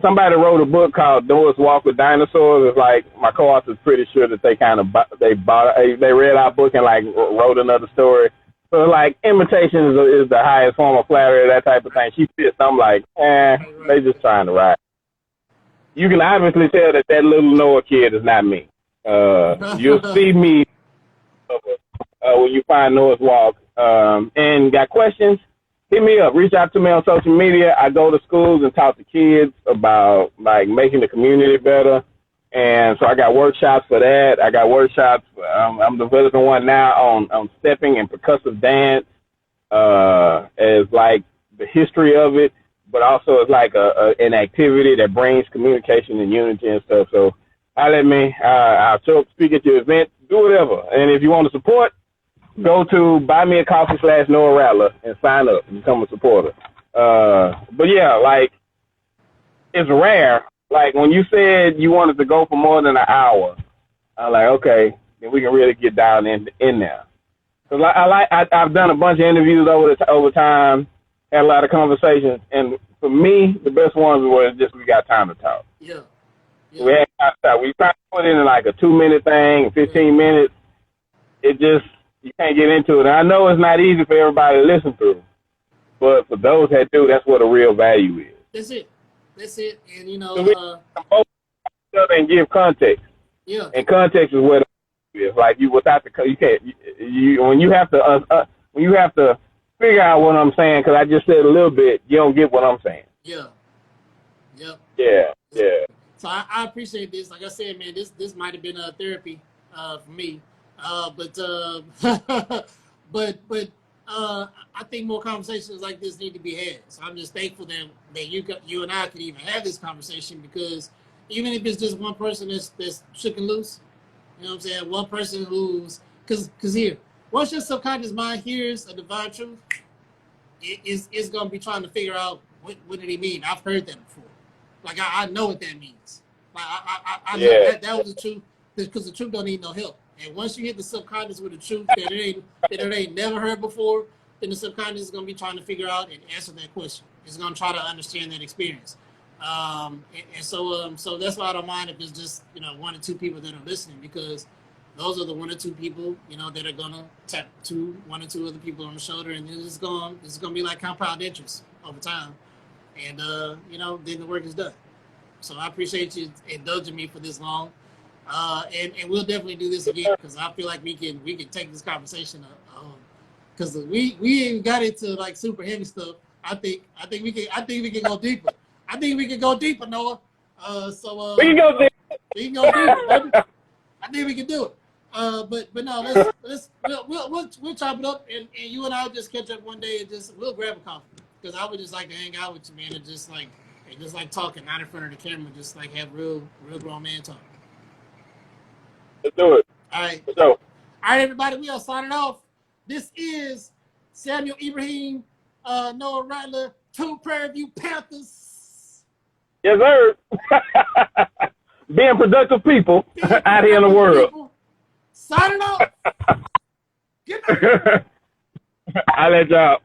Somebody wrote a book called Noah's Walk with Dinosaurs. It's like my co-author's pretty sure that they read our book and like wrote another story. So like imitation is the highest form of flattery, that type of thing. She fits. I'm like, they just trying to ride. You can obviously tell that little Noah kid is not me. You'll see me when you find Noah's Walk. And got questions? Hit me up. Reach out to me on social media. I go to schools and talk to kids about like making the community better. And so I got workshops for that. I got workshops. I'm developing one now on stepping and percussive dance as like the history of it, but also as like an activity that brings communication and unity and stuff. So I'll show up, speak at your event, do whatever. And if you want to support, go to buymeacoffee.com/Noah Rattler and sign up and become a supporter. But yeah, like it's rare. Like when you said you wanted to go for more than an hour, I'm like, okay, then we can really get down in there. Cause I've done a bunch of interviews over time, had a lot of conversations, and for me, the best ones were just we got time to talk. Yeah. We had time to talk. We tried to put it in like a 2-minute thing, 15 minutes. It just you can't get into it. And I know it's not easy for everybody to listen to, but for those that do, that's what a real value is. That's it. And you know, so and give context. Yeah. And context is what it is. Like without you can't. When you have to figure out what I'm saying, because I just said a little bit, you don't get what I'm saying. Yeah. Yep. Yeah. So I appreciate this. Like I said, man, this might have been a therapy for me. But I think more conversations like this need to be had. So I'm just thankful that you and I could even have this conversation, because even if it's just one person that's shook and loose, you know what I'm saying? One person who's, because here, once your subconscious mind hears a divine truth, it's going to be trying to figure out what did he mean. I've heard that before. Like I know what that means. Like I know that was the truth, because the truth don't need no help. And once you hit the subconscious with the truth that it ain't never heard before, then the subconscious is gonna be trying to figure out and answer that question. It's gonna try to understand that experience. So that's why I don't mind if it's just 1 or 2 people that are listening, because those are the 1 or 2 people that are gonna tap 1 or 2 other people on the shoulder, and it's gonna be like compound interest over time. And then the work is done. So I appreciate you indulging me for this long. And we'll definitely do this again, because I feel like we can take this conversation because we ain't got into like super heavy stuff. I think we can go deeper. I think we can go deeper, Noah. We can go deeper. We can go deeper, baby. I think we can do it. But no, we'll chop it up, and you and I'll just catch up one day and we'll grab a coffee, because I would just like to hang out with you, man, and just like talking, not in front of the camera, just like have real grown man talk. Let's do it. All right. Let's go. All right, everybody. We are signing off. This is Samuel Ibrahim, Noah Rattler, 2 Prairie View Panthers. Yes, sir. Being productive people out here in the world. People. Signing off. Good night. I'll let y'all.